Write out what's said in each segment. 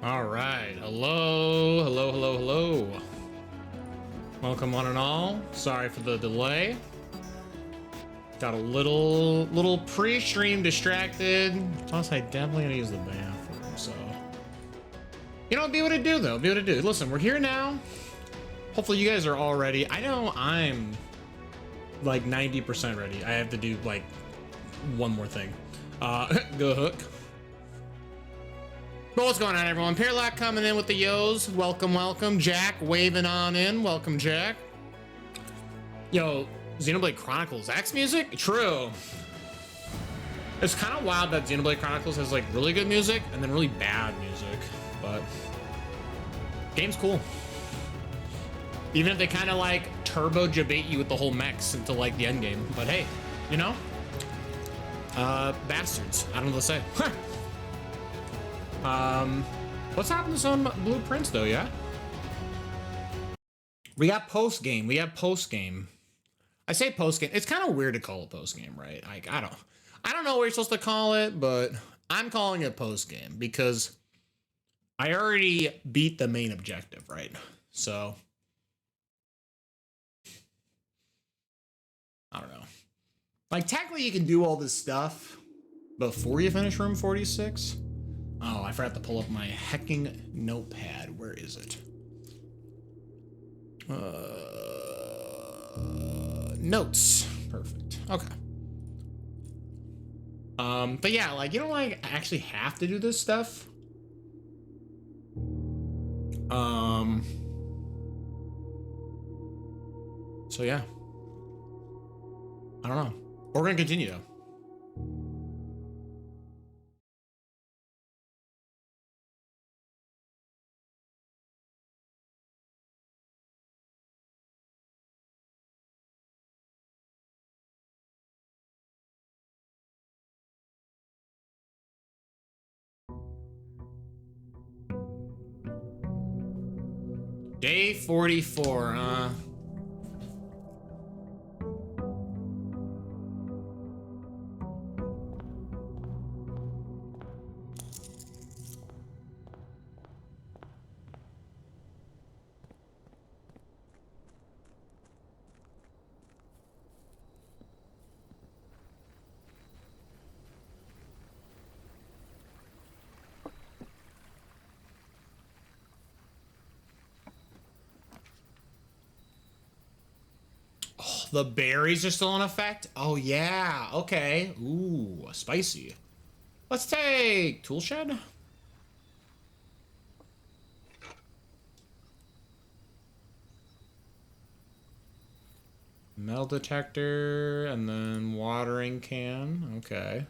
All right. Hello, hello, hello, hello. Welcome one and all. Sorry for the delay. Got a little pre-stream distracted. Plus, I definitely gotta use the bathroom, so. You know, be what it do, though. Be what it do. Listen, we're here now. Hopefully you guys are all ready. I know I'm like 90% ready. I have to do like one more thing. Go hook. But what's going on, everyone? Pearlock coming in with the yos. Welcome, welcome. Jack waving on in. Welcome, Jack. Yo, Xenoblade Chronicles X music? True. It's kind of wild that Xenoblade Chronicles has like really good music and then really bad music, but game's cool. Even if they kind of like turbo debate you with the whole mechs into like the end game, but hey, you know, bastards. I don't know what to say. What's happened to some blueprints though? Yeah, we got post game. We have post game. I say post game. It's kind of weird to call it post game, right? Like I don't know what you're supposed to call it, but I'm calling it post game because I already beat the main objective, right? So I don't know. Like technically you can do all this stuff before you finish room 46. Oh, I forgot to pull up my hecking notepad. Where is it? Notes. Perfect. Okay. But yeah, like you don't like actually have to do this stuff. So yeah. I don't know. We're gonna continue though. Day 44, Oh, the berries are still in effect? Oh yeah, okay. Ooh, spicy. Let's take Toolshed. Metal detector, and then watering can. Okay.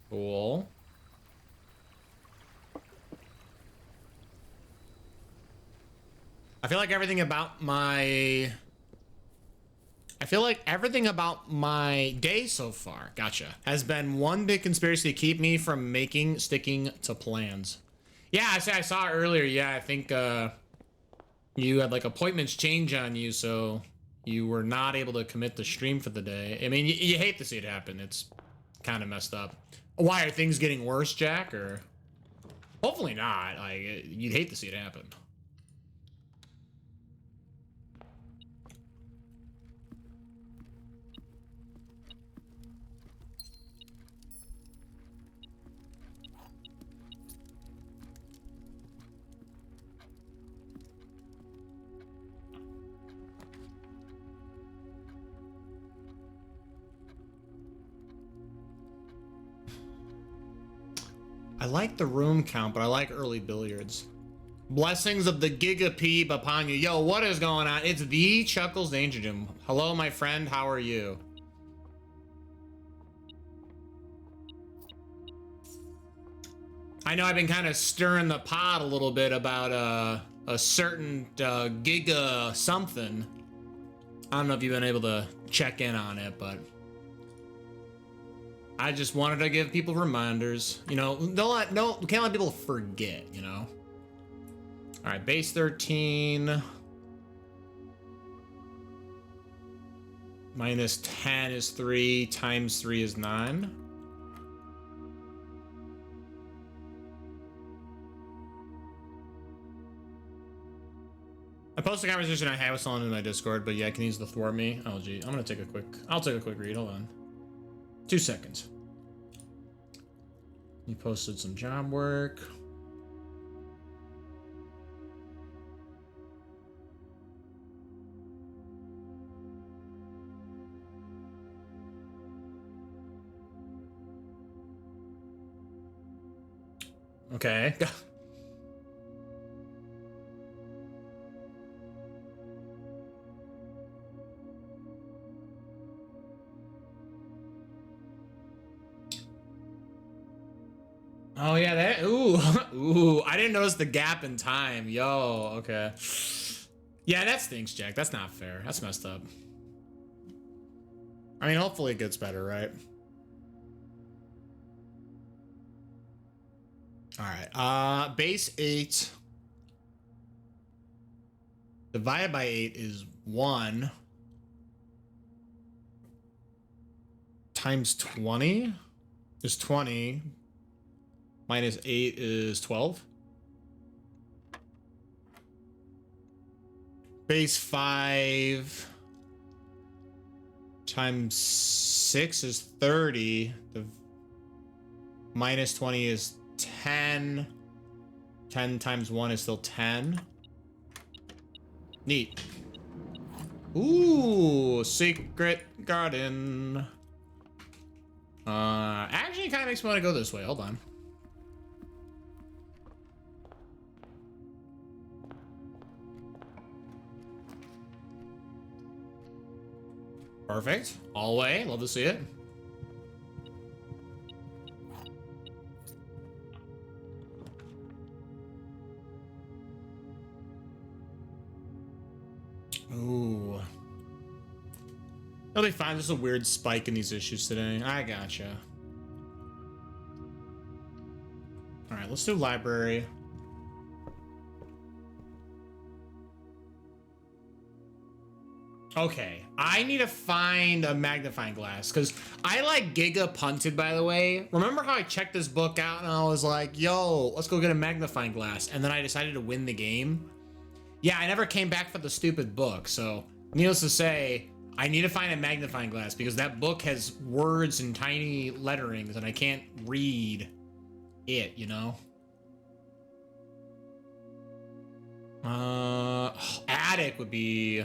Cool. I feel like everything about my... I feel like everything about my day so far, gotcha, has been one big conspiracy to keep me from sticking to plans. Yeah, I saw it earlier. Yeah, I think you had like appointments change on you, so you were not able to commit the stream for the day. I mean, you hate to see it happen. It's kind of messed up. Why are things getting worse, Jack? Or hopefully not. Like you'd hate to see it happen. I like the room count, but I like early billiards. Blessings of the Giga Peep upon you. Yo, what is going on? It's the Chuckles Danger Gym. Hello, my friend. How are you? I know I've been kind of stirring the pot a little bit about a certain Giga something. I don't know if you've been able to check in on it, but I just wanted to give people reminders. You know, we can't let people forget, you know? All right, base 13. Minus 10 is 3, times 3 is 9. I posted a conversation I had with someone in my Discord, but yeah, can use the thwart me. Oh gee, I'll take a quick read. Hold on. 2 seconds. You posted some job work. Okay. Oh yeah, that ooh. Ooh, I didn't notice the gap in time. Yo, okay. Yeah, that stinks, Jack. That's not fair. That's messed up. I mean, hopefully it gets better, right? All right. Base 8 divided by 8 is 1 times 20 is 20 minus 8 is 12. Base 5 times 6 is 30. The minus 20 is 10. 10 times 1 is still 10. Neat. Ooh, secret garden. Actually, it kind of makes me want to go this way. Hold on. Perfect. All the way. Love to see it. Ooh. It'll be fine. There's a weird spike in these issues today. I gotcha. All right, let's do library. Okay, I need to find a magnifying glass because I like Giga punted, by the way. Remember how I checked this book out and I was like, yo, let's go get a magnifying glass. And then I decided to win the game. Yeah, I never came back for the stupid book. So needless to say, I need to find a magnifying glass because that book has words and tiny letterings and I can't read it, you know? Attic would be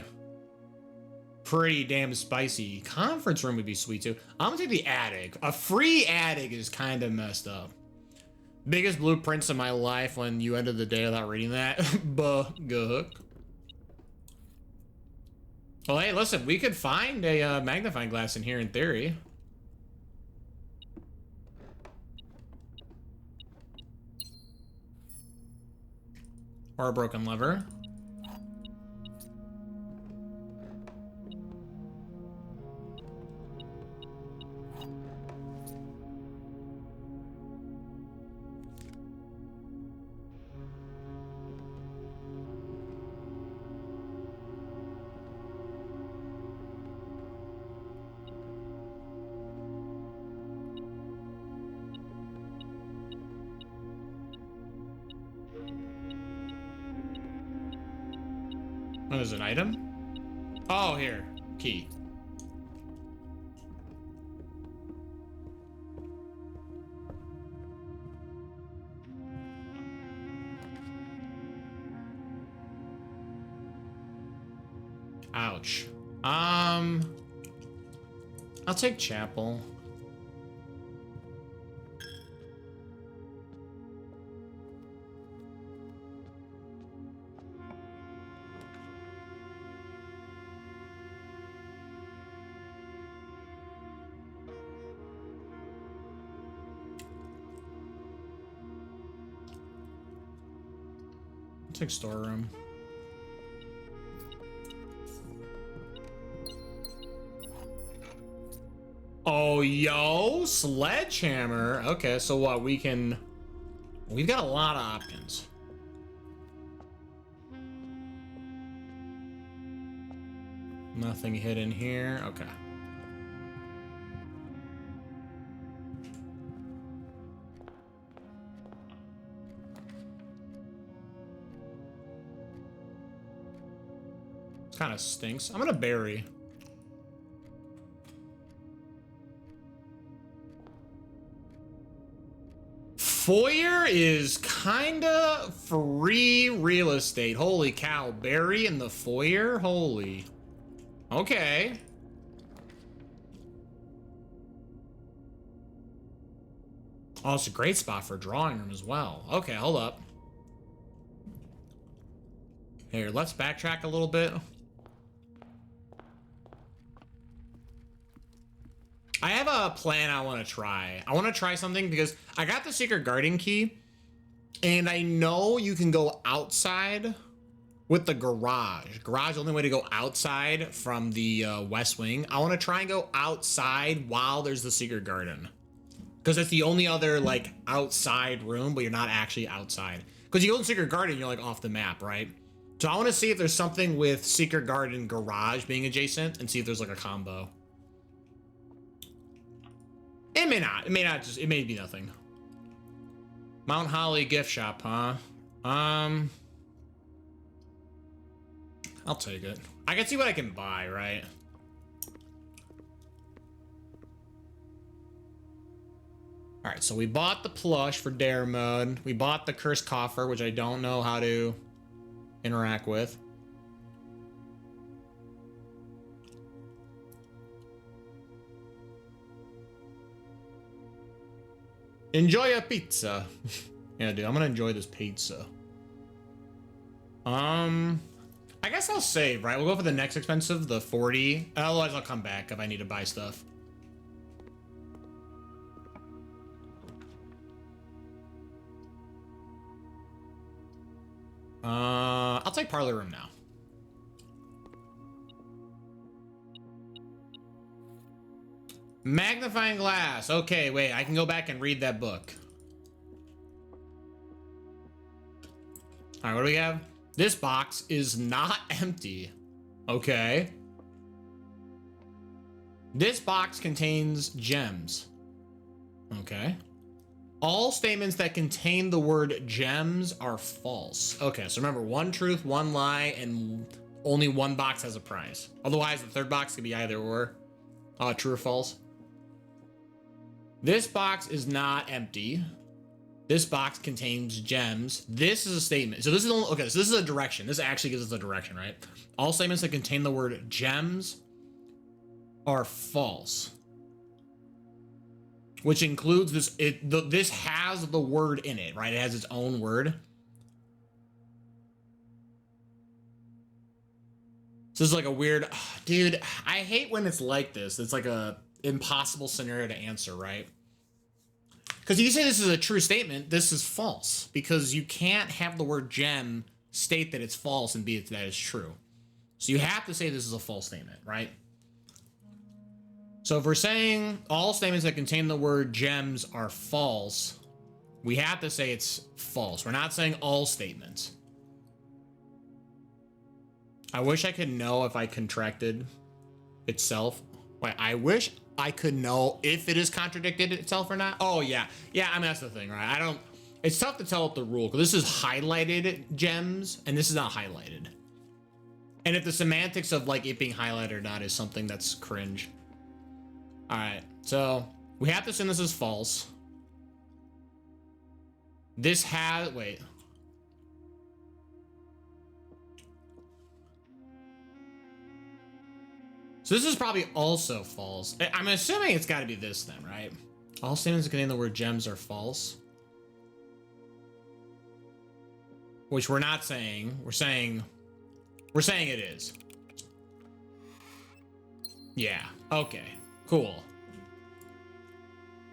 pretty damn spicy. Conference room would be sweet too. I'm gonna take the attic. A free attic is kind of messed up. Biggest blueprints of my life when you ended the day without reading that. Bughook. Well, hey, listen, we could find a magnifying glass in here in theory. Or a broken lever. Oh, there's an item? Oh, here. Key. Ouch. I'll take chapel. I'll take storeroom. Oh, yo, sledgehammer. Okay, so what we've got a lot of options. Nothing hidden here. Okay. kind of stinks. I'm gonna berry. Foyer is kinda free real estate. Holy cow, berry in the foyer? Holy. Okay. Oh, it's a great spot for a drawing room as well. Okay, hold up. Here, let's backtrack a little bit. I have a plan I want to try. I want to try something because I got the secret garden key and I know you can go outside with the garage. Garage, the only way to go outside from the West Wing. I want to try and go outside while there's the secret garden. Because it's the only other, like, outside room, but you're not actually outside. Because you go in Secret Garden, you're, like, off the map, right? So I want to see if there's something with Secret Garden Garage being adjacent and see if there's, like, a combo. It may not. It may not just... It may be nothing. Mount Holly gift shop, huh? I'll take it. I can see what I can buy, right? All right, so we bought the plush for dare mode. We bought the cursed coffer, which I don't know how to interact with. Enjoy a pizza. Yeah, dude, I'm gonna enjoy this pizza. I guess I'll save, right? We'll go for the next expensive, the 40. Otherwise, I'll come back if I need to buy stuff. I'll take parlor room now. Magnifying glass. Okay, wait, I can go back and read that book. All right, what do we have? This box is not empty. Okay. This box contains gems. Okay. All statements that contain the word gems are false. Okay, so remember, one truth, one lie, and only one box has a prize. Otherwise, the third box could be either or. True or false. This box is not empty. This box contains gems. This is a statement. So this is only, okay, so this is a direction. This actually gives us a direction, right? All statements that contain the word gems are false. Which includes this, this has the word in it, right? It has its own word. So this is like a weird, dude, I hate when it's like this. It's like a impossible scenario to answer, right? Because if you say this is a true statement, this is false. Because you can't have the word gem state that it's false and be that it's true. So you have to say this is a false statement, right? So if we're saying all statements that contain the word gems are false, we have to say it's false. We're not saying all statements. I wish I could know if I contracted itself. Wait, I wish I could know if it is contradicted itself or not. Oh, yeah. Yeah, I mean, that's the thing, right? It's tough to tell what the rule, because this is highlighted gems, and this is not highlighted. And if the semantics of, like, it being highlighted or not is something that's cringe. All right, so we have to assume this is false. This has, wait. So this is probably also false. I'm assuming it's got to be this then, right? All statements that contain the word gems are false. Which we're not saying. We're saying it is. Yeah, okay. Cool.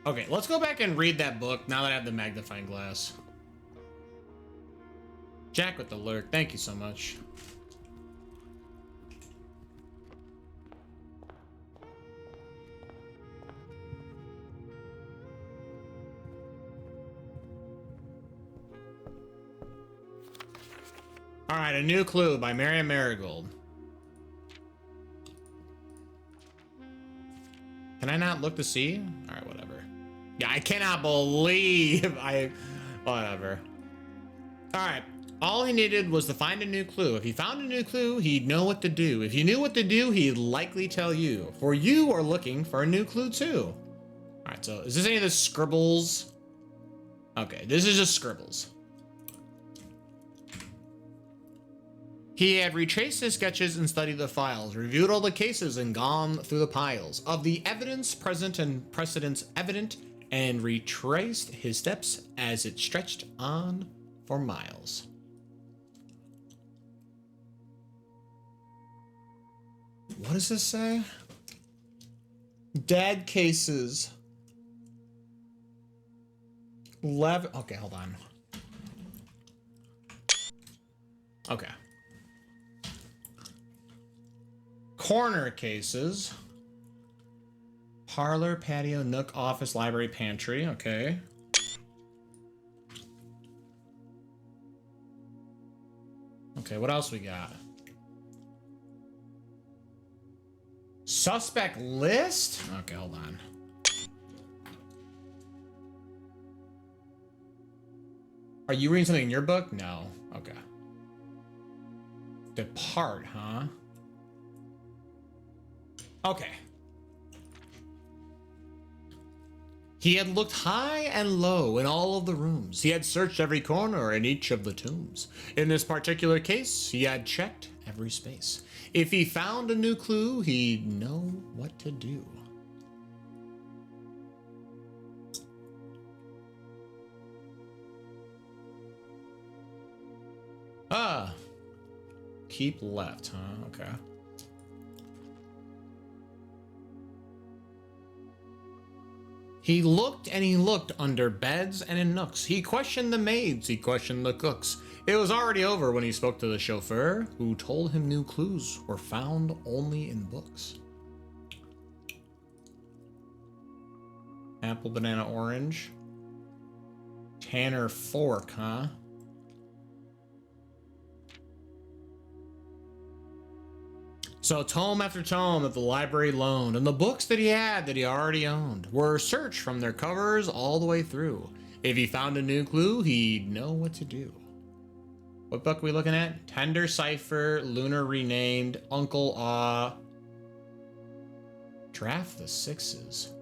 Okay, let's go back and read that book now that I have the magnifying glass. Jack with the lurk, thank you so much. All right, A New Clue by Marian Marigold. Can I not look to see? All right, whatever. Yeah, I cannot believe whatever. All right, All he needed was to find a new clue. If he found a new clue, he'd know what to do. If you knew what to do, he'd likely tell you. For you are looking for a new clue too. All right, so is this any of the scribbles? Okay, this is just scribbles. He had retraced his sketches and studied the files, reviewed all the cases and gone through the piles of the evidence present and precedents evident, and retraced his steps as it stretched on for miles. What does this say? Dead cases. 11. Okay, hold on. Okay. Corner cases. Parlor, patio, nook, office, library, pantry. Okay. Okay, what else we got? Suspect list? Okay, hold on. Are you reading something in your book? No. Okay. Depart, huh? Okay. He had looked high and low in all of the rooms. He had searched every corner in each of the tombs. In this particular case, he had checked every space. If he found a new clue, he'd know what to do. Ah. Keep left, huh? Okay. He looked and he looked under beds and in nooks. He questioned the maids, he questioned the cooks. It was already over when he spoke to the chauffeur, who told him new clues were found only in books. Apple, banana, orange. Tanner fork, huh? So tome after tome that the library loaned, and the books that he had that he already owned, were searched from their covers all the way through. If he found a new clue, he'd know what to do. What book are we looking at? Tender Cipher, Lunar Renamed, Uncle Ah. Draft the Sixes.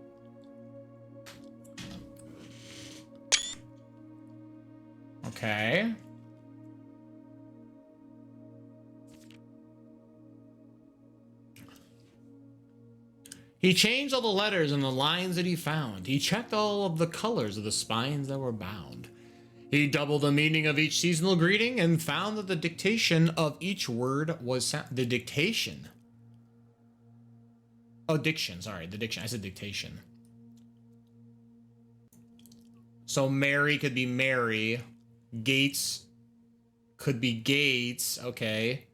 Okay. He changed all the letters and the lines that he found. He checked all of the colors of the spines that were bound. He doubled the meaning of each seasonal greeting and found that the dictation of each word was the dictation. Oh, diction. Sorry, the diction. I said dictation. So Mary could be Mary. Gates could be Gates. Okay.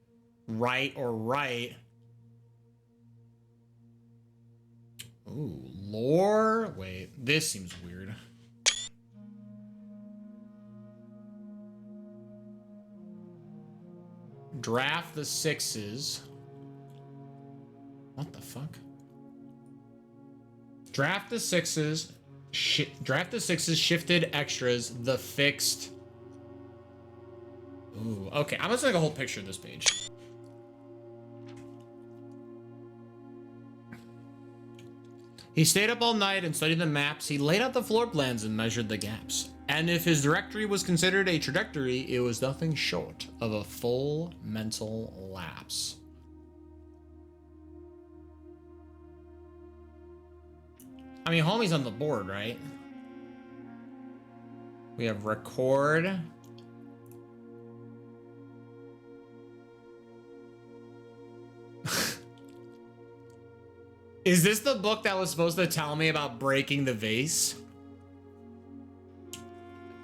Right or right. Ooh, lore? Wait, this seems weird. Draft the Sixes. What the fuck? Draft the Sixes. Draft the Sixes, shifted extras, the fixed. Ooh, okay, I'm gonna take a whole picture of this page. He stayed up all night and studied the maps. He laid out the floor plans and measured the gaps. And if his directory was considered a trajectory, it was nothing short of a full mental lapse. I mean, homie's on the board, right? We have record. Is this the book that was supposed to tell me about breaking the vase?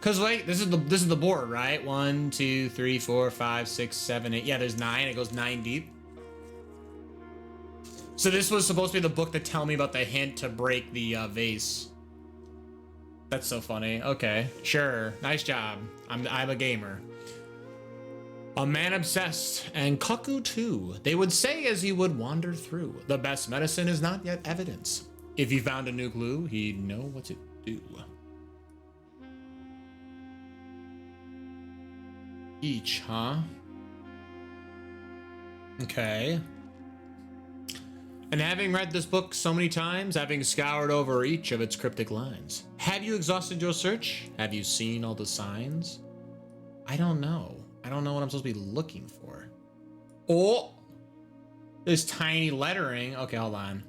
Cause wait, this is the board, right? 1, 2, 3, 4, 5, 6, 7, 8. Yeah, there's 9. It goes 9 deep. So this was supposed to be the book to tell me about the hint to break the vase. That's so funny. Okay, sure. Nice job. I'm a gamer. A man obsessed, and cuckoo too. They would say as he would wander through. The best medicine is not yet evidence. If he found a new clue, he'd know what to do. Each, huh? Okay. And having read this book so many times, having scoured over each of its cryptic lines, have you exhausted your search? Have you seen all the signs? I don't know. I don't know what I'm supposed to be looking for. Oh! This tiny lettering. Okay, hold on.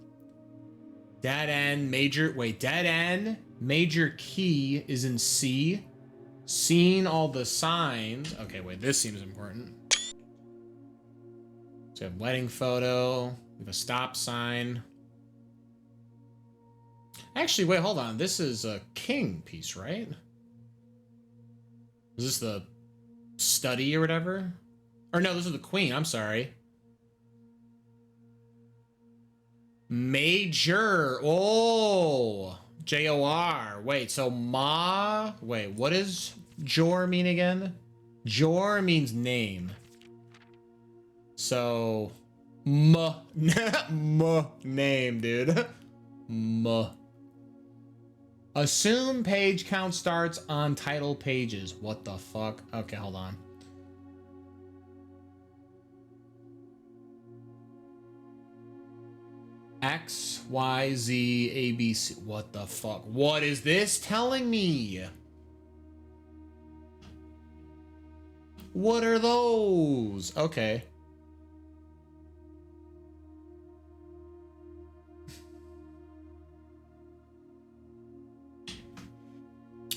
Dead end, major. Wait, dead end, major key is in C. Seen all the signs. Okay, wait, this seems important. So we have wedding photo. We have a stop sign. Actually, wait, hold on. This is a king piece, right? Is this the study or whatever? Or no, this is the queen. I'm sorry. Major. Oh, J-O-R. Wait, so ma. Wait, what does Jor mean again? Jor means name. So, name, dude. Assume page count starts on title pages. What the fuck? Okay, hold on. X, Y, Z, A, B, C. What the fuck? What is this telling me? What are those? Okay.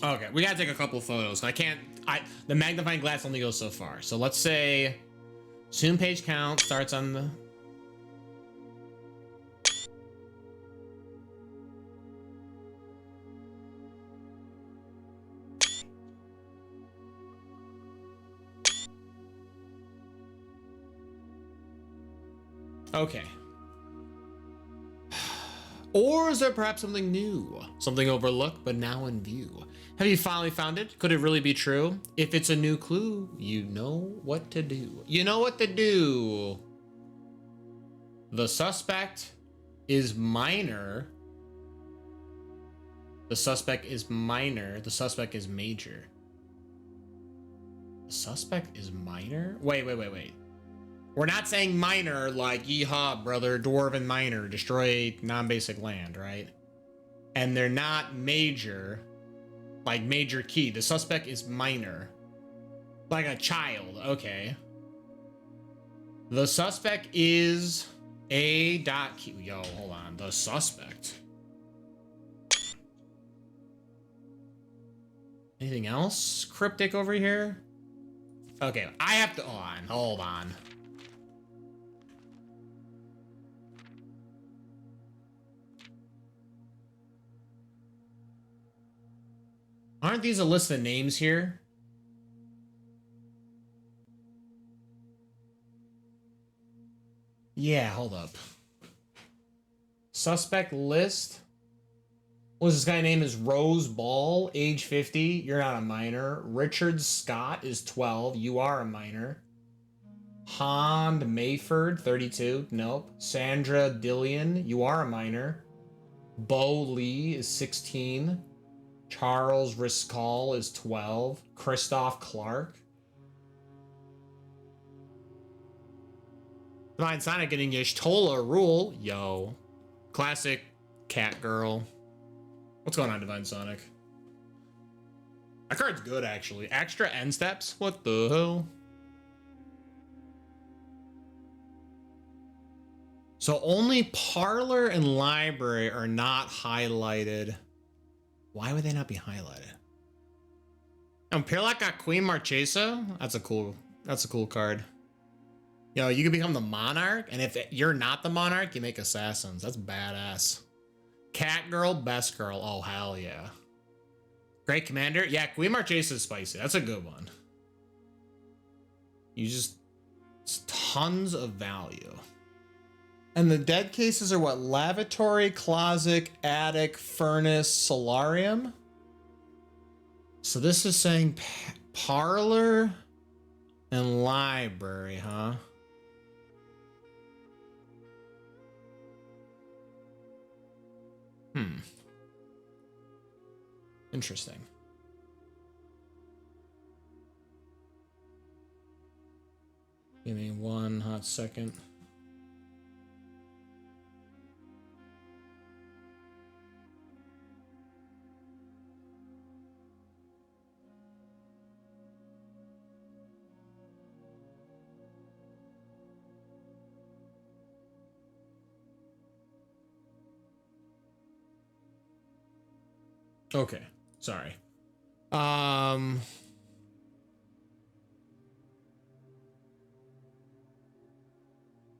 Okay, we gotta take a couple photos. The magnifying glass only goes so far. So let's say zoom page count starts on the. Okay. Or is there perhaps something new? Something overlooked, but now in view? Have you finally found it? Could it really be true? If it's a new clue, you know what to do. You know what to do. The suspect is minor. The suspect is minor. The suspect is major. The suspect is minor? Wait. We're not saying minor like yeehaw, brother, dwarven miner, destroy non-basic land, right? And they're not major, like major key. The suspect is minor, like a child. Okay. The suspect is a dot key. Yo, hold on. The suspect. Anything else cryptic over here? Okay, I have to. Hold on. Aren't these a list of names here? Yeah, hold up. Suspect list. What's this guy's name? Is Rose Ball, age 50. You're not a minor. Richard Scott is 12. You are a minor. Hond Mayford, 32. Nope. Sandra Dillion, you are a minor. Bo Lee is 16. Charles Riscall is 12. Christoph Clark. Divine Sonic getting Y'shtola Rule. Yo. Classic cat girl. What's going on, Divine Sonic? That card's good, actually. Extra end steps? What the hell? So only Parlor and Library are not highlighted. Why would they not be highlighted? And Pirlac got Queen Marchesa? That's a cool card. Yo, you can become the Monarch, and if you're not the Monarch, you make Assassins. That's badass. Cat Girl, Best Girl. Oh, hell yeah. Great Commander. Yeah, Queen Marchesa is spicy. That's a good one. It's tons of value. And the dead cases are what? Lavatory, closet, attic, furnace, solarium. So this is saying parlor and library, huh? Interesting. Give me one hot second. Okay, sorry.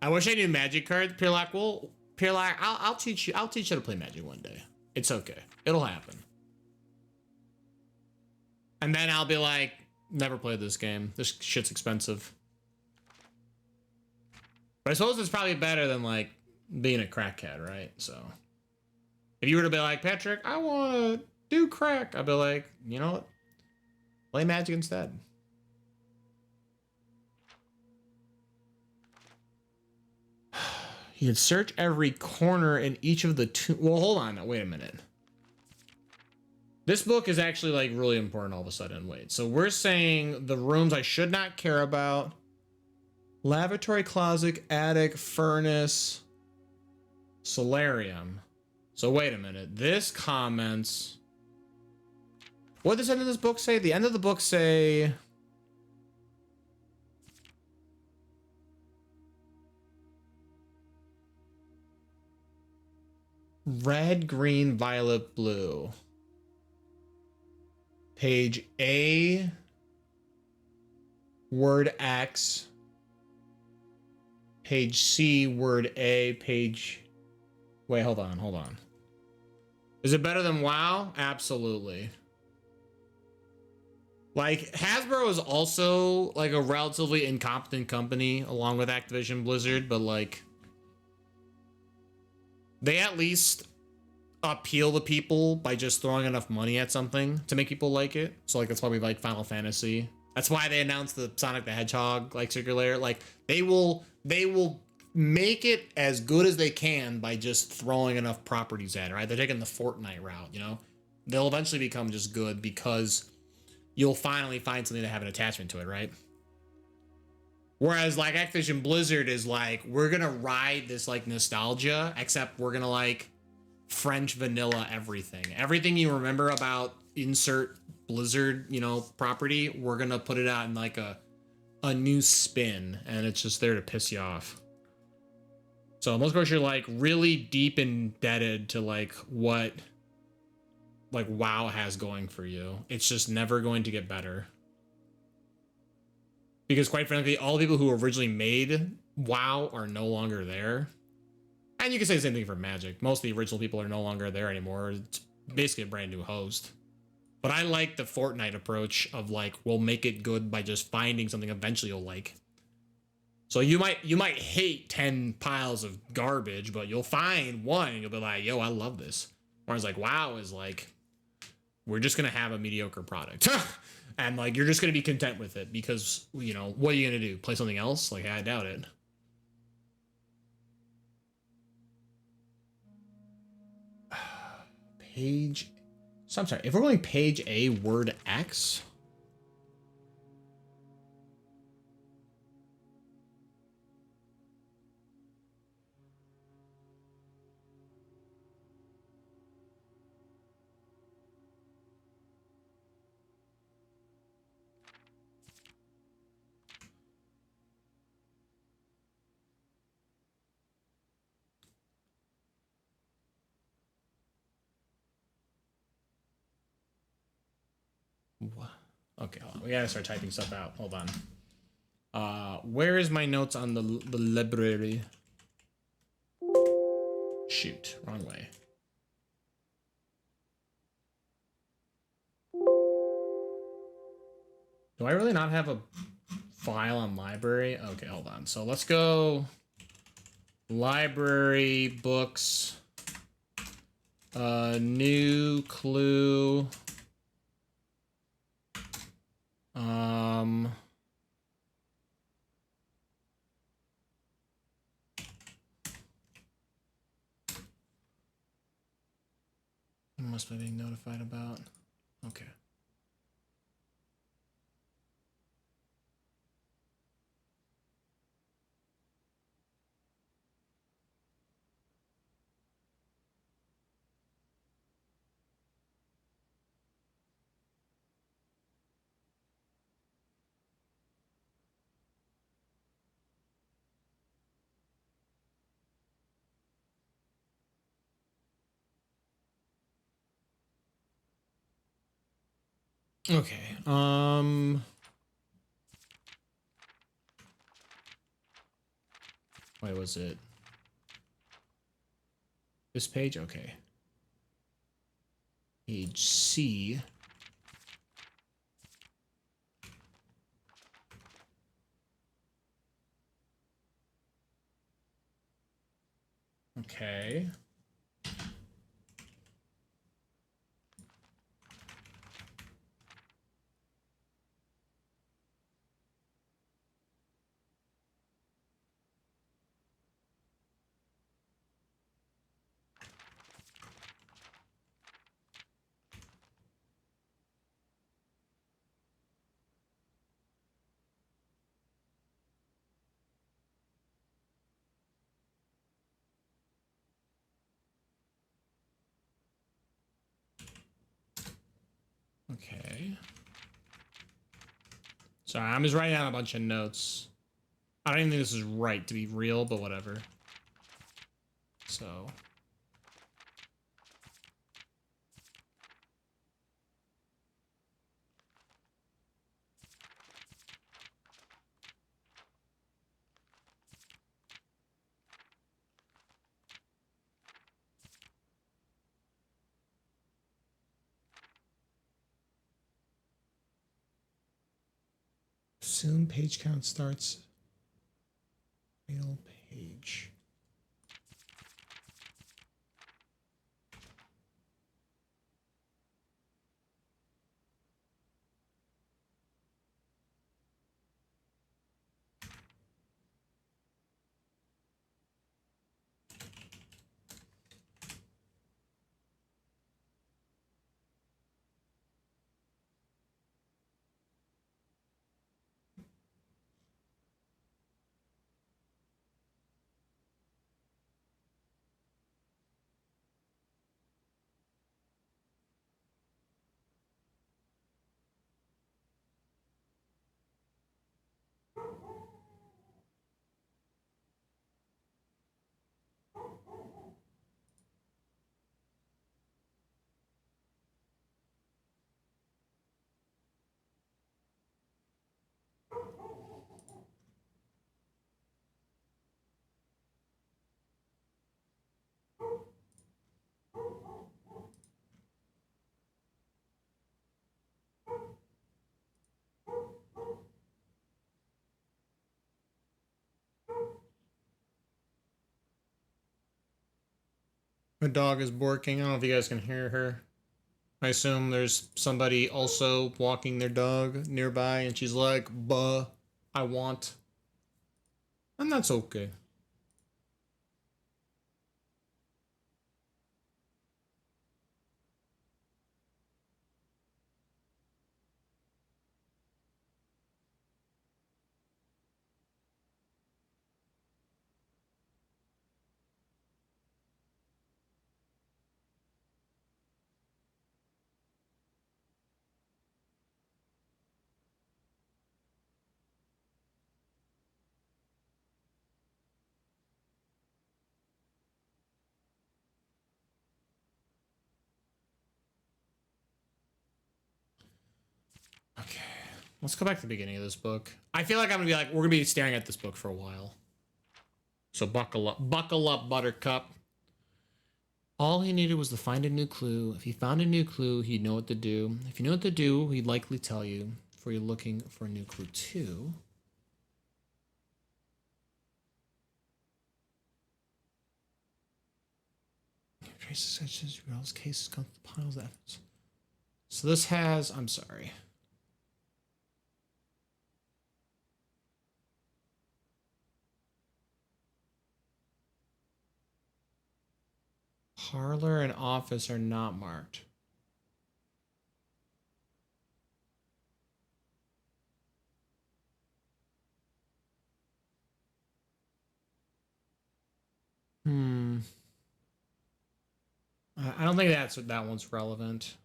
I wish I knew Magic cards, Peerlock. Well, Peerlock, I'll teach you. I'll teach you how to play Magic one day. It's okay. It'll happen. And then I'll be like, never played this game. This shit's expensive. But I suppose it's probably better than like being a crackhead, right? So if you were to be like, Patrick, I want to do crack, I'd be like, you know what? Play Magic instead. You could search every corner in each of the two. Well, hold on. Wait a minute. This book is actually like really important all of a sudden. Wait. So we're saying the rooms I should not care about. Lavatory, closet, attic, furnace, solarium. So wait a minute. This comments. What does the end of this book say? The end of the book say... red, green, violet, blue. Page A, word X. Page C, word A, page... Wait, hold on. Is it better than WoW? Absolutely. Like, Hasbro is also, like, a relatively incompetent company, along with Activision Blizzard, but, like... they at least appeal to people by just throwing enough money at something to make people like it. So, like, that's why we like Final Fantasy. That's why they announced the Sonic the Hedgehog, like, circulator. Like, they will make it as good as they can by just throwing enough properties at it, right? They're taking the Fortnite route, you know? They'll eventually become just good because you'll finally find something to have an attachment to it, right? Whereas, like, Activision Blizzard is like, we're gonna ride this, like, nostalgia, except we're gonna, like, French vanilla everything. Everything you remember about insert Blizzard, you know, property, we're gonna put it out in, like, a new spin, and it's just there to piss you off. So most course, you're, like, really deep indebted to, like, what, like, WoW has going for you. It's just never going to get better. Because quite frankly, all the people who originally made WoW are no longer there. And you can say the same thing for Magic. Most of the original people are no longer there anymore. It's basically a brand new host. But I like the Fortnite approach of, like, we'll make it good by just finding something eventually you'll like. So you might hate 10 piles of garbage, but you'll find one and you'll be like, yo, I love this. Whereas, like, WoW is like, we're just gonna have a mediocre product. And, like, you're just going to be content with it because, you know, what are you going to do? Play something else? Like, I doubt it. Page... So, I'm sorry. If we're going page A, word X... Okay, hold on. We gotta start typing stuff out. Hold on. Where is my notes on the library? Shoot, wrong way. Do I really not have a file on library? Okay, hold on. So let's go library, books, new clue. Must be being notified about. Okay. Okay. Wait, was it this page? Okay. Page C. Okay. Okay. Sorry, I'm just writing down a bunch of notes. I don't even think this is right to be real, but whatever. So. Soon page count starts. Real page. My dog is barking. I don't know if you guys can hear her. I assume there's somebody also walking their dog nearby, and she's like, "Buh, I want." And that's okay. Okay, let's go back to the beginning of this book. I feel like we're gonna be staring at this book for a while. So buckle up, Buttercup. All he needed was to find a new clue. If he found a new clue, he'd know what to do. If you know what to do, he'd likely tell you. For you're looking for a new clue too. Traces such as Rel's cases come to piles of evidence. So this has. I'm sorry. Parlor and office are not marked. Hmm. I don't think that one's relevant.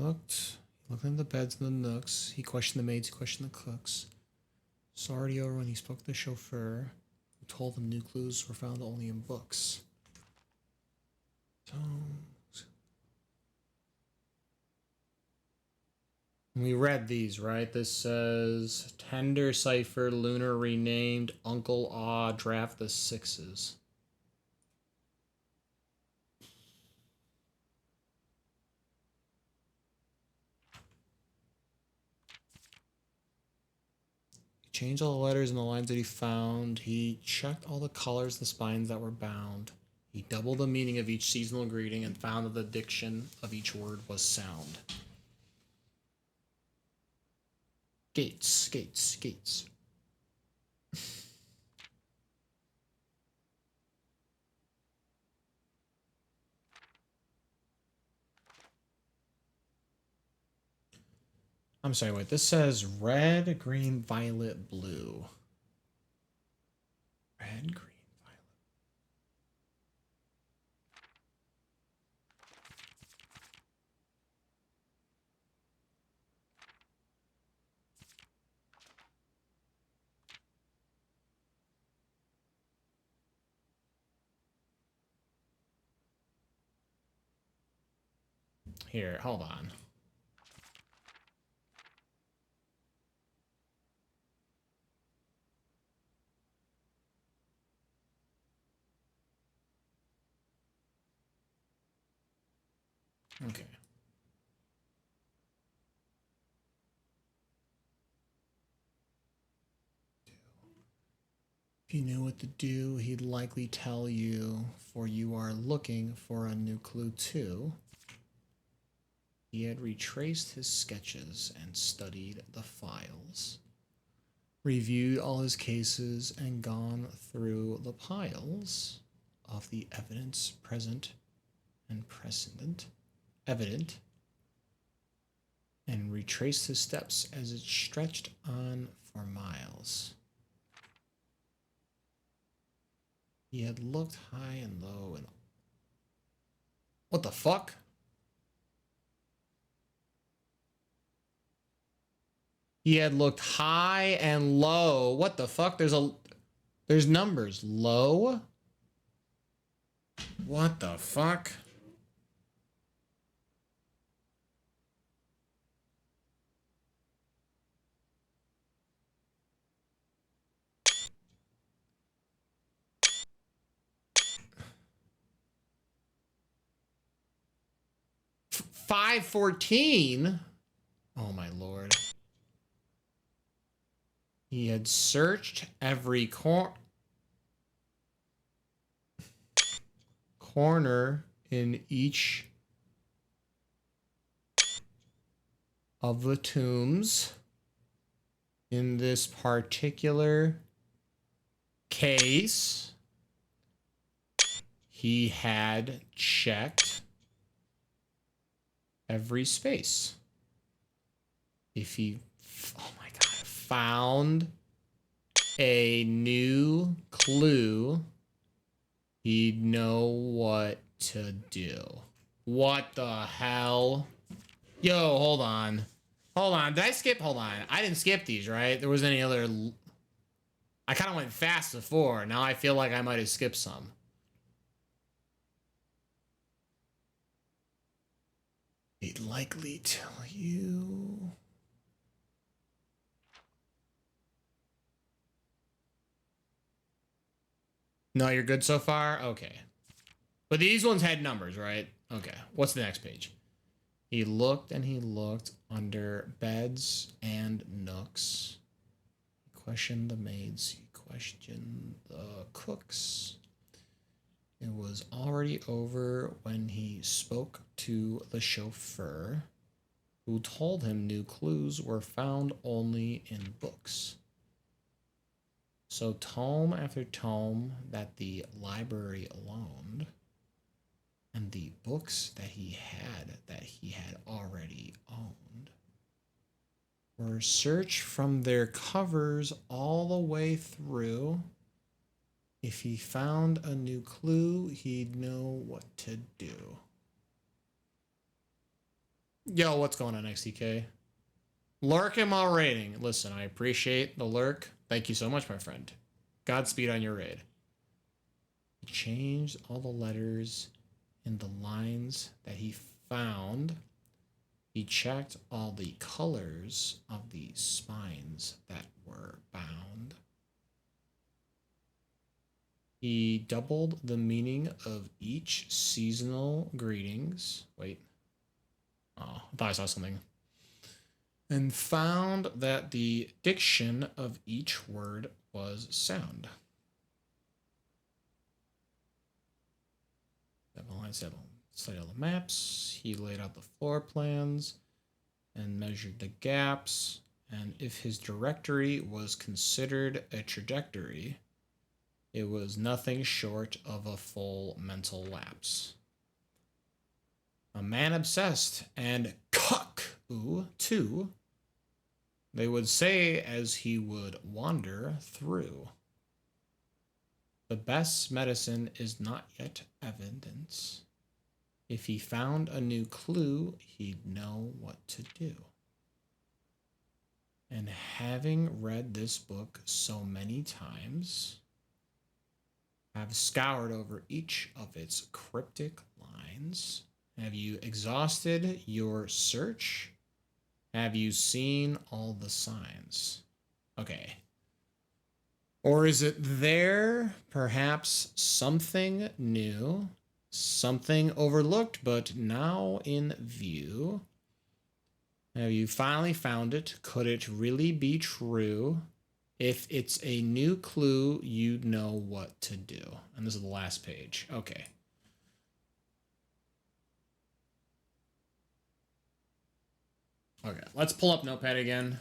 looked in the beds and the nooks. He questioned the maids, he questioned the cooks. Sorry over when he spoke to the chauffeur, who told him new clues were found only in books. Tomes. We read these, right? This says Tender Cipher, Lunar Renamed, Uncle Aw, Draft the Sixes. Changed all the letters and the lines that he found. He checked all the colors, the spines that were bound. He doubled the meaning of each seasonal greeting and found that the diction of each word was sound. Gates, gates, gates. I'm sorry, wait, this says red, green, violet, blue. Red, green, violet. Here, hold on. Okay. If you knew what to do, he'd likely tell you, for you are looking for a new clue too. He had retraced his sketches and studied the files, reviewed all his cases, and gone through the piles of the evidence present and precedent, evident, and retraced his steps as it stretched on for miles. He had looked high and low and... What the fuck? He had looked high and low. What the fuck? There's numbers. Low? What the fuck? F 514? Oh my lord. He had searched every corner in each of the tombs in this particular case. He had checked every space. If he, oh my god, found a new clue, he'd know what to do. What the hell? Yo, hold on. Hold on. Did I skip? Hold on. I didn't skip these, right? There wasn't any other... I kind of went fast before. Now I feel like I might have skipped some. He'd likely tell you... No, you're good so far? Okay. But these ones had numbers, right? Okay. What's the next page? He looked and he looked under beds and nooks. He questioned the maids. He questioned the cooks. It was already over when he spoke to the chauffeur, who told him new clues were found only in books. So tome after tome that the library loaned, and the books that he had already owned, were searched from their covers all the way through. If he found a new clue, he'd know what to do. Yo, what's going on, XTK? Lurk and my rating. Listen, I appreciate the lurk. Thank you so much, my friend. Godspeed on your raid. He changed all the letters in the lines that he found. He checked all the colors of the spines that were bound. He doubled the meaning of each seasonal greetings. Wait. Oh, I thought I saw something. And found that the diction of each word was sound. Studied all the maps. He laid out the floor plans and measured the gaps. And if his directory was considered a trajectory, it was nothing short of a full mental lapse. A man obsessed and cuck too, they would say as he would wander through. The best medicine is not yet evidence. If he found a new clue, he'd know what to do. And having read this book so many times, I've scoured over each of its cryptic lines. Have you exhausted your search? Have you seen all the signs? Okay. Or is it there, perhaps something new, something overlooked, but now in view? Have you finally found it? Could it really be true? If it's a new clue, you know what to do. And this is the last page. Okay. Okay, let's pull up Notepad again.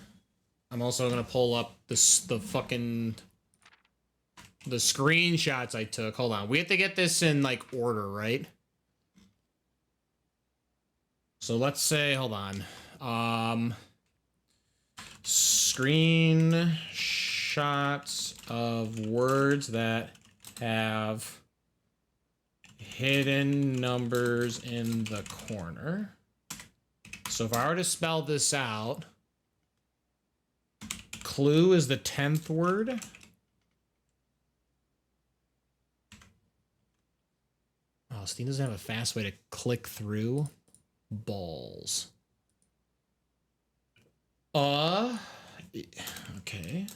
I'm also gonna pull up the screenshots I took. Hold on, we have to get this in like order, right? So let's say, hold on. Screenshots of words that have hidden numbers in the corner. So if I were to spell this out, clue is the 10th word. Oh, Steam doesn't have a fast way to click through. Balls. Okay.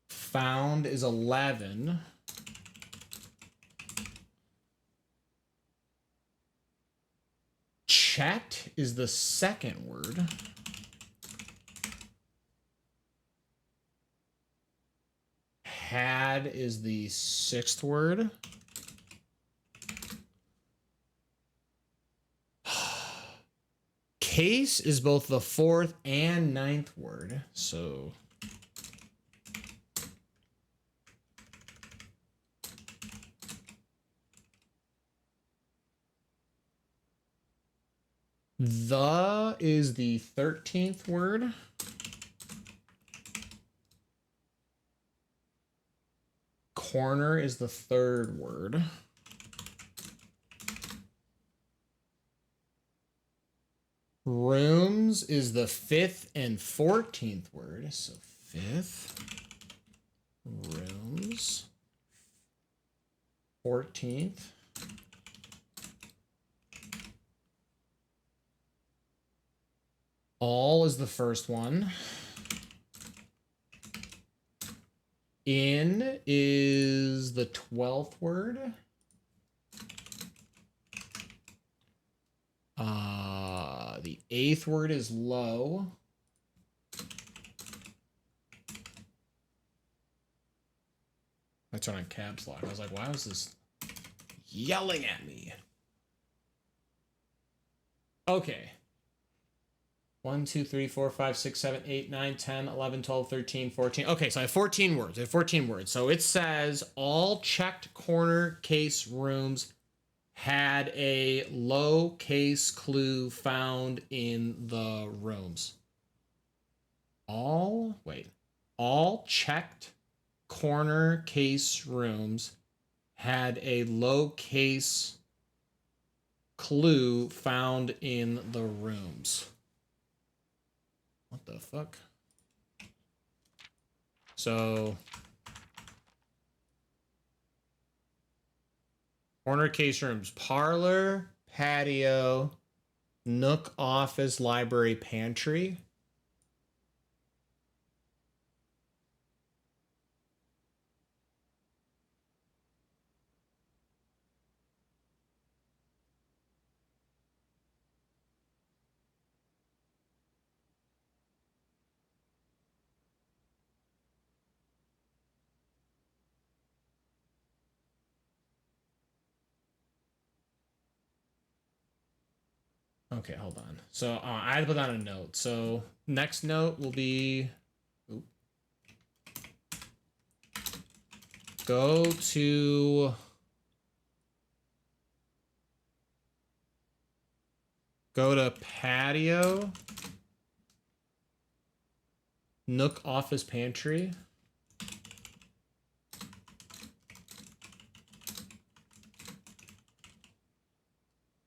Found is 11. Checked is the second word. Had is the 6th word. Case is both the 4th and 9th word. So the is the 13th word. Corner is the 3rd word. Rooms is the 5th and 14th word. So 5th, rooms, 14th. All is the first one. In is the 12th word. The 8th word is low. I turn on caps lock. I was like, why was this yelling at me? Okay. 1, 2, 3, 4, 5, 6, 7, 8, 9, 10, 11, 12, 13, 14. Okay, so I have 14 words. I have 14 words. So it says all checked corner case rooms had a low case clue found in the rooms. All checked corner case rooms had a low case clue found in the rooms. What the fuck? So, corner case rooms, parlor, patio, nook, office, library, pantry. Okay, hold on. So I had to put down a note. So next note will be go to patio, nook, office, pantry.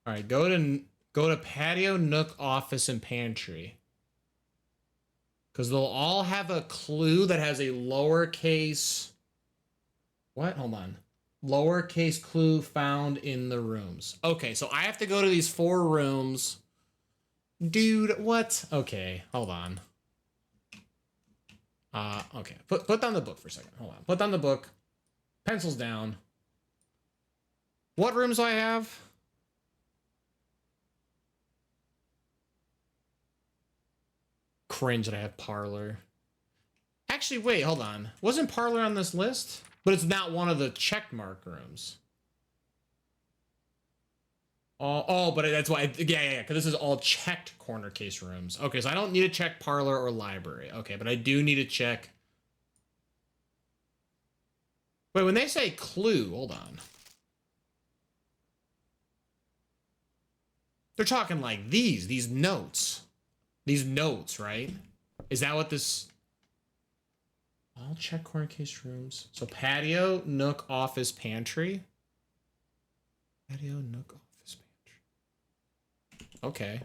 All right, go to patio, nook, office, and pantry. Because they'll all have a clue that has a lowercase. What? Hold on. Lowercase clue found in the rooms. Okay, so I have to go to these 4 rooms. Dude, what? Okay, hold on. Okay. Put down the book for a second. Hold on. Put down the book. Pencils down. What rooms do I have? Cringe that I have parlor. Actually, wait, hold on. Wasn't parlor on this list? But it's not one of the checkmark rooms. Oh, but that's why. Yeah. Because this is all checked corner case rooms. Okay, so I don't need to check parlor or library. Okay, but I do need to check. Wait, when they say clue, hold on. They're talking like these notes. These notes, right? Is that what this... All check corner case rooms. So patio, nook, office, pantry. Patio, nook, office, pantry. Okay.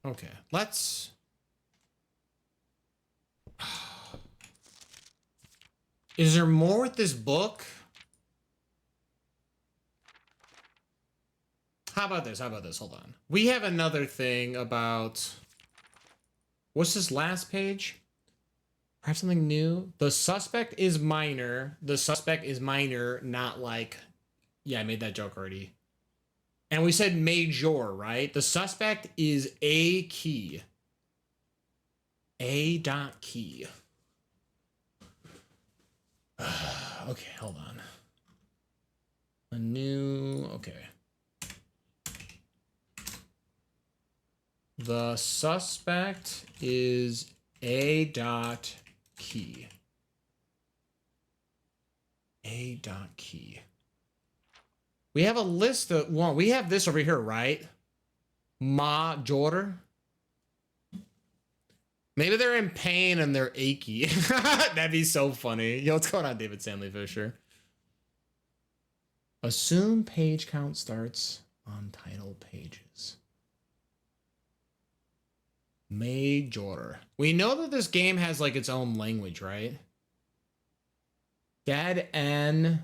Okay, let's... Is there more with this book? How about this? Hold on. We have another thing about... What's this last page? Perhaps something new? The suspect is minor. The suspect is minor, not like... Yeah, I made that joke already. And we said major, right? The suspect is A key. A dot key. Okay, hold on. A new... Okay. The suspect is A dot key. A dot key. We have a list of one. We have this over here, right? Major. Maybe they're in pain and they're achy. That'd be so funny. Yo, what's going on, David Stanley Fisher? Assume page count starts on title pages. Major. We know that this game has like its own language, right? Dead N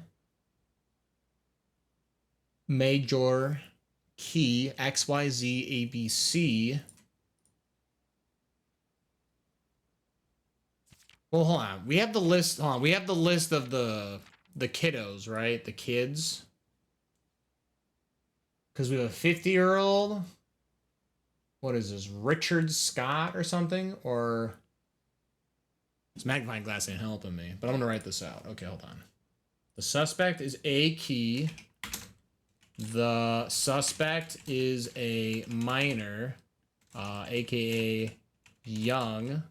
major key XYZ ABC. Well, hold on. We have the list. Hold on. We have the list of the kiddos, right? The kids. Because we have a 50-year-old. What is this? Richard Scott or something? Or this magnifying glass ain't helping me. But I'm gonna write this out. Okay, hold on. The suspect is A Key. The suspect is a minor, aka young.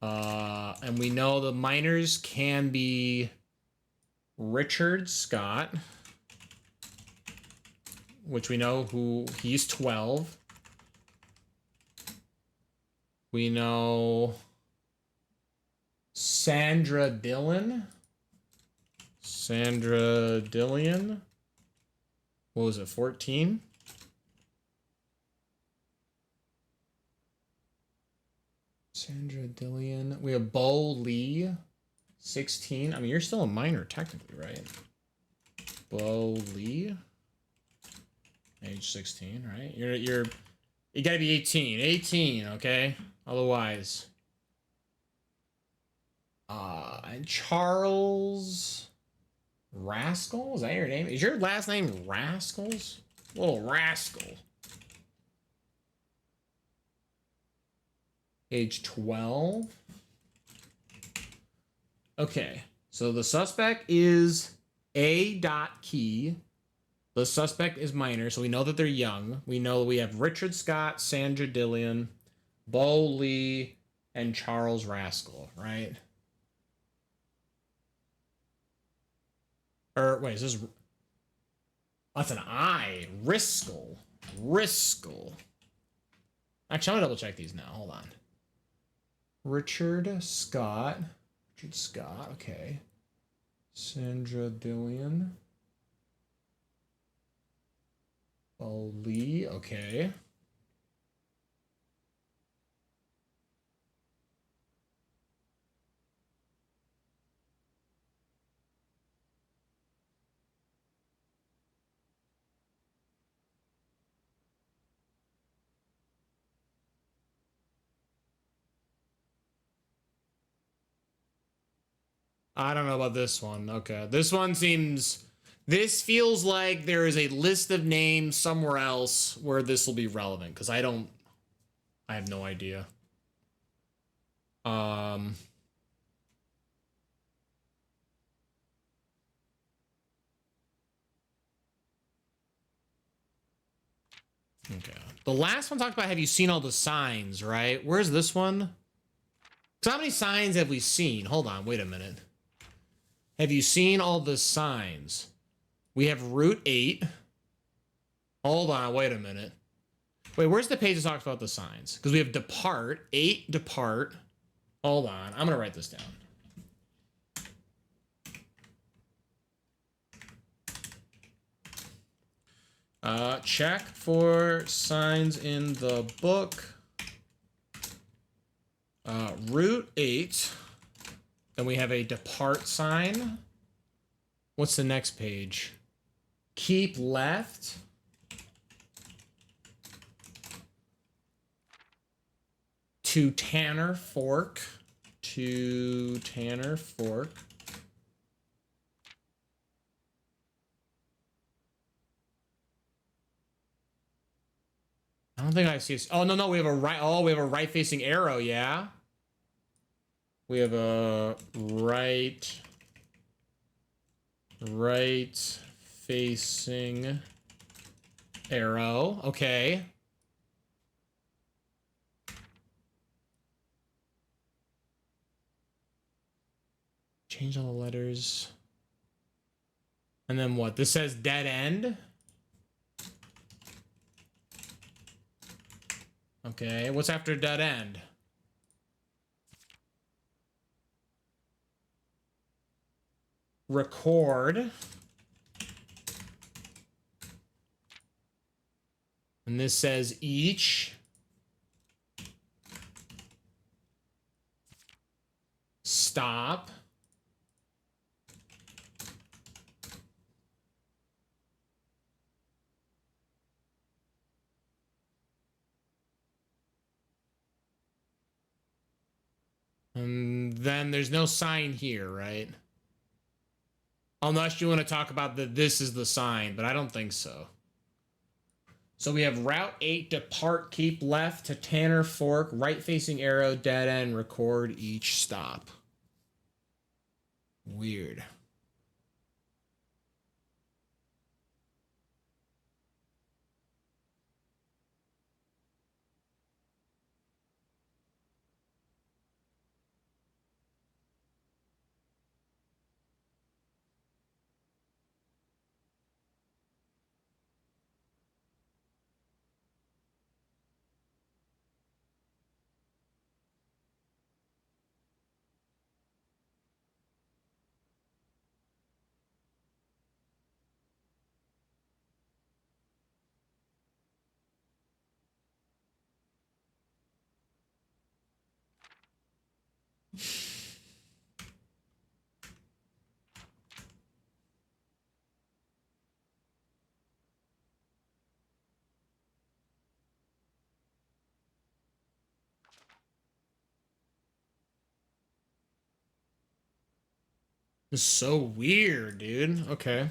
And we know the minors can be Richard Scott, which we know who he's 12. We know Sandra Dillon. Sandra Dillon. What was it, 14? Sandra Dillon. We have Bo Lee, 16. I mean, you're still a minor technically, right? Bo Lee, age 16, right? You gotta be 18. 18, okay? Otherwise. And Charles Rascal? Is that your name? Is your last name Rascals? Little rascal. Age 12. Okay, so the suspect is A. Key. The suspect is minor, so we know that they're young. We know we have Richard Scott, Sandra Dillon, Bo Lee, and Charles Rascal, right? Or wait, is this? That's an I. Riscal. Riscal. Actually, I'm gonna double check these now. Hold on. Richard Scott. Richard Scott. Okay. Sandra Dillon. Bo Lee. Okay. I don't know about this one. Okay. This one seems... This feels like there is a list of names somewhere else where this will be relevant, because I have no idea. Okay. The last one talked about, have you seen all the signs, right? Where's this one? So how many signs have we seen? Hold on, wait a minute. Have you seen all the signs? We have Route 8. Hold on, wait a minute. Wait, where's the page that talks about the signs? Because we have depart, 8 depart. Hold on, I'm gonna write this down. Check for signs in the book. Route 8. Then we have a depart sign. What's the next page? Keep left. To Tanner Fork. To Tanner Fork. I don't think I see. Oh no, we have a right. Oh, we have a right-facing arrow. Yeah. We have a right-facing arrow. Okay. Change all the letters. And then what? This says dead end. Okay, what's after dead end? Record. And this says each. Stop. And then there's no sign here, right? Unless you want to talk about this is the sign, but I don't think so. So we have Route 8, depart, keep left to Tanner Fork, right facing arrow, dead end, record each stop. Weird. This is so weird, dude. Okay.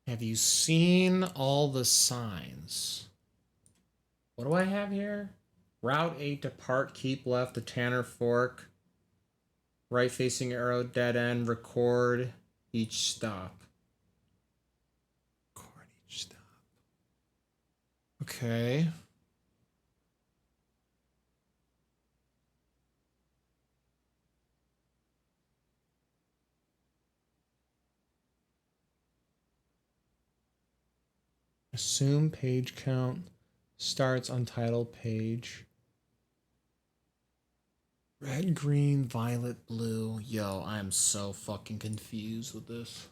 Have you seen all the signs? What do I have here? Route 8, depart, keep left to Tanner Fork. Right facing arrow, dead end, record each stop. Record each stop. Okay. Assume page count starts on title page. Red, green, violet, blue. Yo, I am so fucking confused with this.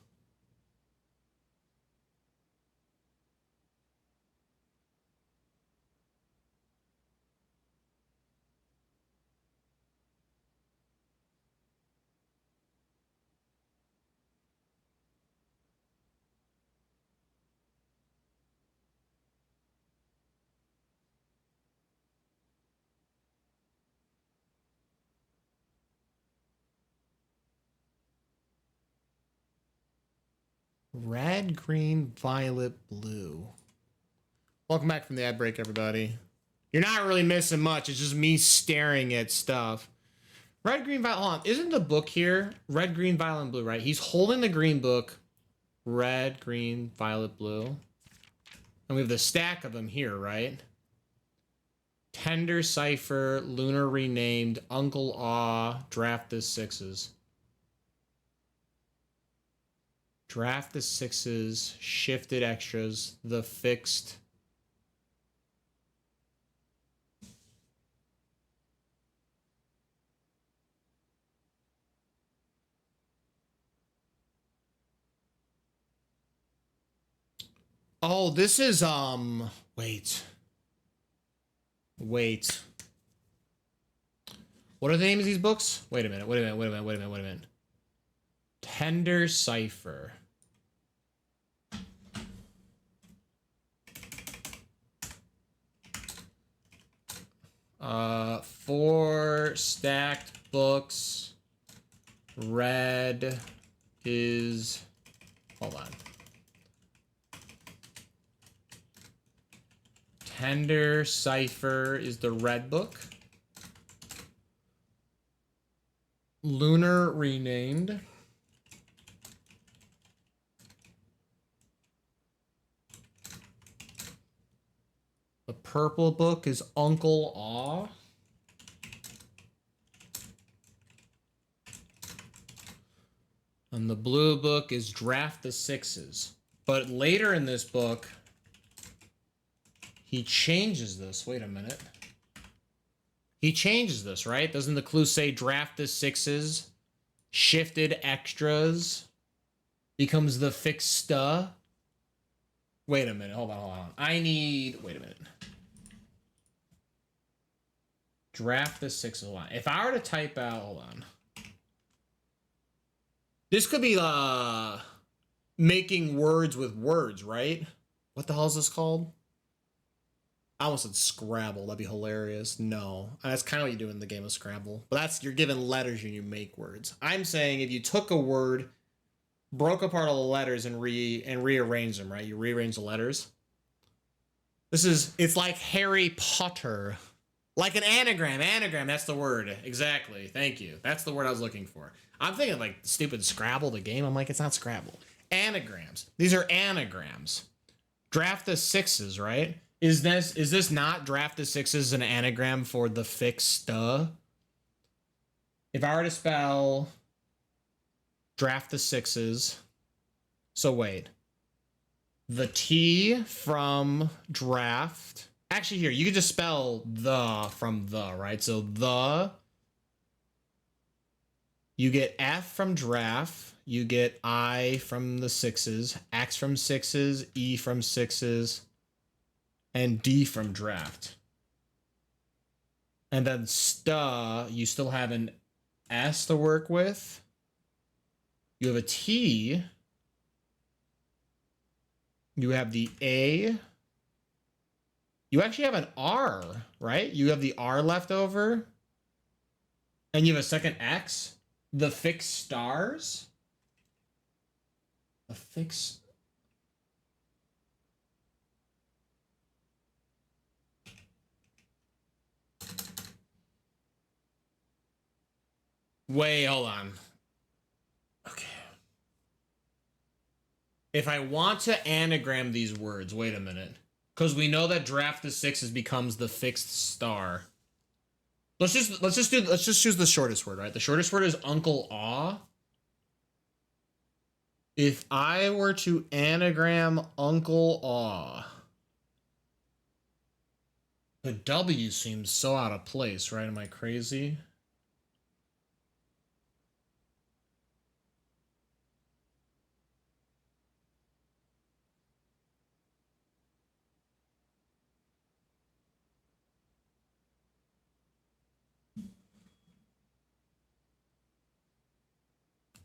Red, green, violet, blue. Welcome back from the ad break, everybody. You're not really missing much. It's just me staring at stuff. Red, green, violet. Hold on. Isn't the book here red, green, violet, and blue, right? He's holding the green book. Red, green, violet, blue. And we have the stack of them here, right? Tender Cipher, Lunar Renamed, Uncle Aw, Draft the Sixes. Draft the Sixes, Shifted Extras, The Fixed. Oh, this is, wait. What are the names of these books? Wait a minute. Tender Cipher. Four stacked books. Red is, hold on. Tender Cipher is the red book. Lunar Renamed. The purple book is Uncle Aw. And the blue book is Draft the Sixes. But later in this book, he changes this. Wait a minute. He changes this, right? Doesn't the clue say draft the sixes, shifted extras, becomes the fixta? Wait a minute. Hold on. Wait a minute. Draft the sixes line. If I were to type out, hold on. This could be making words with words, right? What the hell is this called? I almost said Scrabble. That'd be hilarious. No, that's kind of what you do in the game of Scrabble. But that's, you're given letters and you make words. I'm saying if you took a word, broke apart all the letters and rearranged them, right? You rearrange the letters. It's like Harry Potter. Like an anagram. Anagram, that's the word. Exactly. Thank you. That's the word I was looking for. I'm thinking like stupid Scrabble, the game. I'm like, it's not Scrabble. Anagrams. These are anagrams. Draft the sixes, right? Is this not draft the sixes an anagram for the fixta? If I were to spell draft the sixes, so wait. The T from draft. Actually, here, you could just spell the from the, right? So the, you get F from draft, you get I from the sixes, X from sixes, E from sixes, and D from draft. And then sta, you still have an S to work with. You have a T. You have the A. You actually have an R, right? You have the R left over. And you have a second X. The fixed stars. The fixed. Wait, hold on. Okay. If I want to anagram these words, wait a minute. Because we know that draft the sixes becomes the fixed star. Let's just choose the shortest word, right? The shortest word is Uncle Aw. If I were to anagram Uncle Aw, the W seems so out of place, right? Am I crazy?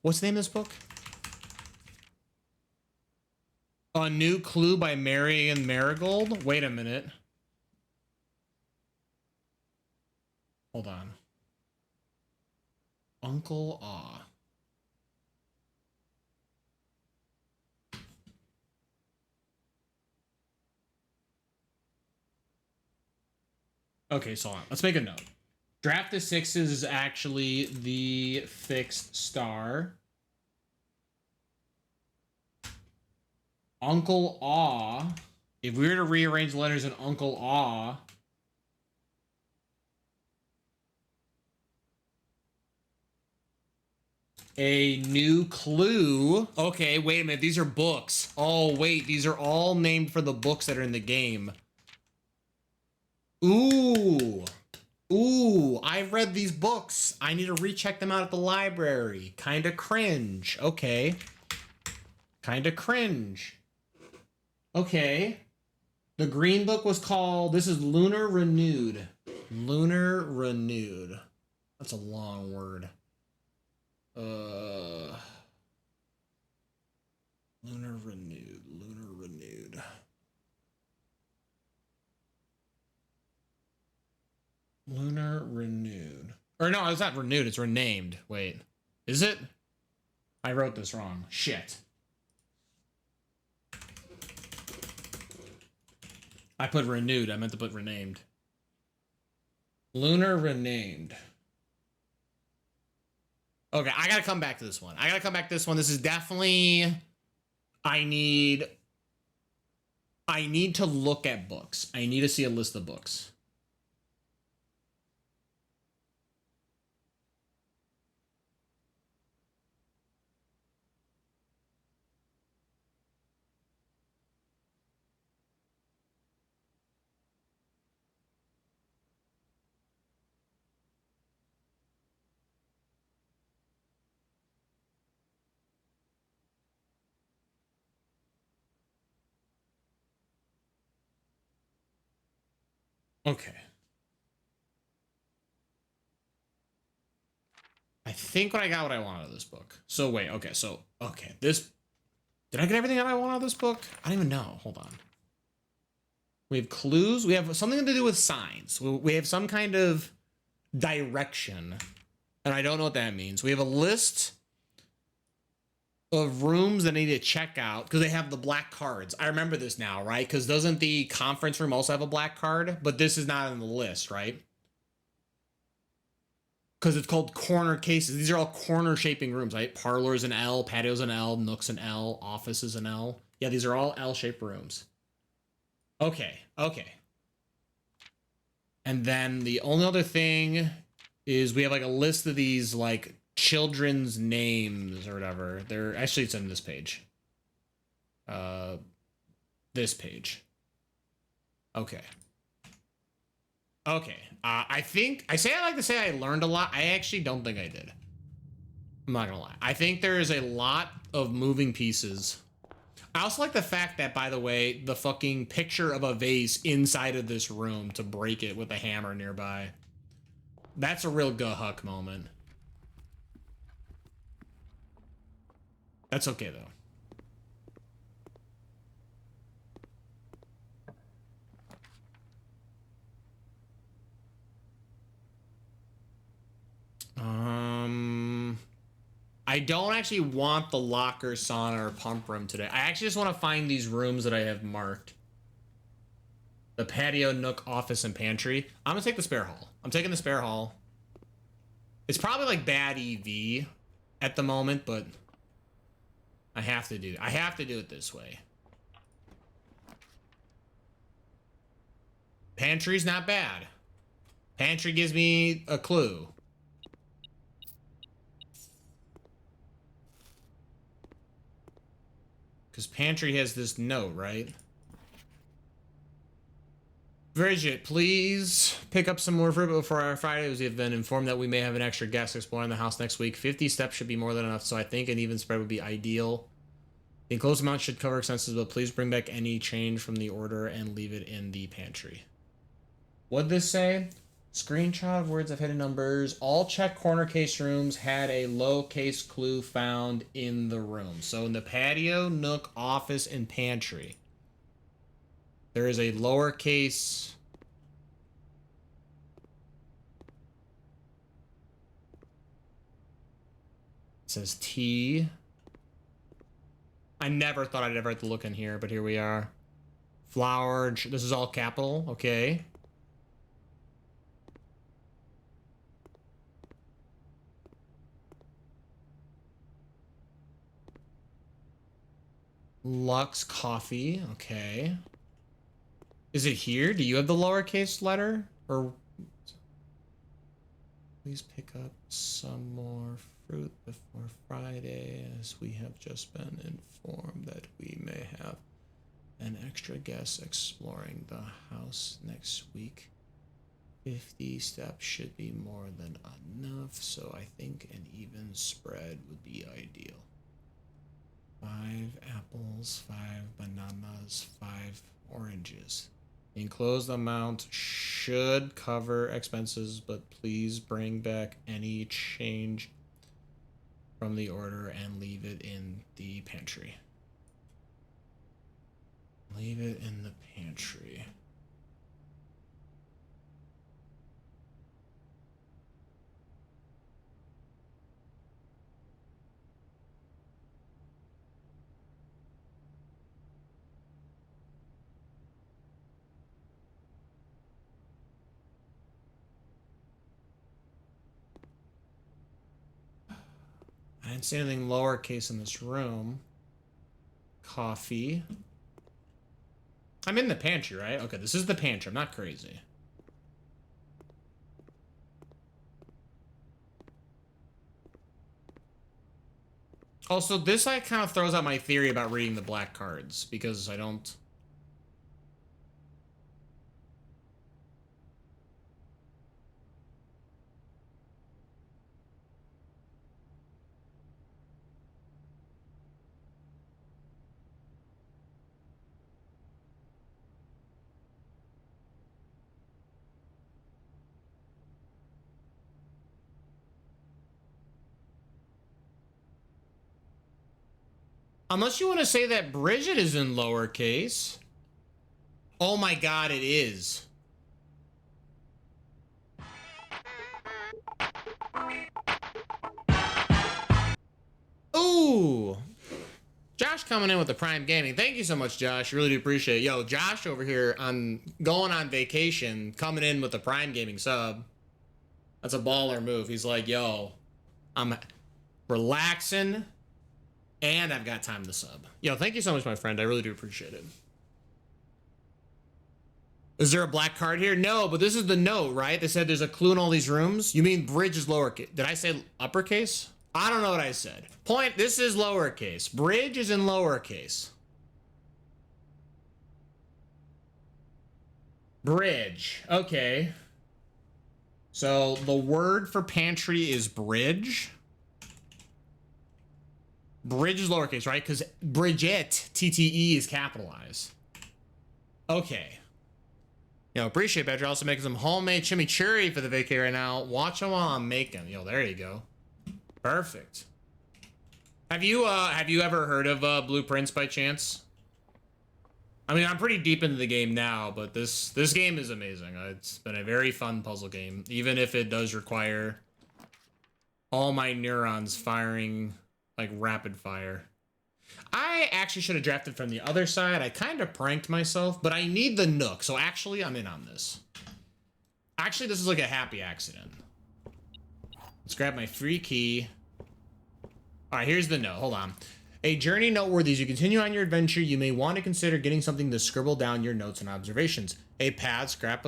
What's the name of this book? A New Clue by Marian Marigold? Wait a minute. Hold on. Uncle Aw. Okay, so on. Let's make a note. Draft the sixes is actually the fixed star. Uncle Aw. If we were to rearrange letters in Uncle Aw, A New Clue. Okay, wait a minute. These are books. Oh, wait. These are all named for the books that are in the game. Ooh. Ooh, I've read these books. I need to recheck them out at the library. Kinda cringe. Okay. Kinda cringe. Okay. The green book was called, this is Lunar Renewed. Lunar Renewed. That's a long word. Lunar Renewed. Lunar Renewed. Lunar Renewed. Or no, it's not renewed, it's renamed. Wait. Is it? I wrote this wrong. Shit. I put renewed. I meant to put renamed. Lunar Renamed. Okay, I gotta come back to this one. This is definitely... I need to look at books. I need to see a list of books. Okay. I think what I got what I want out of this book. So wait, okay, this did I get everything that I want out of this book? I don't even know. Hold on. We have clues. We have something to do with signs. We have some kind of direction, and I don't know what that means. We have a list of rooms that I need to check out because they have the black cards. I remember this now, right? Because doesn't the conference room also have a black card? But this is not in the list, right? Because it's called corner cases. These are all corner shaping rooms, right? Parlors an L, patios an L, nooks an L, offices an L. Yeah, these are all L-shaped rooms. Okay, okay. And then the only other thing is we have like a list of these like children's names or whatever. They're actually it's on this page. Uh this page. Okay. Okay. I think I say I like to say I learned a lot. I actually don't think I did. I'm not gonna lie. I think there is a lot of moving pieces. I also like the fact that, by the way, the fucking picture of a vase inside of this room to break it with a hammer nearby. That's a real Gahuck moment. That's okay though. I don't actually want the locker, sauna, or pump room today. I actually just want to find these rooms that I have marked. The patio, nook, office, and pantry. I'm gonna take the spare hall. I'm taking the spare hall. It's probably like bad EV at the moment, but I have to do it this way. Pantry's not bad. Pantry gives me a clue. Because pantry has this note, right? Bridget, please pick up some more fruit before our Friday. We have been informed that we may have an extra guest exploring the house next week. 50 steps should be more than enough, so I think an even spread would be ideal. The enclosed amount should cover expenses, but please bring back any change from the order and leave it in the pantry. What'd this say? Screenshot of words of hidden numbers. All check corner case rooms had a lowercase clue found in the room. So in the patio, nook, office, and pantry, there is a lowercase. It says T. I never thought I'd ever have to look in here, but here we are. Flower. This is all capital. Okay. Lux Coffee. Okay. Is it here? Do you have the lowercase letter? Or please pick up some more fruit before Friday, as we have just been informed that we may have an extra guest exploring the house next week. 50 steps should be more than enough, so I think an even spread would be ideal. 5 apples, 5 bananas, 5 oranges. The enclosed amount should cover expenses, but please bring back any change from the order and leave it in the pantry. Leave it in the pantry. I didn't see anything lowercase in this room. Coffee. I'm in the pantry, right? Okay, this is the pantry. I'm not crazy. Also, this like kind of throws out my theory about reading the black cards because I don't. Unless you want to say that Bridget is in lowercase. Oh my god, it is. Ooh. Josh coming in with the Prime Gaming. Thank you so much, Josh. Really do appreciate it. Yo, Josh over here going on vacation, coming in with the Prime Gaming sub. That's a baller move. He's like, yo, I'm relaxing and I've got time to sub. Yo, thank you so much, my friend. I really do appreciate it. Is there a black card here? No, but this is the note, right? They said there's a clue in all these rooms. You mean Bridge is lowercase? Did I say uppercase? I don't know what I said. Point, this is lowercase. Bridge is in lowercase. Bridge. Okay. So the word for pantry is bridge. Bridge is lowercase, right? Because Bridget, TTE, is capitalized. Okay. Yo, appreciate it, Badger. Also making some homemade chimichurri for the vacay right now. Watch them while I'm making. Yo, there you go. Perfect. Have you ever heard of Blueprints by chance? I mean, I'm pretty deep into the game now, but this game is amazing. It's been a very fun puzzle game, even if it does require all my neurons firing like rapid fire. I actually should have drafted from the other side. I kind of pranked myself, but I need the Nook, so actually I'm in on this. Actually, this is like a happy accident. Let's grab my free key. All right, here's the note. Hold on. A journey noteworthy. As you continue on your adventure, you may want to consider getting something to scribble down your notes and observations. A pad, scrap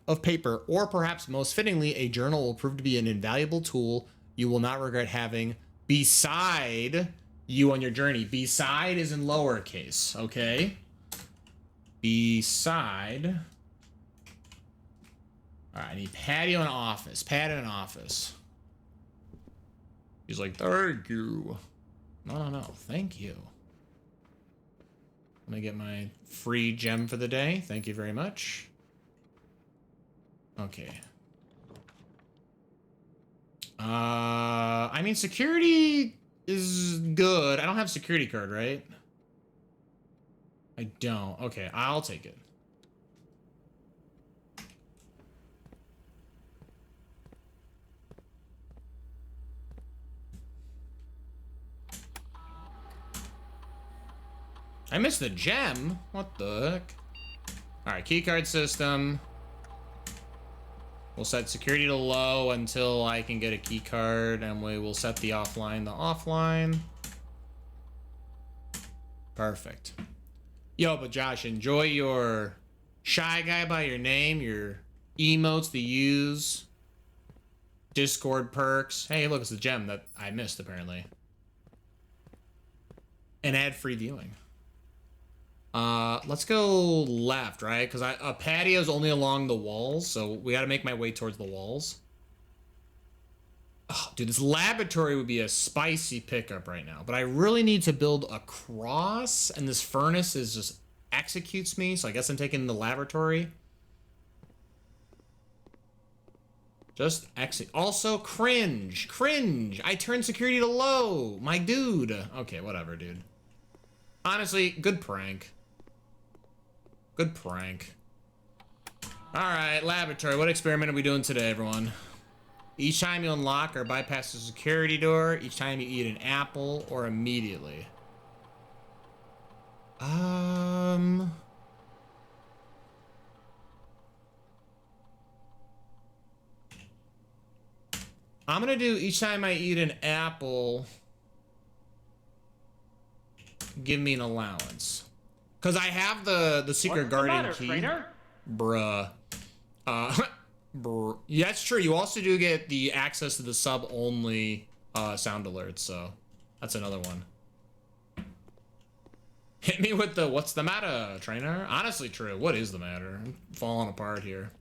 of paper, or perhaps most fittingly, a journal will prove to be an invaluable tool you will not regret having beside you on your journey. Beside is in lowercase, okay? Beside. All right, I need patio and office. Patio and office. He's like, thank you. No. Thank you. Let me get my free gem for the day. Thank you very much. Okay. I mean, security is good. I don't have security card, right? I don't. Okay, I'll take it. I missed the gem? What the heck? Alright, keycard system. We'll set security to low until I can get a keycard, and we will set the offline to offline. Perfect. Yo, but Josh, enjoy your shy guy by your name, your emotes to use, Discord perks. Hey, look, it's the gem that I missed, apparently. And ad-free viewing. Let's go left, right? Because a patio's only along the walls, so we got to make my way towards the walls. Oh, dude, this laboratory would be a spicy pickup right now, but I really need to build across, and this furnace is just executes me, so I guess I'm taking the laboratory. Just exit. Also, cringe. I turned security to low, my dude. Okay, whatever, dude. Honestly, good prank. Good prank. Alright, laboratory. What experiment are we doing today, everyone? Each time you unlock or bypass the security door, each time you eat an apple, or immediately. I'm gonna do each time I eat an apple, give me an allowance. Because I have the secret guardian key. Trainer? Bruh. Yeah, that's true. You also do get the access to the sub-only sound alerts, so that's another one. Hit me with the, what's the matter, trainer? Honestly, true. What is the matter? I'm falling apart here.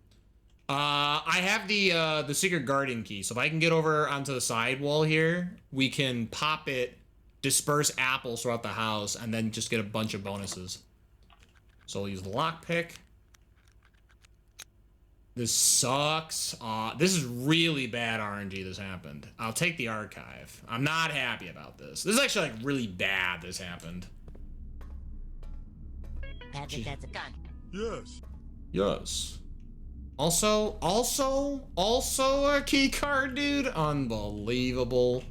I have the secret guardian key, so if I can get over onto the side wall here, we can pop it, disperse apples throughout the house, and then just get a bunch of bonuses. So we'll use the lockpick. This sucks. This is really bad RNG this happened. I'll take the archive. I'm not happy about this. This is actually like really bad this happened. Patrick, that's a gun. Yes. Yes. Also a key card, dude. Unbelievable.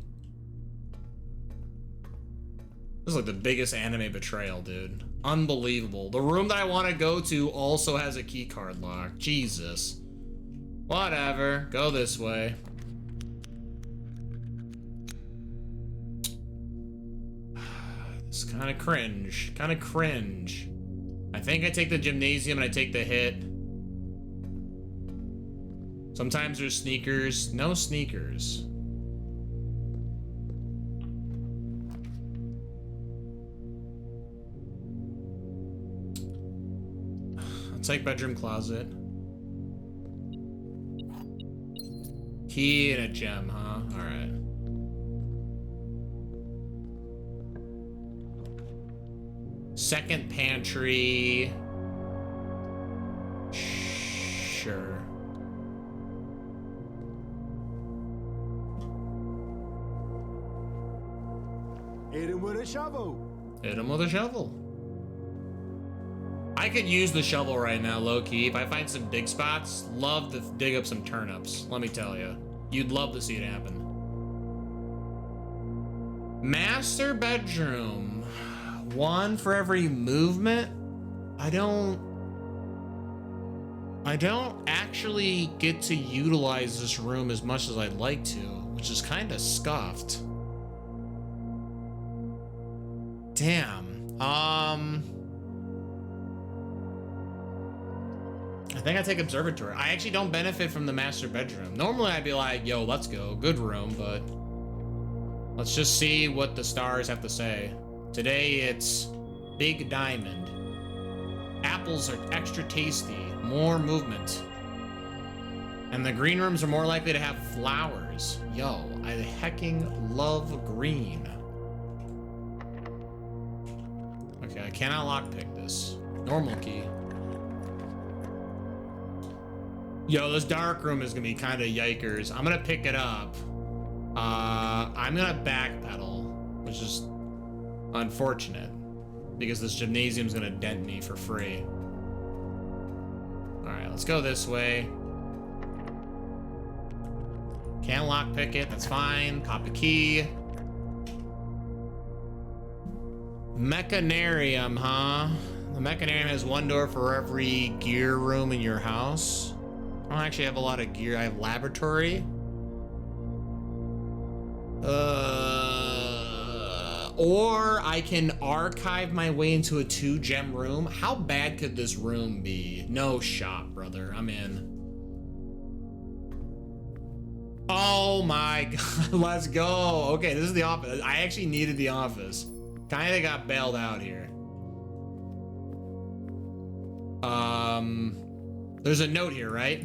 This is like the biggest anime betrayal, dude. Unbelievable. The room that I want to go to also has a key card lock. Jesus. Whatever. Go this way. It's kind of cringe. Kind of cringe. I think I take the gymnasium and I take the hit. Sometimes there's sneakers. No sneakers. I'll take bedroom closet. Key and a gem, huh? Alright. Second pantry. Sure. Hit him with a shovel. Hit him with a shovel. I could use the shovel right now, low-key. If I find some dig spots, love to dig up some turnips. Let me tell you. You'd love to see it happen. Master bedroom. One for every movement. I don't actually get to utilize this room as much as I'd like to, which is kind of scuffed. Damn. I think I take observatory. I actually don't benefit from the master bedroom. Normally I'd be like, yo, let's go. Good room, but let's just see what the stars have to say. Today it's Big Diamond. Apples are extra tasty. More movement. And the green rooms are more likely to have flowers. Yo, I hecking love green. Okay, I cannot lockpick this. Normal key. Yo, this dark room is gonna be kind of yikers. I'm gonna pick it up. I'm gonna backpedal, which is unfortunate because this gymnasium's gonna dent me for free. All right, let's go this way. Can't lockpick it, that's fine. Pop a key. Mechanarium, huh? The Mechanarium has one door for every gear room in your house. I don't actually have a lot of gear. I have laboratory. Or I can archive my way into a 2-gem room. How bad could this room be? No shot, brother. I'm in. Oh my god, let's go. Okay, this is the office. I actually needed the office. Kinda got bailed out here. There's a note here, right?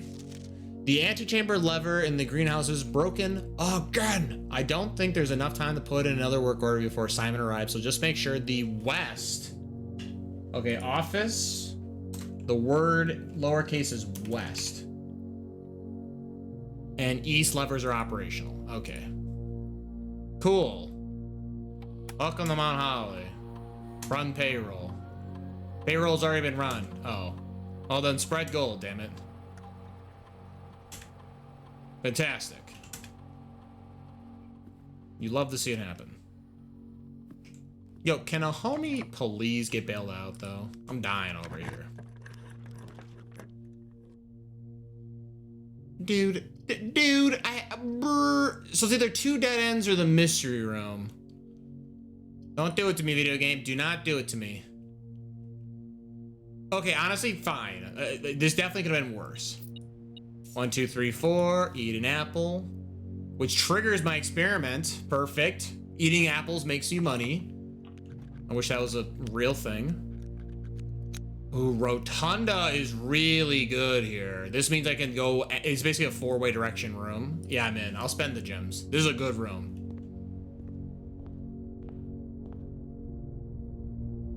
The antechamber lever in the greenhouse is broken again. I don't think there's enough time to put in another work order before Simon arrives, so just make sure the west. Okay, office. The word lowercase is west. And east levers are operational. Okay. Cool. Welcome to Mount Holly. Run payroll. Payroll's already been run. Oh. Well then spread gold, damn it. Fantastic. You love to see it happen. Yo, can a homie please get bailed out though? I'm dying over here. Dude, so it's either 2 dead ends or the mystery room. Don't do it to me, video game. Do not do it to me. Okay, honestly, fine. This definitely could have been worse. 1, 2, 3, 4. Eat an apple. Which triggers my experiment. Perfect. Eating apples makes you money. I wish that was a real thing. Ooh, Rotunda is really good here. This means I can go... It's basically a 4-way direction room. Yeah, I'm in. I'll spend the gems. This is a good room.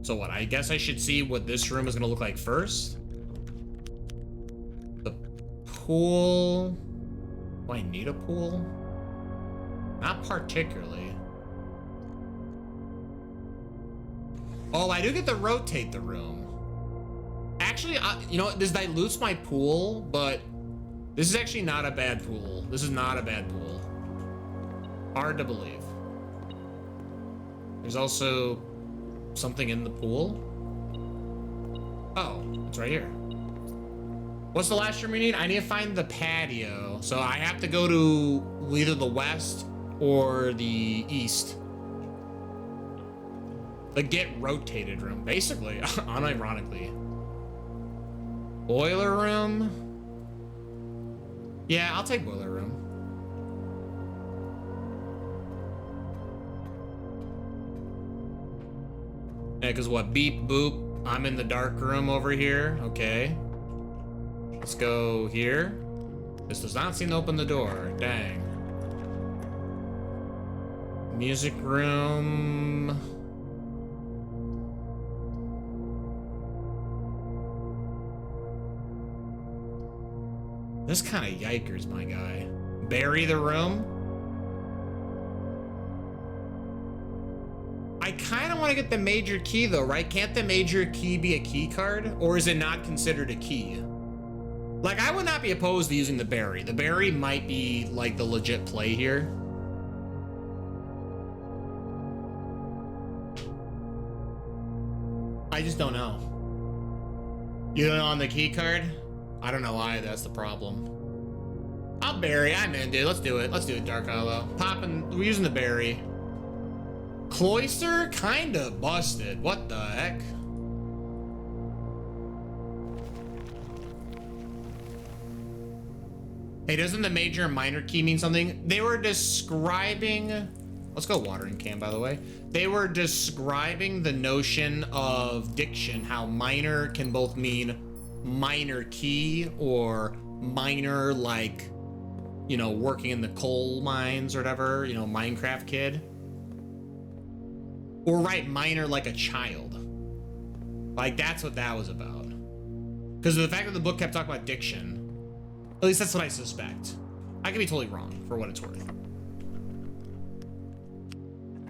So what? I guess I should see what this room is going to look like first. The pool. Do I need a pool? Not particularly. Oh, I do get to rotate the room. Actually, you know what? This dilutes my pool, but this is actually not a bad pool. This is not a bad pool. Hard to believe. There's also something in the pool. Oh, it's right here. What's the last room we need? I need to find the patio. So I have to go to either the west or the east. The get rotated room, basically, unironically. Boiler room. Yeah, I'll take boiler room. Yeah, because what? Beep, boop. I'm in the dark room over here. Okay. Let's go here. This does not seem to open the door. Dang. Music room. This kind of yikers, my guy. Bury the room. I kind of want to get the major key though, right? Can't the major key be a key card? Or is it not considered a key? Like, I would not be opposed to using the berry. The berry might be like the legit play here. I just don't know. You don't know on the key card? I don't know why, that's the problem. I'll berry, I'm in, dude. Let's do it. Let's do it, Dark Hollow. Popping, we're using the berry. Cloister? Kinda busted. What the heck? Hey, doesn't the major and minor key mean something? They were describing... Let's go watering can, by the way. They were describing the notion of diction, how minor can both mean minor key or minor, like, you know, working in the coal mines or whatever, you know, Minecraft kid. Or right, minor like a child. Like, that's what that was about. Because of the fact that the book kept talking about diction. At least that's what I suspect. I could be totally wrong, for what it's worth.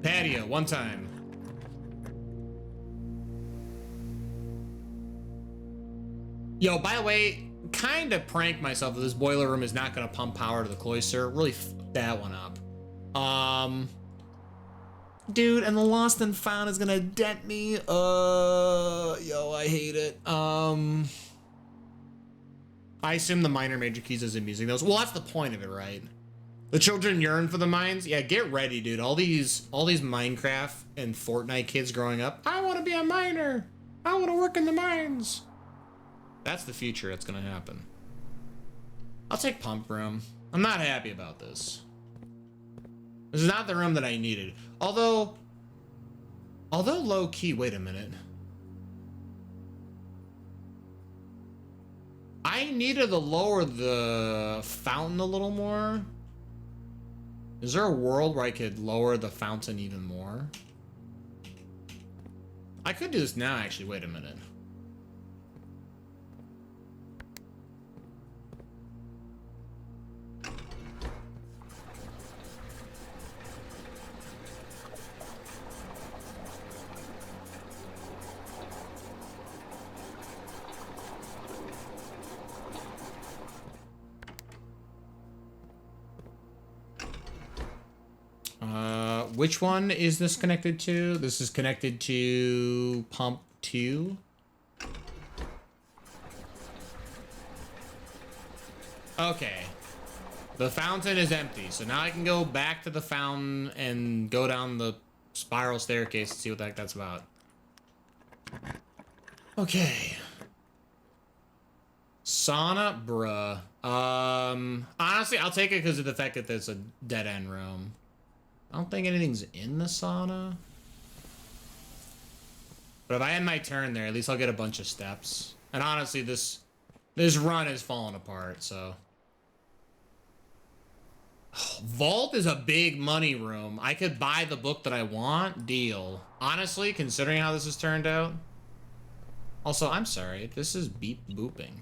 Patio, one time. Yo, by the way, kind of prank myself that this boiler room is not going to pump power to the cloister. Really f***ed that one up. Dude, and the lost and found is going to dent me. Yo, I hate it. I assume the minor major keys isn't using those. Well, that's the point of it, right? The children yearn for the mines. Yeah, get ready, dude. All these Minecraft and Fortnite kids growing up. I want to be a miner. I want to work in the mines. That's the future. That's gonna happen. I'll take pump room. I'm not happy about this. This is not the room that I needed. Although low key. Wait a minute. I needed to lower the fountain a little more. Is there a world where I could lower the fountain even more? I could do this now, actually. Wait a minute. Which one is this connected to? This is connected to pump 2. Okay. The fountain is empty, so now I can go back to the fountain and go down the spiral staircase and see what the heck that's about. Okay. Sauna, bruh. Honestly, I'll take it because of the fact that there's a dead-end room. I don't think anything's in the sauna. But if I end my turn there, at least I'll get a bunch of steps. And honestly, this run is falling apart, so. Vault is a big money room. I could buy the book that I want. Deal. Honestly, considering how this has turned out. Also, I'm sorry. This is beep booping.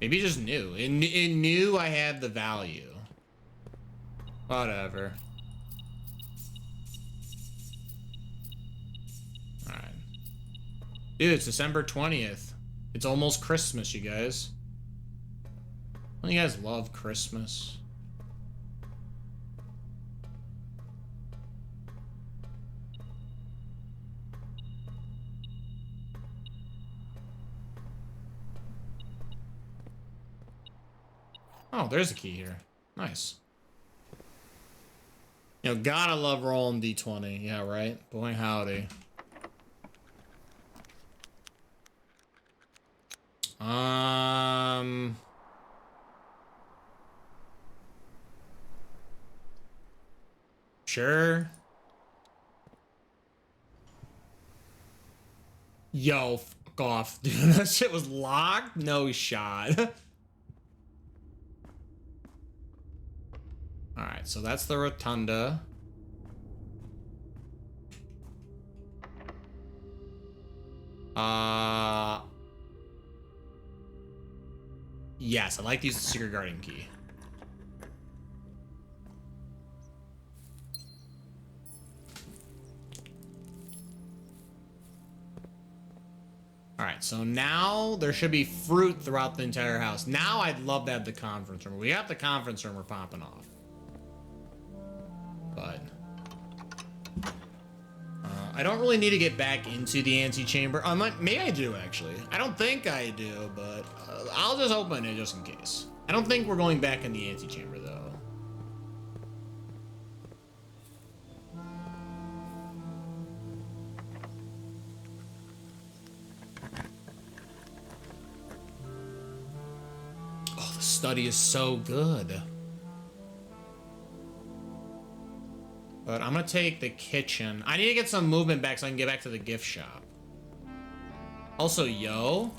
Maybe just knew. It knew I had the value. Whatever. Alright. Dude, it's December 20th. It's almost Christmas, you guys. Don't you guys love Christmas? Oh, there's a key here. Nice. You know, gotta love rolling D20. Yeah, right? Boy, howdy. Sure. Yo, fuck off, dude. That shit was locked? No shot. Alright, so that's the rotunda. Yes, I like to use the secret guardian key. Alright, so now there should be fruit throughout the entire house. Now I'd love to have the conference room. We got the conference room, we're popping off. But I don't really need to get back into the antechamber. Maybe I do, actually. I don't think I do, but I'll just open it just in case. I don't think we're going back in the antechamber, though. Oh, the study is so good. But I'm gonna take the kitchen. I need to get some movement back so I can get back to the gift shop. Also, yo,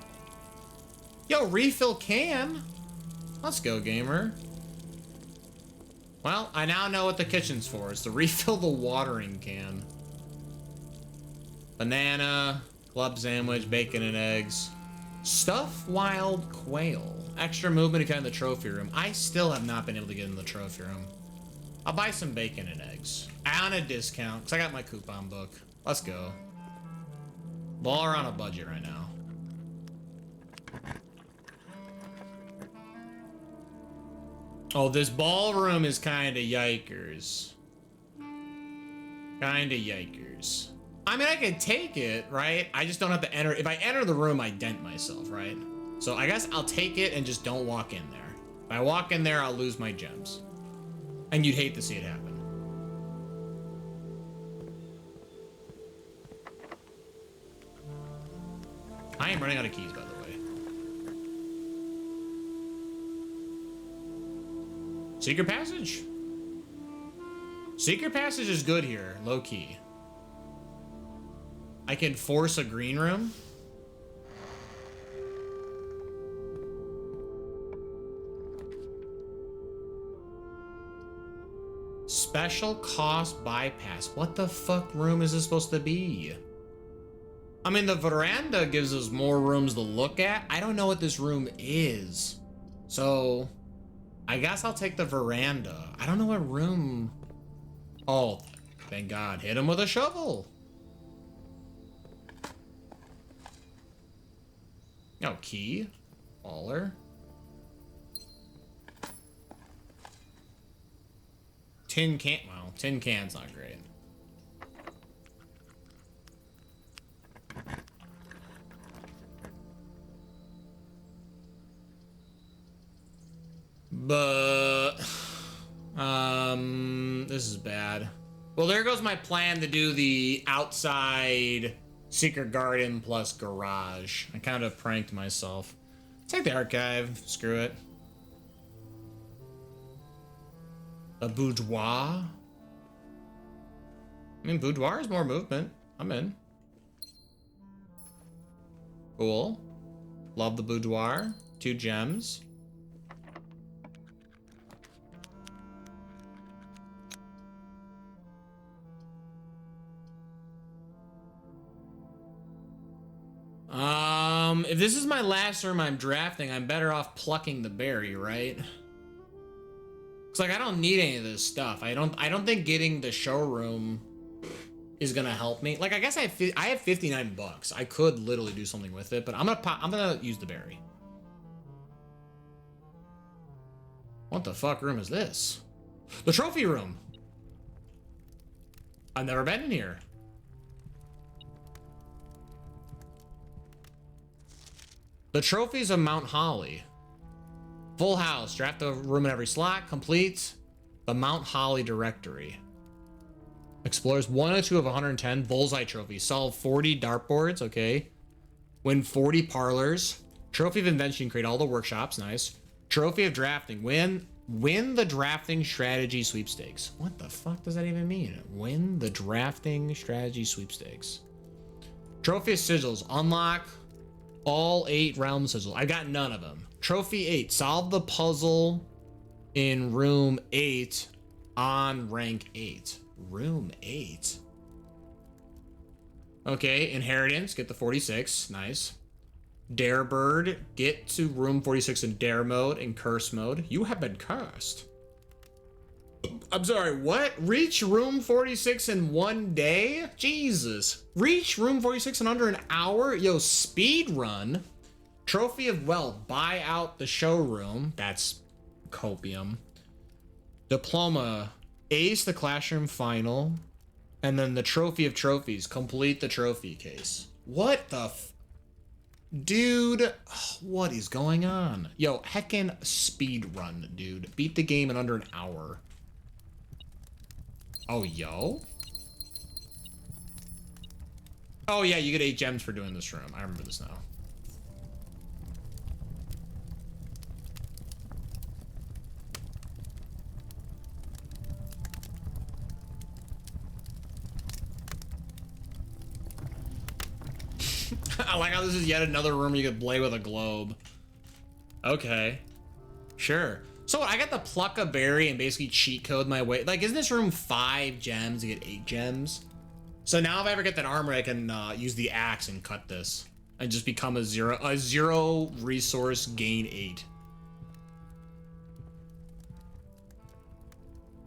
refill can. Let's go, gamer. Well, I now know what the kitchen's for. It's to refill the watering can. Banana, club sandwich, bacon and eggs. Stuffed wild quail. Extra movement if you're in the trophy room. I still have not been able to get in the trophy room. I'll buy some bacon and eggs. On a discount, because I got my coupon book. Let's go. Baller on a budget right now. Oh, this ballroom is kind of yikers. Kind of yikers. I mean, I could take it, right? I just don't have to enter. If I enter the room, I dent myself, right? So I guess I'll take it and just don't walk in there. If I walk in there, I'll lose my gems. And you'd hate to see it happen. I am running out of keys, by the way. Secret passage? Secret passage is good here, low key. I can force a green room. Special cost bypass. What the fuck room is this supposed to be? I mean, the veranda gives us more rooms to look at. I don't know what this room is. So, I guess I'll take the veranda. I don't know what room. Oh, thank God. Hit him with a shovel. No, key. Baller. Tin can. Well, tin can's not great. But this is bad. Well, there goes my plan to do the outside secret garden plus garage. I kind of pranked myself. Take the archive. Screw it. A boudoir? I mean, boudoir is more movement. I'm in. Cool. Love the boudoir. 2 gems. If this is my last room I'm drafting, I'm better off plucking the berry, right? It's like I don't need any of this stuff. I don't think getting the showroom is gonna help me. Like I guess I have 59 bucks. I could literally do something with it, but I'm gonna use the berry. What the fuck room is this? The trophy room. I've never been in here. The trophies of Mount Holly. Full house. Draft a room in every slot. Complete the Mount Holly directory. Explores 102 of 110. Bullseye trophy. Solve 40 dartboards. Okay. Win 40 parlors. Trophy of invention. Create all the workshops. Nice. Trophy of drafting. Win the drafting strategy sweepstakes. What the fuck does that even mean? Win the drafting strategy sweepstakes. Trophy of sigils. Unlock all 8 realm sigils. I got none of them. Trophy 8. Solve the puzzle in room 8 on rank 8. Room 8. Okay, inheritance. Get the 46. Nice. Dare bird. Get to room 46 in dare mode and curse mode. You have been cursed. I'm sorry, what? Reach room 46 in 1 day? Jesus. Reach room 46 in under an hour? Yo, speed run. Trophy of wealth. Buy out the showroom. That's copium. Diploma. Ace the classroom final. And then the trophy of trophies. Complete the trophy case. What the dude, what is going on? Yo, heckin' speed run, dude. Beat the game in under an hour. Oh, yo. Oh, yeah, you get 8 gems for doing this room. I remember this now. I like how this is yet another room you could play with a globe. Okay. Sure. So I got to pluck a berry and basically cheat code my way. Like, isn't this room 5 gems to get 8 gems? So now if I ever get that armor, I can use the axe and cut this. And just become a zero resource gain 8.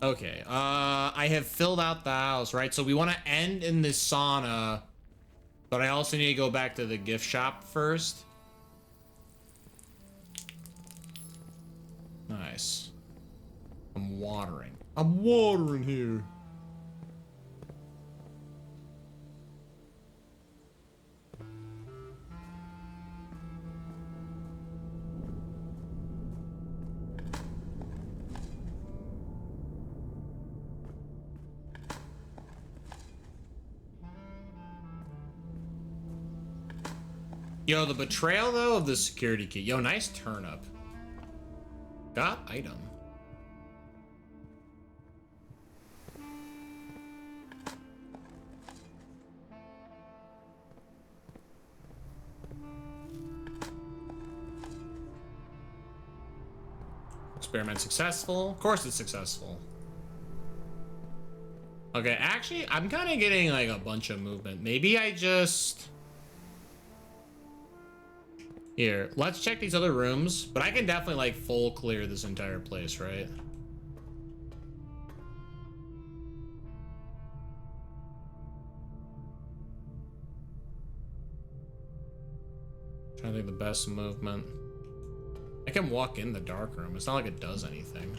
Okay, I have filled out the house, right? So we want to end in this sauna, but I also need to go back to the gift shop first. Nice. I'm watering. I'm watering here. Yo, the betrayal though of the security key. Yo, nice turnip. Got item. Experiment successful. Of course it's successful. Okay, actually, I'm kind of getting like a bunch of movement. Maybe I just... Here, let's check these other rooms, but I can definitely like full clear this entire place, right? Trying to think the best movement. I can walk in the dark room. It's not like it does anything.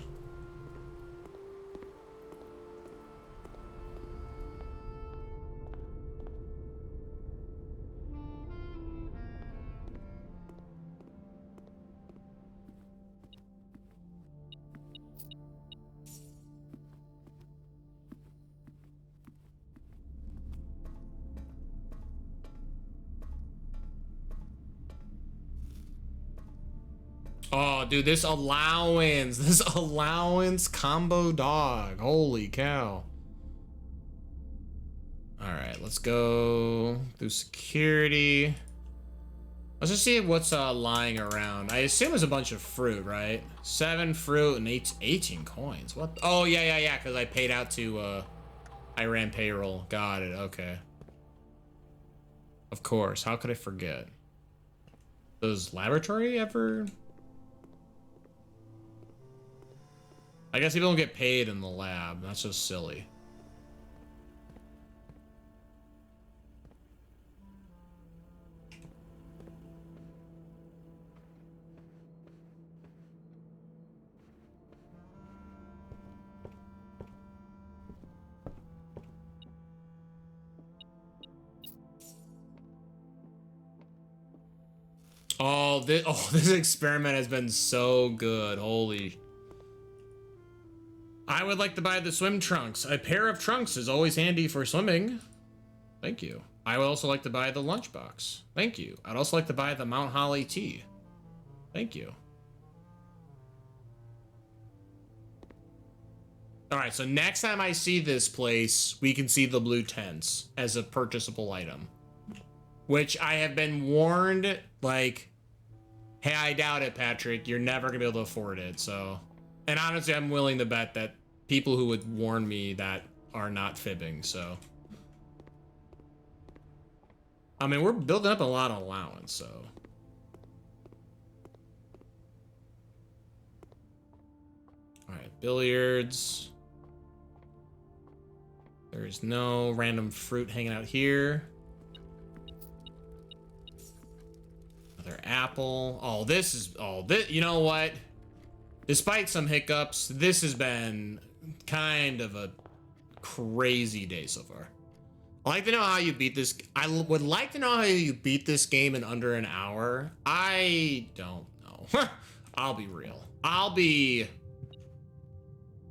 Oh, dude, this allowance combo dog. Holy cow. All right, let's go through security. Let's just see what's lying around. I assume it's a bunch of fruit, right? 7 fruit and 18 coins. What? Oh, yeah, because I paid out to, I ran payroll. Got it, okay. Of course, how could I forget? Does laboratory ever? I guess people don't get paid in the lab. That's just silly. This experiment has been so good. Holy. I would like to buy the swim trunks. A pair of trunks is always handy for swimming. Thank you. I would also like to buy the lunchbox. Thank you. I'd also like to buy the Mount Holly tea. Thank you. All right, so next time I see this place, we can see the blue tents as a purchasable item. Which I have been warned, like, hey, I doubt it, Patrick. You're never gonna be able to afford it, so. And honestly, I'm willing to bet that people who would warn me that are not fibbing, so. I mean, we're building up a lot of allowance, so. All right, billiards. There's no random fruit hanging out here. Another apple. Oh, this is, you know what? Despite some hiccups, this has been kind of a crazy day so far. I'd like to know how you beat this. I would like to know how you beat this game in under an hour. I don't know. I'll be real. I'll be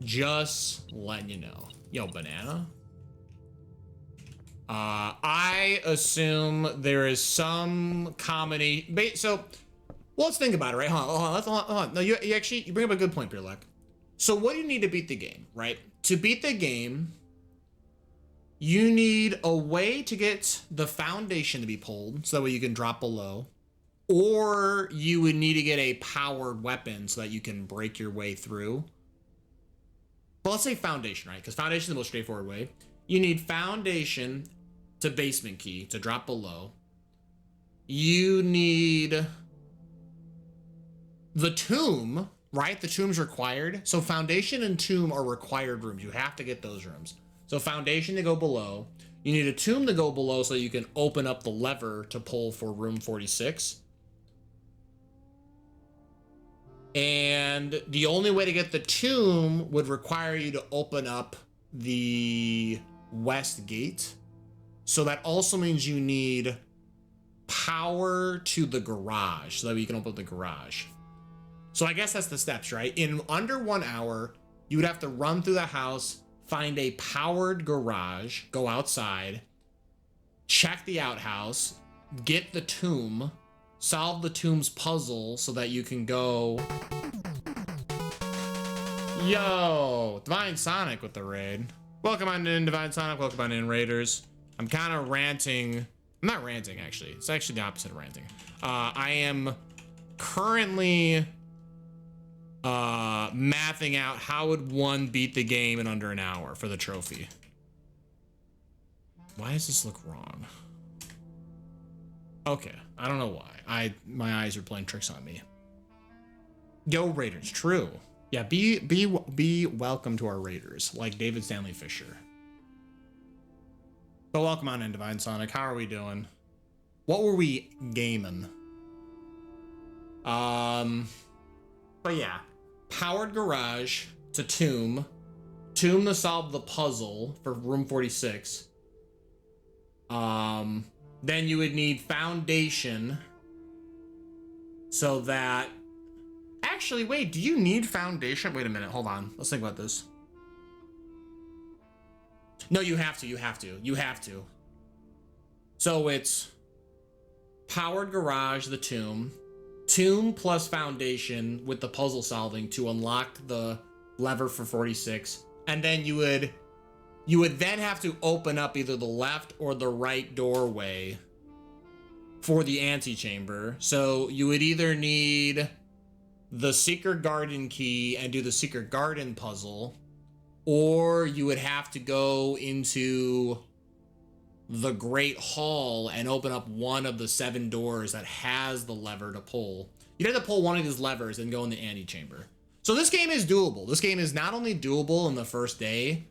just letting you know. Yo, banana. I assume there is some comedy. So, well, let's think about it, right? Hold on. Hold on. No, you bring up a good point, Pierluck. So what do you need to beat the game, right? To beat the game, you need a way to get the foundation to be pulled, so that way you can drop below. Or you would need to get a powered weapon so that you can break your way through. But let's say foundation, right? Because foundation is the most straightforward way. You need foundation to basement key to drop below. You need the tomb, right? The tomb's required. So foundation and tomb are required rooms. You have to get those rooms. So foundation to go below. You need a tomb to go below so you can open up the lever to pull for room 46. And the only way to get the tomb would require you to open up the west gate. So that also means you need power to the garage so that you can open up the garage. So I guess that's the steps, right? In under 1 hour, you would have to run through the house, find a powered garage, go outside, check the outhouse, get the tomb, solve the tomb's puzzle so that you can go. Yo, Divine Sonic with the raid. Welcome on in, Divine Sonic. Welcome on in, Raiders. I'm kind of ranting. I'm not ranting, actually. It's actually the opposite of ranting. I am currently mathing out how would one beat the game in under an hour for the trophy. Why does this look wrong? Okay, I don't know why. My eyes are playing tricks on me. Yo, Raiders, true. Yeah, be welcome to our Raiders, like David Stanley Fisher. But welcome on in, Divine Sonic. How are we doing? What were we gaming? But yeah, powered garage to tomb to solve the puzzle for room 46. Then you would need foundation so that. Actually, wait, do you need foundation? Wait a minute, hold on. Let's think about this. No, you have to. So it's powered garage, the tomb plus foundation with the puzzle solving to unlock the lever for 46. And then you would then have to open up either the left or the right doorway for the antechamber. So you would either need the secret garden key and do the secret garden puzzle, or you would have to go into the Great Hall and open up one of the 7 doors that has the lever to pull. You'd have to pull one of these levers and go in the antechamber. So this game is doable. This game is not only doable in the first day,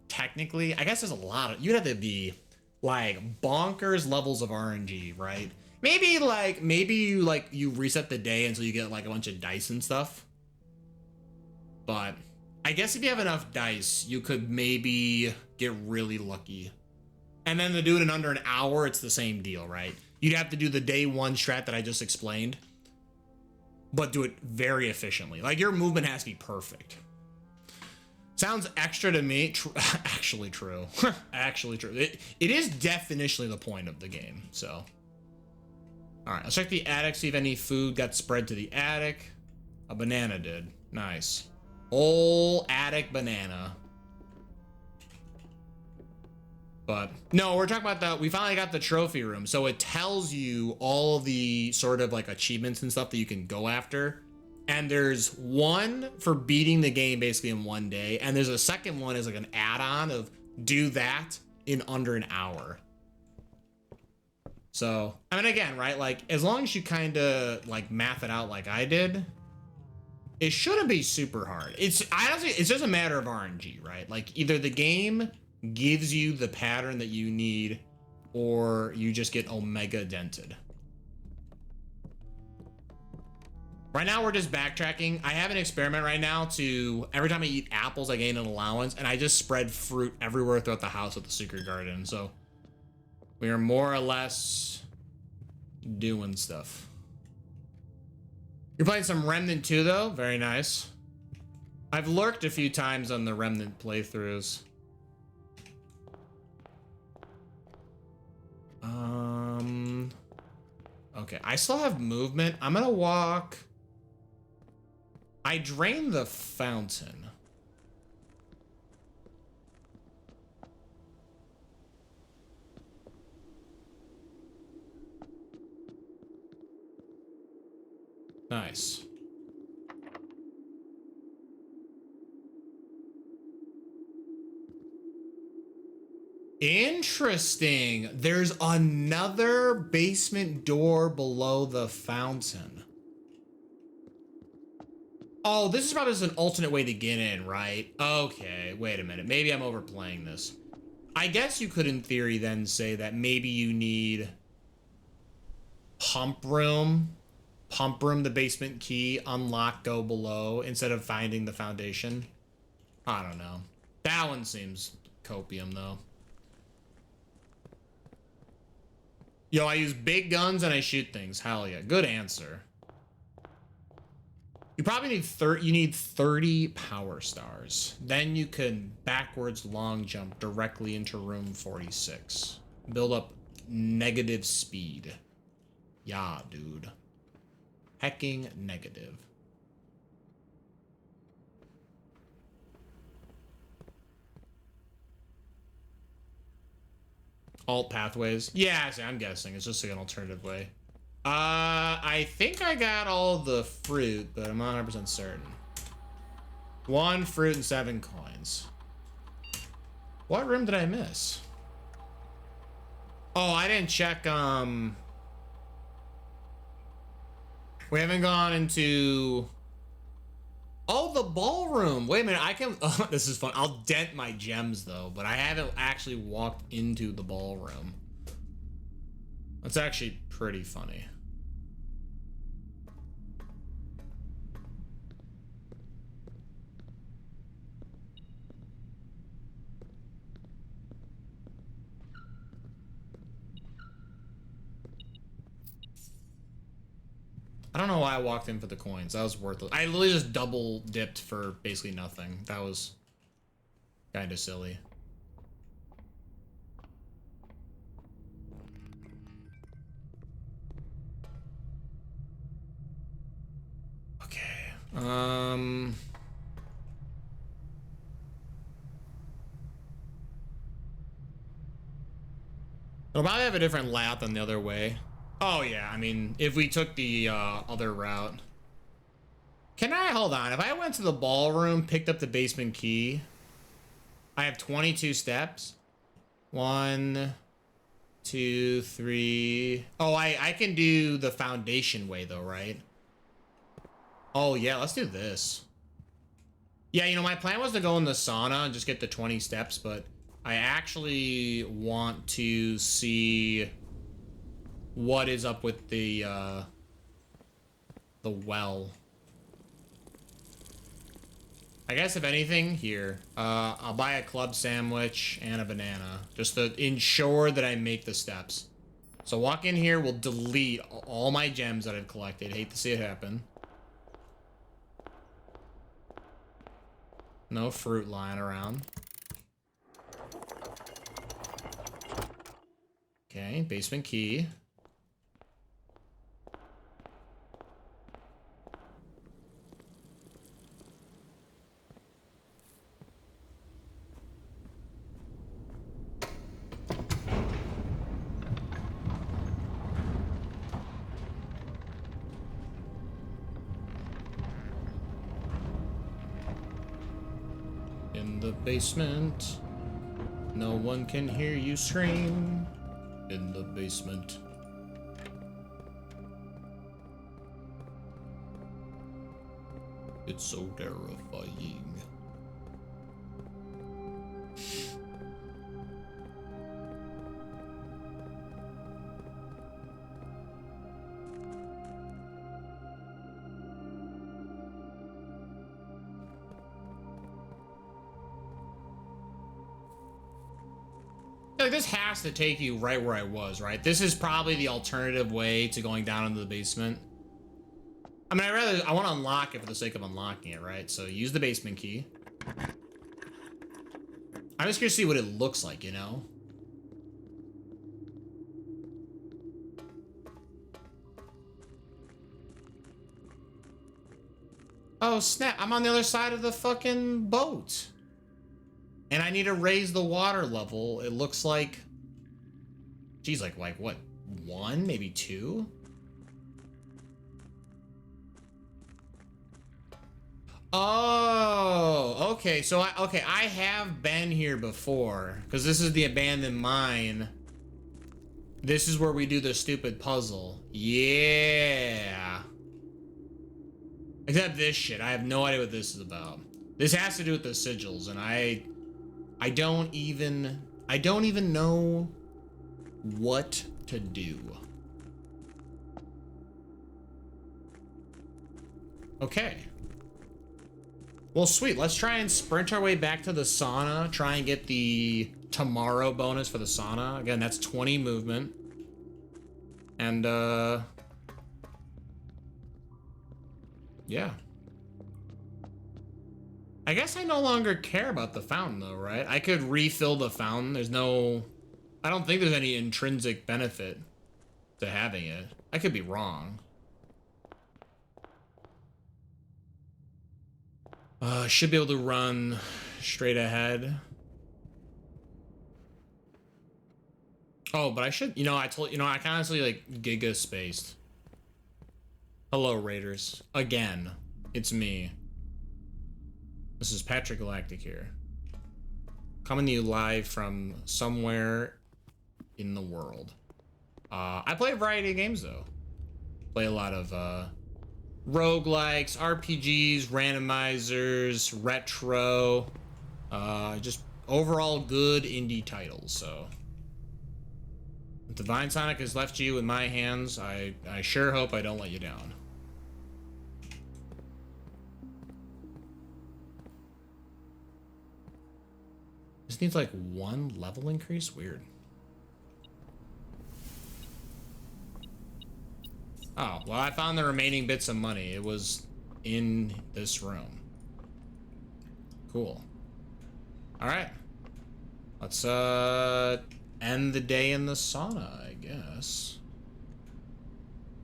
technically, I guess there's a lot of, you'd have to be like bonkers levels of RNG, right? Maybe you reset the day until you get like a bunch of dice and stuff. But I guess if you have enough dice, you could maybe get really lucky. And then to do it in under an hour, it's the same deal, right? You'd have to do the day 1 strat that I just explained, but do it very efficiently. Like your movement has to be perfect. Sounds extra to me. Actually true. Actually true. It is definitionally the point of the game, so. All right, let's check the attic, see if any food got spread to the attic. A banana did. Nice. Whole attic banana. But no, we're talking about the, we finally got the trophy room. So it tells you all the sort of like achievements and stuff that you can go after. And there's one for beating the game basically in 1 day. And there's a second one as like an add-on of do that in under an hour. So, I mean, again, right? Like as long as you kind of like math it out like I did, it shouldn't be super hard. It's honestly, it's just a matter of RNG, right? Like either the game gives you the pattern that you need or you just get omega dented. Right now we're just backtracking. I have an experiment right now to every time I eat apples I gain an allowance, and I just spread fruit everywhere throughout the house with the secret garden. So we are more or less doing stuff. You're playing some Remnant 2 though, very nice. I've lurked a few times on the Remnant playthroughs. Okay, I still have movement. I'm gonna walk. I drained the fountain. Nice. Interesting. There's another basement door below the fountain. Oh, this is probably just an alternate way to get in, right? Okay, wait a minute. Maybe I'm overplaying this. I guess you could, in theory, then say that maybe you need pump room, the basement key, unlock, go below, instead of finding the foundation. I don't know. That one seems copium, though. Yo, I use big guns and I shoot things. Hell yeah. Good answer. You probably need 30 power stars. Then you can backwards long jump directly into room 46. Build up negative speed. Yeah, dude. Hecking negative. Alt pathways. Yeah, I'm guessing. It's just like an alternative way. I think I got all the fruit, but I'm not 100% certain. 1 fruit and 7 coins. What room did I miss? Oh, I didn't check, we haven't gone into... Oh, the ballroom. Wait a minute, I can... Oh, this is fun. I'll dent my gems, though, but I haven't actually walked into the ballroom. That's actually pretty funny. I don't know why I walked in for the coins. That was worthless. I literally just double dipped for basically nothing. That was kind of silly. Okay. I'll probably have a different layout than the other way. Oh yeah, I mean, if we took the other route. Can I, hold on, if I went to the ballroom, picked up the basement key, I have 22 steps. 1, 2, 3. Oh, I can do the foundation way though, right? Oh yeah, let's do this. Yeah, you know, my plan was to go in the sauna and just get the 20 steps, but I actually want to see what is up with the well. I guess if anything, here, I'll buy a club sandwich and a banana just to ensure that I make the steps. So walk in here, we'll delete all my gems that I've collected. Hate to see it happen. No fruit lying around. Okay, basement key. In the basement, no one can hear you scream. In the basement. It's so terrifying. Like, this has to take you right where I was, right? This is probably the alternative way to going down into the basement. I mean, I want to unlock it for the sake of unlocking it, right? So use the basement key. I'm just curious to see what it looks like, you know? Oh, snap. I'm on the other side of the fucking boat. And I need to raise the water level. It looks like... Geez, like what? 1? Maybe 2? Oh, okay. So, I have been here before. Because this is the abandoned mine. This is where we do the stupid puzzle. Yeah. Except this shit. I have no idea what this is about. This has to do with the sigils, and I don't even know what to do. Okay. Well, sweet. Let's try and sprint our way back to the sauna. Try and get the tomorrow bonus for the sauna. Again, that's 20 movement. And, yeah. I guess I no longer care about the fountain, though, right? I could refill the fountain. There's no... I don't think there's any intrinsic benefit to having it. I could be wrong. Should be able to run straight ahead. Oh, but I should... You know, I honestly, like, giga spaced. Hello, Raiders. Again. It's me. This is Patrick Galactic here. Coming to you live from somewhere in the world. I play a variety of games, though. Play a lot of roguelikes, RPGs, randomizers, retro. Just overall good indie titles, so. If Divine Sonic has left you in my hands, I sure hope I don't let you down. This needs like 1 level increase? Weird. Oh, well, I found the remaining bits of money. It was in this room. Cool. All right. Let's end the day in the sauna, I guess.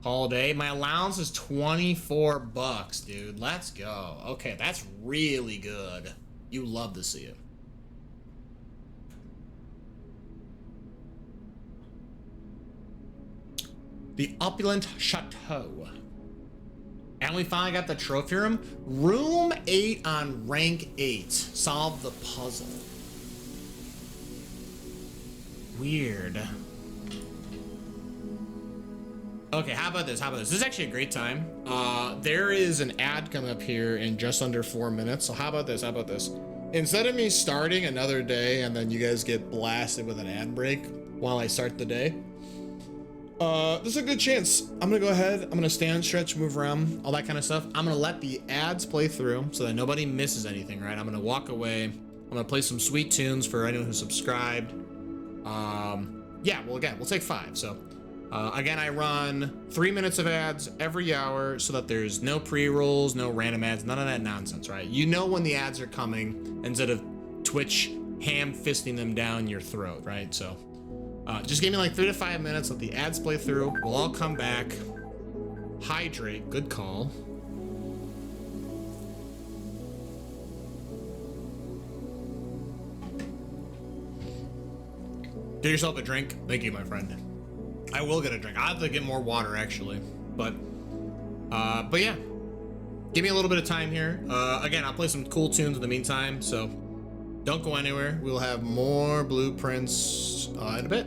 All day. My allowance is 24 bucks, dude. Let's go. Okay, that's really good. You love to see it. The Opulent Chateau. And we finally got the trophy room. Room 8 on rank 8. Solve the puzzle. Weird. Okay, how about this? How about this? This is actually a great time. There is an ad coming up here in just under 4 minutes. So how about this? How about this? Instead of me starting another day and then you guys get blasted with an ad break while I start the day, there's a good chance I'm gonna go ahead, I'm gonna stand, stretch, move around, all that kind of stuff. I'm gonna let the ads play through so that nobody misses anything, right? I'm gonna walk away. I'm gonna play some sweet tunes for anyone who subscribed. Yeah, well, again, we'll take 5. So, again, I run 3 minutes of ads every hour so that there's no pre-rolls, no random ads, none of that nonsense, right? You know when the ads are coming instead of Twitch ham-fisting them down your throat, right? So, just give me like 3 to 5 minutes, let the ads play through. We'll all come back, hydrate, good call. Get yourself a drink. Thank you, my friend. I will get a drink. I have to get more water actually, but yeah. Give me a little bit of time here. Again, I'll play some cool tunes in the meantime, so don't go anywhere. We'll have more blueprints in a bit.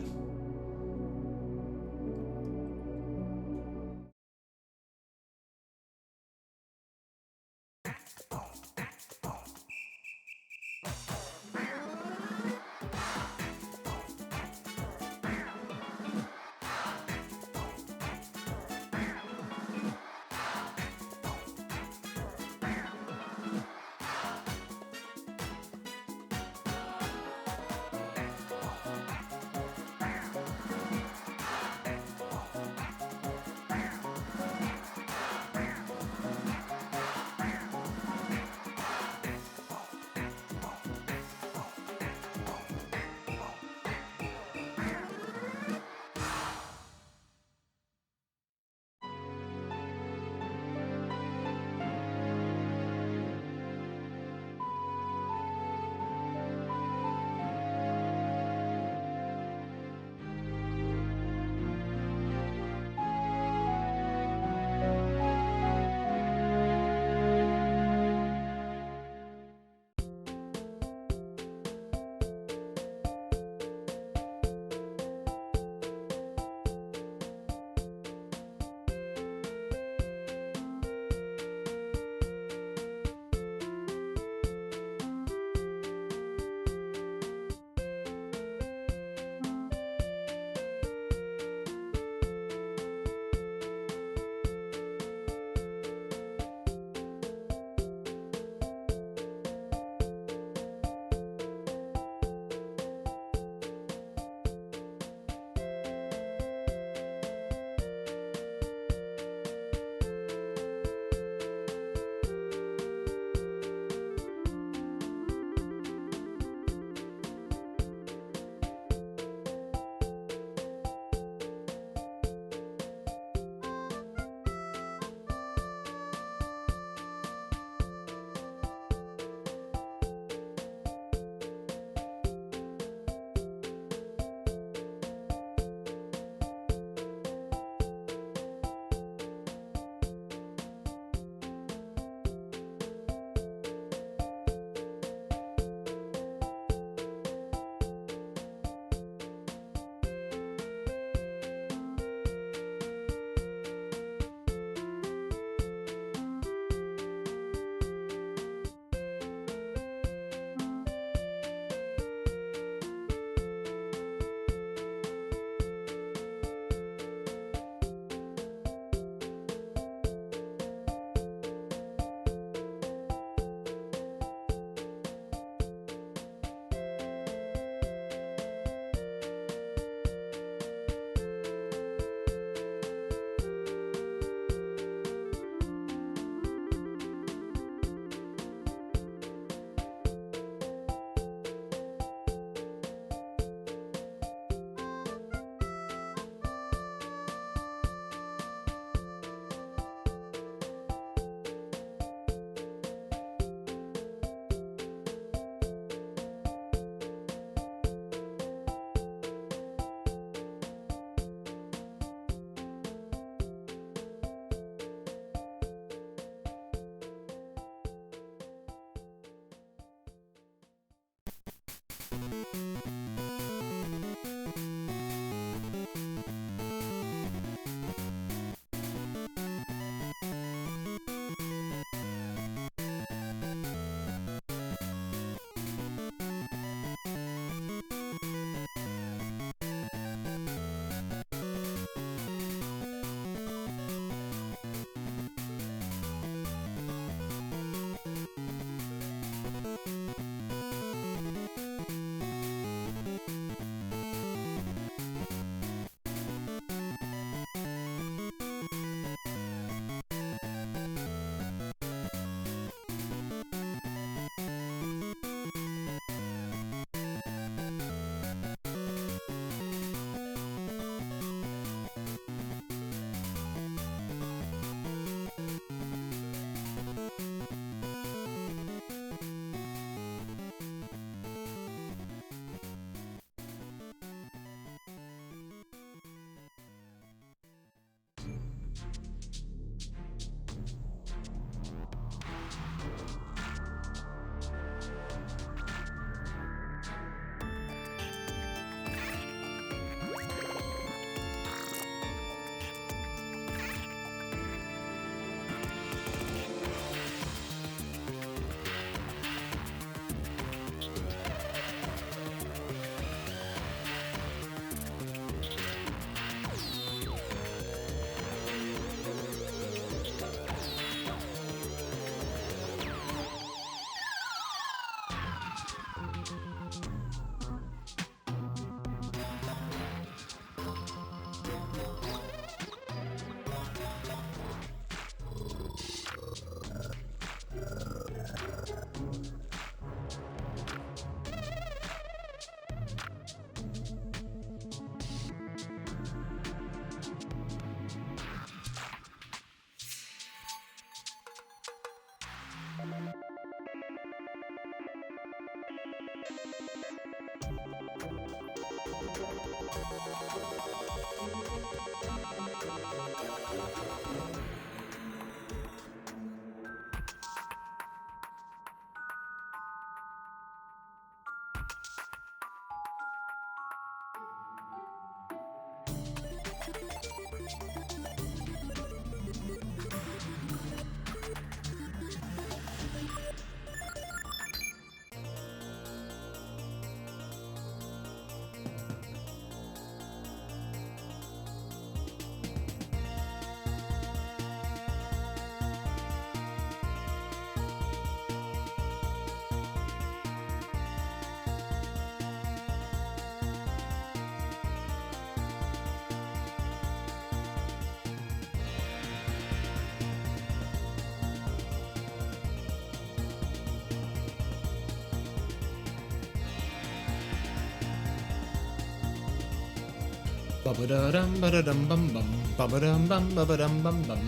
Ba-ba-da-dum, ba-da-dum, bum, bum. Ba-ba-dum, bum, ba-ba-dum, bum, bum.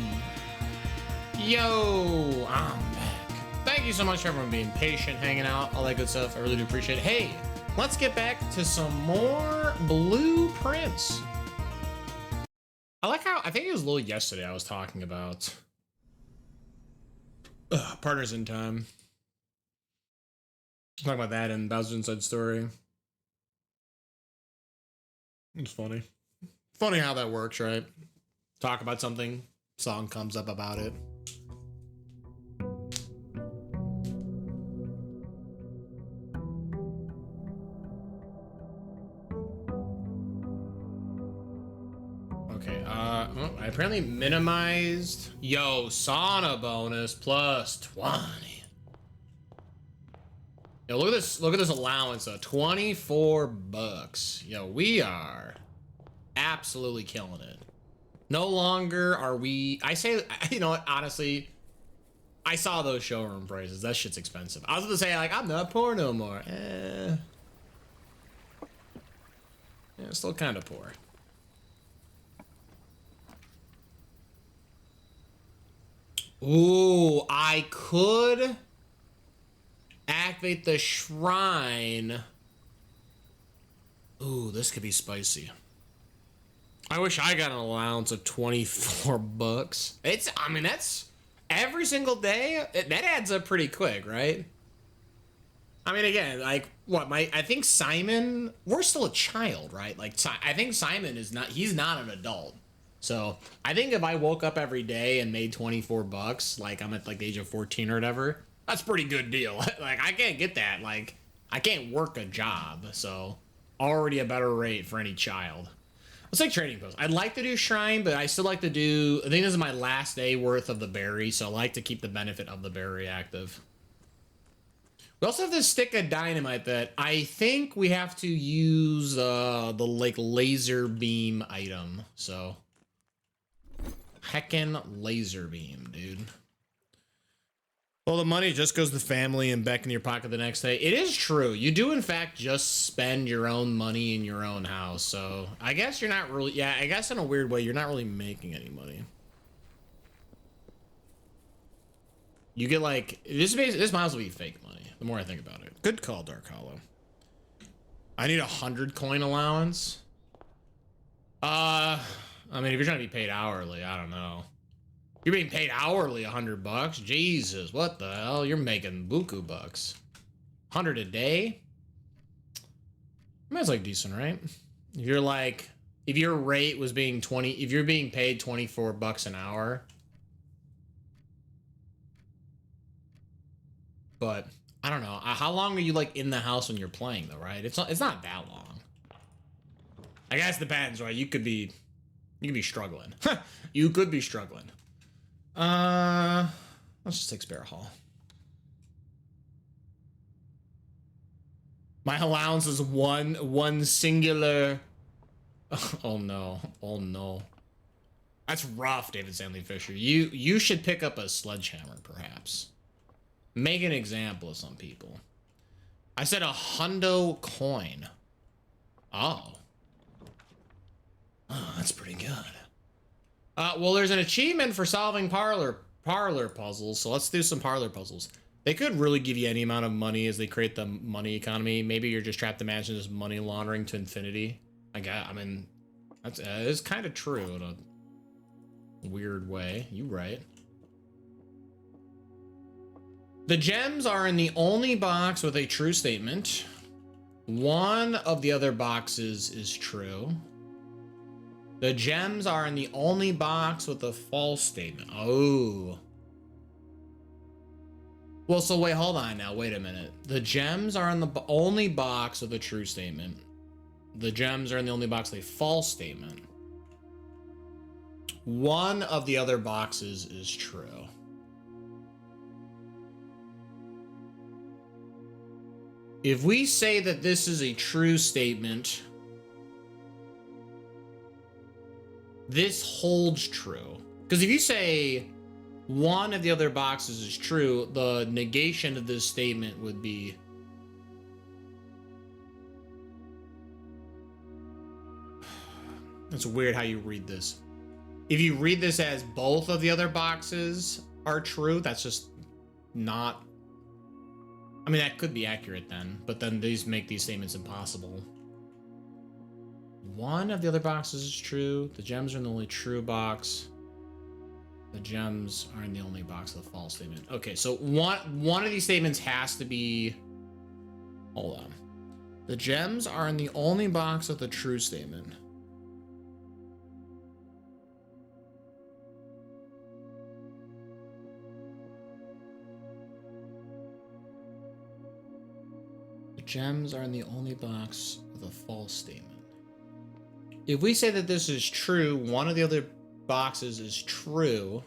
Yo, I'm back. Thank you so much for everyone being patient, hanging out, all that good stuff. I really do appreciate it. Hey, let's get back to some more blueprints. I like how, I think it was a little yesterday I was talking about Partners in Time. Talking about that in Bowser's Inside Story. It's funny. Funny how that works, right? Talk about something, song comes up about it. Okay, well, I apparently minimized. Yo, sauna bonus plus 20. Yo, look at this allowance though. 24 bucks. Yo, we are absolutely killing it. No longer are we, I say, you know what, honestly, I saw those showroom prices. That shit's expensive. I was gonna say, like, I'm not poor no more. Yeah, still kind of poor. Ooh, I could activate the shrine. Ooh, this could be spicy. I wish I got an allowance of 24 bucks. I mean, that's every single day. That adds up pretty quick, right? I mean, again, like, what, I think Simon, we're still a child, right? Like, I think Simon he's not an adult. So I think if I woke up every day and made 24 bucks, like I'm at like the age of 14 or whatever, that's a pretty good deal. Like, I can't get that. Like, I can't work a job. So already a better rate for any child. Let's take trading post. I'd like to do shrine, but I still like to do, I think this is my last day worth of the berry. So I like to keep the benefit of the berry active. We also have this stick of dynamite that I think we have to use the like laser beam item. So heckin' laser beam, dude. Well, the money just goes to family and back in your pocket the next day. It is true. You do, in fact, just spend your own money in your own house. So I guess you're not really, yeah, I guess in a weird way, you're not really making any money. You get like, this might as well be fake money, the more I think about it. Good call, Dark Hollow. I need 100 coin allowance. I mean, if you're trying to be paid hourly, I don't know. You're being paid hourly 100 bucks? Jesus, what the hell? You're making buku bucks. 100 a day? I mean, that's like decent, right? If you're like, if your rate was being if you're being paid 24 bucks an hour. But I don't know. How long are you like in the house when you're playing though, right? It's not that long. I guess it depends, right? You could be struggling. You could be struggling. Let's just take Spare Hall. My allowance is one singular. Oh no. Oh no. That's rough, David Stanley Fisher. You should pick up a sledgehammer, perhaps. Make an example of some people. I said 100 coin. Oh. Oh, that's pretty good. Well, there's an achievement for solving parlor puzzles, so let's do some parlor puzzles. They could really give you any amount of money as they create the money economy. Maybe you're just trapped to mansion this money laundering to infinity. I mean, it's kind of true in a weird way. You right. The gems are in the only box with a true statement. One of the other boxes is true. The gems are in the only box with a false statement. Oh. Well, so wait, hold on now. Wait a minute. The gems are in the only box with a true statement. The gems are in the only box with a false statement. One of the other boxes is true. If we say that this is a true statement, this holds true. Because if you say one of the other boxes is true, the negation of this statement would be It's weird how you read this. If you read this as both of the other boxes are true, that's just not... I mean, that could be accurate then, but then these make these statements impossible. One of the other boxes is true. The gems are in the only true box. The gems are in the only box of the false statement. Okay, so one of these statements has to be... Hold on. The gems are in the only box of the true statement. The gems are in the only box of the false statement. If we say that this is true, one of the other boxes is true.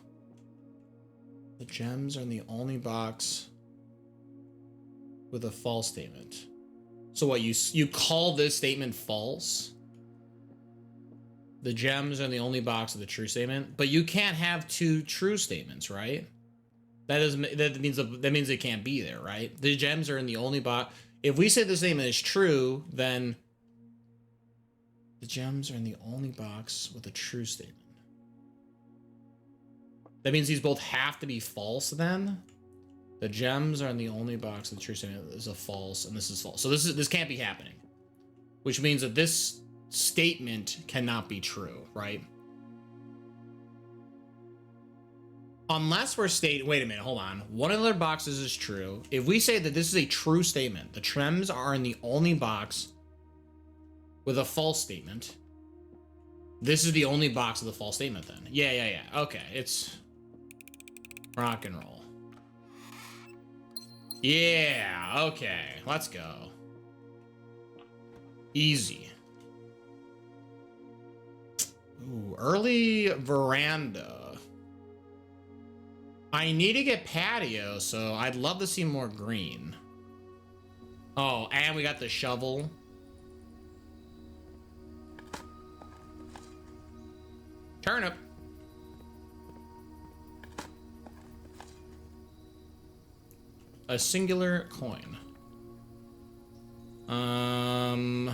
The gems are in the only box with a false statement. So what, you call this statement false? The gems are in the only box of the true statement, but you can't have two true statements, right? That means it can't be there, right? The gems are in the only box. If we say the statement is true, then the gems are in the only box with a true statement. That means these both have to be false then? The gems are in the only box with the true statement. This is a false, and this is false. So this can't be happening. Which means that this statement cannot be true, right? Unless we're stating, wait a minute, hold on. One of the other boxes is true. If we say that this is a true statement, the gems are in the only box with a false statement. This is the only box of the false statement then. Yeah. Okay, it's rock and roll. Yeah, okay, let's go. Easy. Ooh, early veranda. I need to get patio, so I'd love to see more green. Oh, and we got the shovel. Turnip. A singular coin. I'm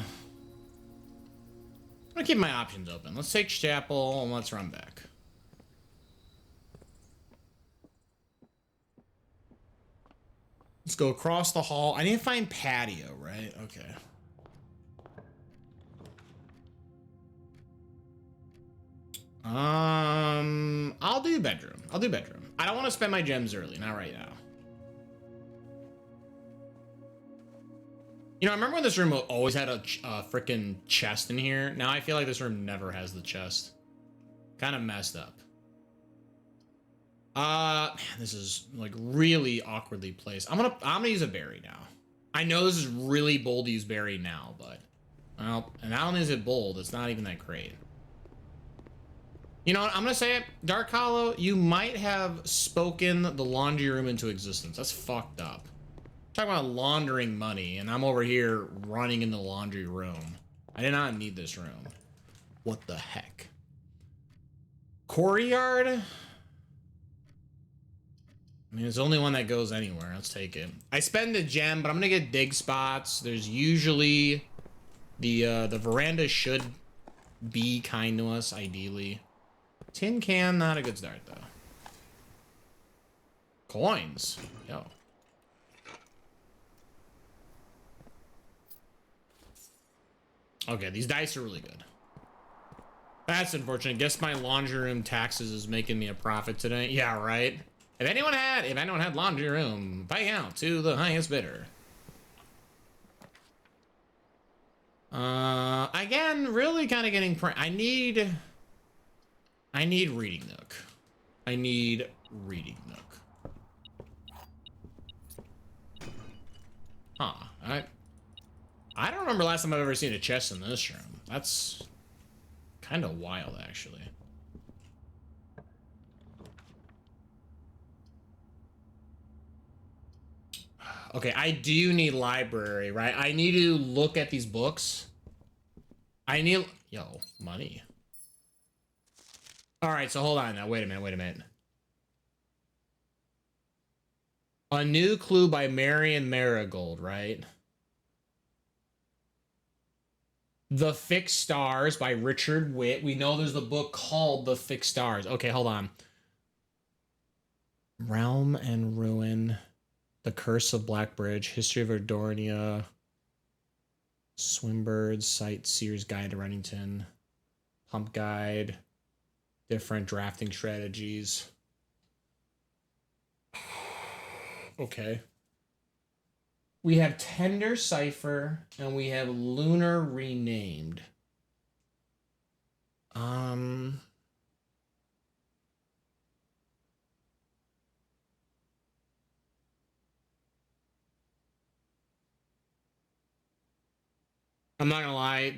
gonna keep my options open. Let's take chapel and let's run back. Let's go across the hall. I need to find patio, right? Okay. I'll do bedroom. I'll do bedroom. I don't want to spend my gems early, not right now. You know, I remember when this room always had a freaking chest in here. Now I feel like this room never has the chest. Kind of messed up. Man, this is like really awkwardly placed. I'm gonna use a berry now. I know this is really bold to use berry now, but well, and not only is it bold, it's not even that great. You know what? I'm gonna say it, Dark Hollow. You might have spoken the laundry room into existence. That's fucked up. Talking about laundering money, and I'm over here running in the laundry room. I did not need this room. What the heck? Courtyard? I mean, it's the only one that goes anywhere. Let's take it. I spend a gem, but I'm gonna get dig spots. There's usually the veranda should be kind to us, ideally. Tin can, not a good start though. Coins, yo. Okay, these dice are really good. That's unfortunate. Guess my laundry room taxes is making me a profit today. Yeah, right. If anyone had laundry room, pay out to the highest bidder. Again, really kind of getting I need reading nook. I need reading nook. Huh. I don't remember last time I've ever seen a chest in this room. That's kind of wild, actually. Okay, I do need library, right? I need to look at these books. Yo, money. All right, so hold on now. Wait a minute. A New Clue by Marion Marigold, right? The Fixed Stars by Richard Witt. We know there's a book called The Fixed Stars. Okay, hold on. Realm and Ruin. The Curse of Blackbridge. History of Adornia. Swinburne's Sightseer's Guide to Reddington. Pump Guide. Different drafting strategies. Okay. We have Tender Cipher and we have Lunar Renamed. I'm not gonna lie,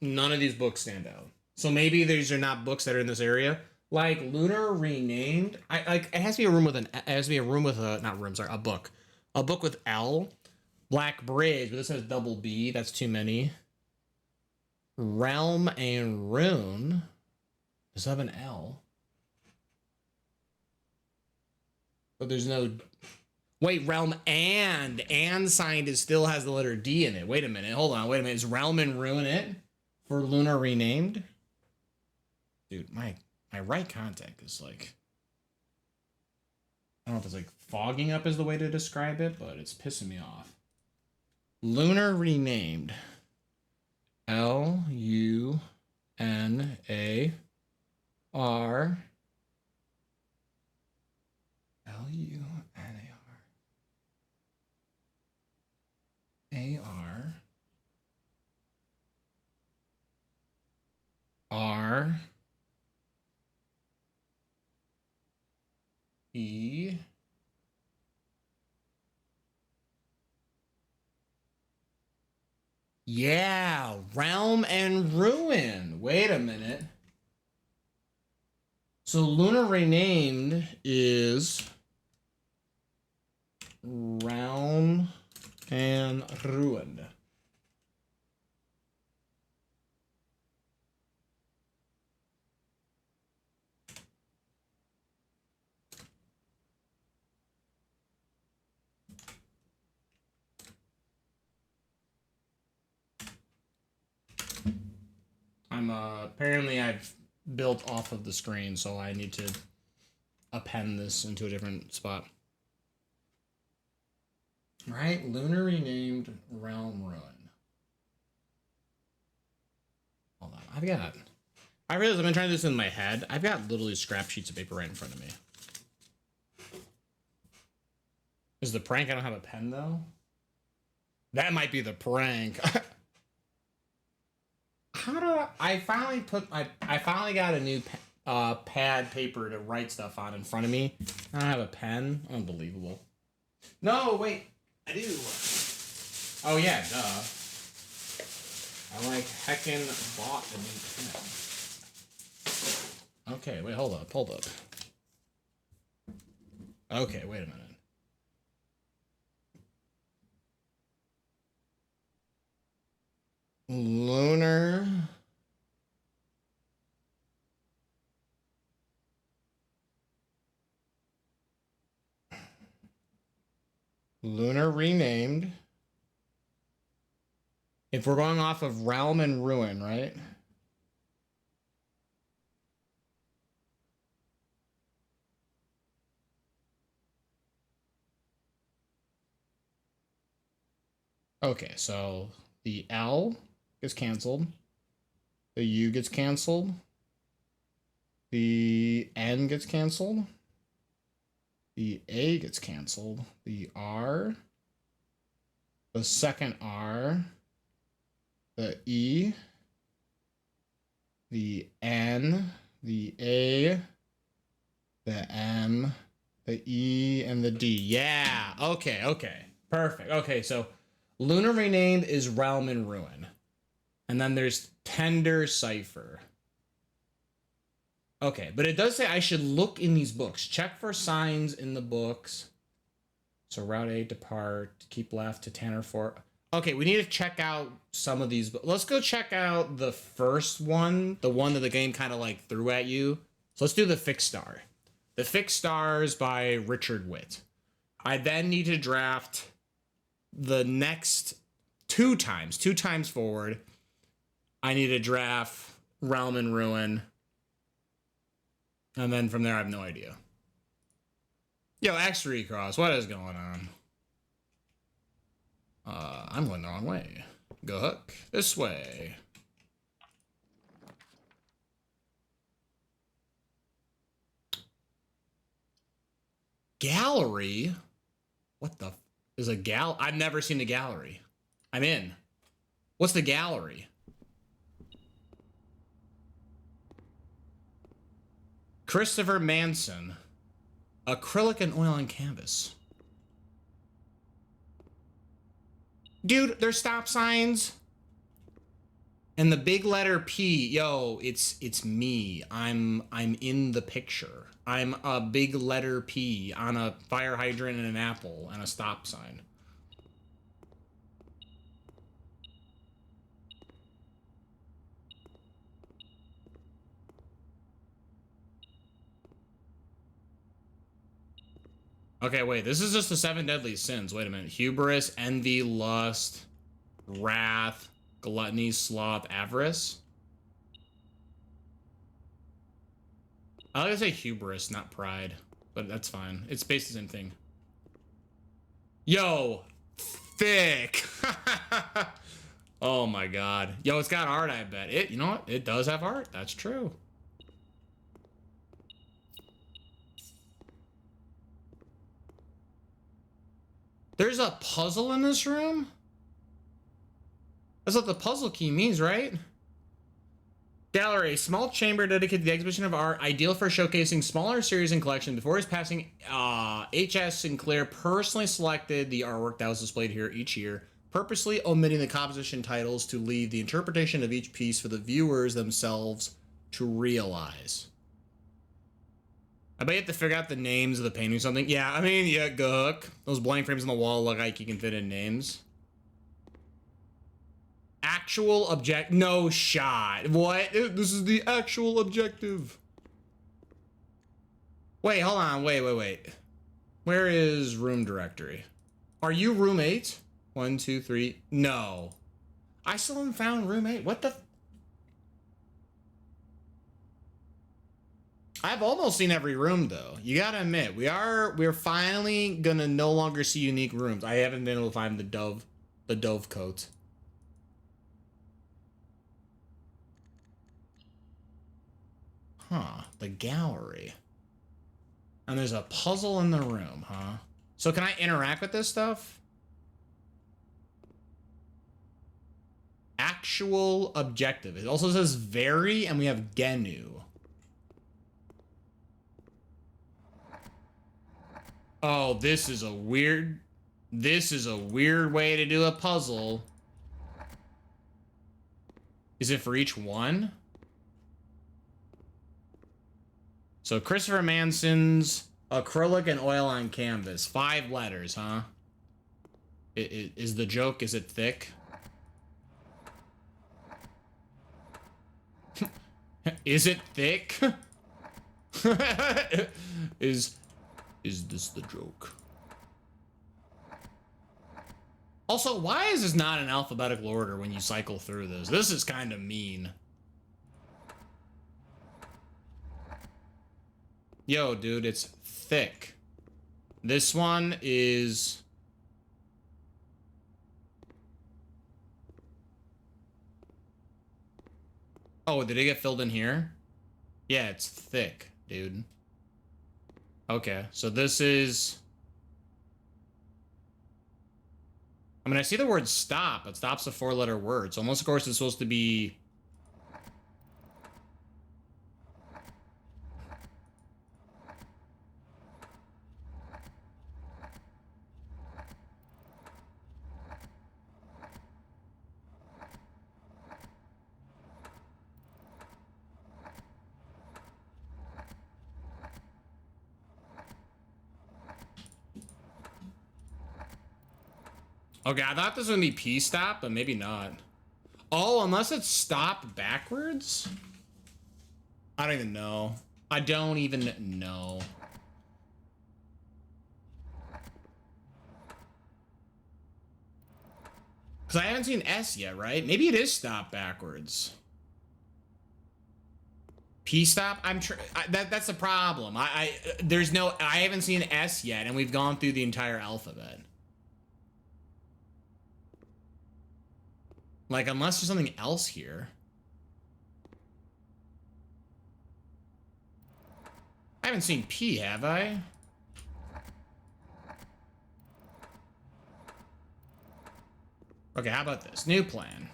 none of these books stand out. So maybe these are not books that are in this area. Like Lunar Renamed, it has to be a room with a book. A book with L. Black Bridge, but this has double B. That's too many. Realm and Rune. Does it have an L? But there's no... Wait, Realm and signed it still has the letter D in it. Wait a minute. Hold on. Wait a minute. Is Realm and Rune it? For Lunar Renamed? Dude, my right contact is like... I don't know if it's like fogging up is the way to describe it, but it's pissing me off. Lunar Renamed. L-U-N-A-R. L-U-N-A-R. A-R. E. Yeah, Realm and Ruin. Wait a minute. So Lunar Renamed is Realm and Ruined. Apparently I've built off of the screen, so I need to append this into a different spot. Right? Lunar Renamed, Realm Ruin. Hold on. I realize I've been trying to do this in my head. I've got literally scrap sheets of paper right in front of me. Is the prank I don't have a pen, though? That might be the prank. How do I finally got a new pad paper to write stuff on in front of me. I don't have a pen. Unbelievable. No, wait. I do. Oh, yeah, duh. I like heckin' bought a new pen. Okay, wait, hold up. Okay, wait a minute. Lunar Renamed. If we're going off of Realm and Ruin, right? Okay, so the L gets canceled. The U gets canceled. The N gets canceled. The A gets canceled. The R. The second R. The E. The N. The A. The M. The E. And the D. Yeah. Okay. Perfect. Okay, so Lunar Renamed is Realm and Ruin. And then there's Tender Cipher. Okay, but it does say I should look in these books. Check for signs in the books. So Route 8, depart, keep left to Tanner Fort. Okay, we need to check out some of these. Let's go check out the first one. The one that the game kind of like threw at you. So let's do the Fixed Star. The Fixed Stars by Richard Witt. I then need to draft the next two times forward. I need a draft, Realm and Ruin. And then from there, I have no idea. Yo, X Recross, what is going on? I'm going the wrong way. Go hook this way. Gallery? What the is a gal? I've never seen the gallery. I'm in. What's the gallery? Christopher Manson. Acrylic and oil on canvas. Dude, there's stop signs. And the big letter P, yo, it's me. I'm in the picture. I'm a big letter P on a fire hydrant and an apple and a stop sign. Okay, wait, this is just the 7 deadly sins. Wait a minute. Hubris, envy, lust, wrath, gluttony, sloth, avarice. I like to say hubris, not pride, but that's fine. It's basically the same thing. Yo, thick. Oh my god. Yo, it's got art, I bet. You know what? It does have art. That's true. There's a puzzle in this room? That's what the puzzle key means, right? Gallery, small chamber dedicated to the exhibition of art, ideal for showcasing smaller series and collection. Before his passing, H.S. Sinclair personally selected the artwork that was displayed here each year, purposely omitting the composition titles to leave the interpretation of each piece for the viewers themselves to realize. I bet you have to figure out the names of the painting or something. Yeah, I mean, yeah, go hook. Those blank frames on the wall look like you can fit in names. Actual object, no shot. What? This is the actual objective. Wait, hold on. Wait. Where is room directory? Are you room 8? 1, 2, 3. No. I still haven't found room 8. What the? I've almost seen every room though. You gotta admit, we're finally gonna no longer see unique rooms. I haven't been able to find the dove coat. Huh, the gallery. And there's a puzzle in the room, huh? So can I interact with this stuff? Actual objective. It also says vary, and we have Genu. Oh, this is a weird way to do a puzzle. Is it for each one? So Christopher Manson's acrylic and oil on canvas. 5 letters, huh? Is the joke, is it thick? Is it thick? Is this the joke? Also, why is this not in alphabetical order when you cycle through this? This is kind of mean. Yo, dude, it's thick. This one is... Oh, did it get filled in here? Yeah, it's thick, dude. Okay, so this is... I mean, I see the word stop, but stop's a 4-letter word, so almost, of course, it's supposed to be... Okay, I thought this was gonna be P-stop, but maybe not. Oh, unless it's stop backwards? I don't even know. I don't even know. Because I haven't seen S yet, right? Maybe it is stop backwards. P stop? That's the problem. There's no, I haven't seen S yet, and we've gone through the entire alphabet. Like, unless there's something else here. I haven't seen P, have I? Okay, how about this? New plan.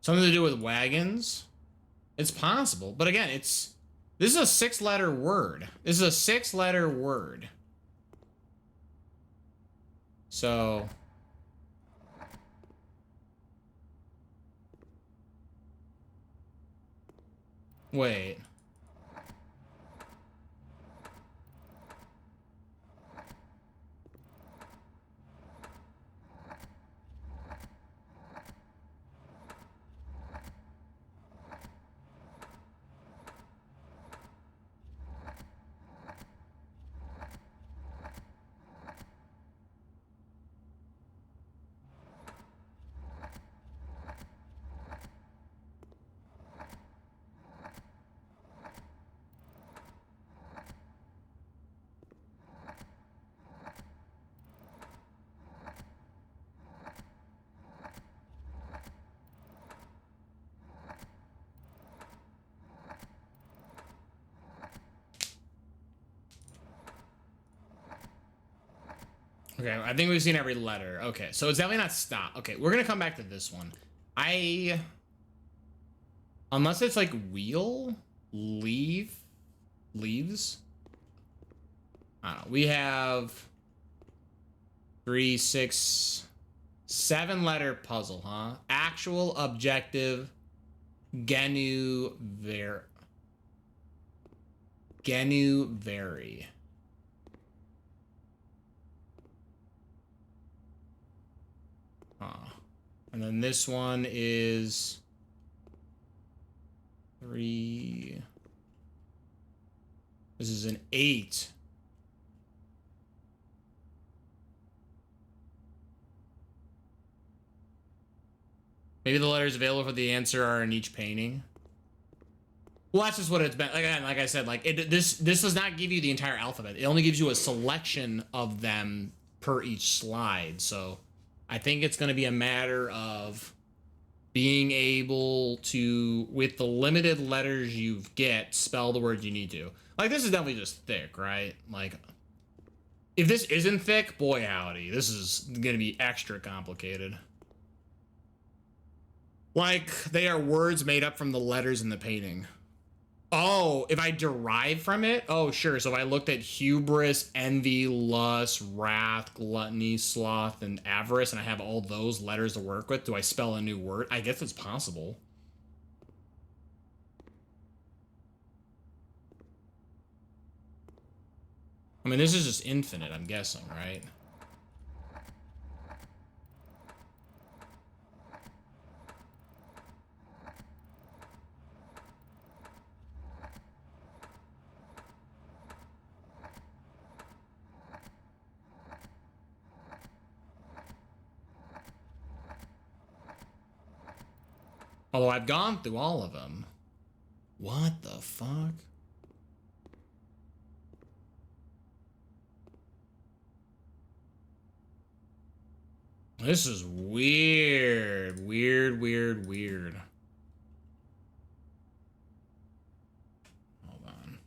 Something to do with wagons? It's possible, but again, this is a 6-letter word. This is a 6-letter word. So... Wait. Okay, I think we've seen every letter. Okay, so it's definitely not stop. Okay, we're gonna come back to this one. Unless it's like wheel, leaves. I don't know. We have 3, 6, 7-letter puzzle, huh? Actual, objective, Genu vary. And then this one is 3. This is an 8. Maybe the letters available for the answer are in each painting. Well, that's just what it's been. Again, like I said, like this does not give you the entire alphabet. It only gives you a selection of them per each slide. So I think it's going to be a matter of being able to, with the limited letters you get, spell the words you need to. Like, this is definitely just thick, right? Like, if this isn't thick, boy howdy, this is going to be extra complicated. Like, they are words made up from the letters in the painting. Oh, if I derive from it? Oh, sure. So if I looked at hubris, envy, lust, wrath, gluttony, sloth, and avarice, and I have all those letters to work with, do I spell a new word? I guess it's possible. I mean, this is just infinite, I'm guessing, right? Although I've gone through all of them. What the fuck? This is weird. Weird. Hold on.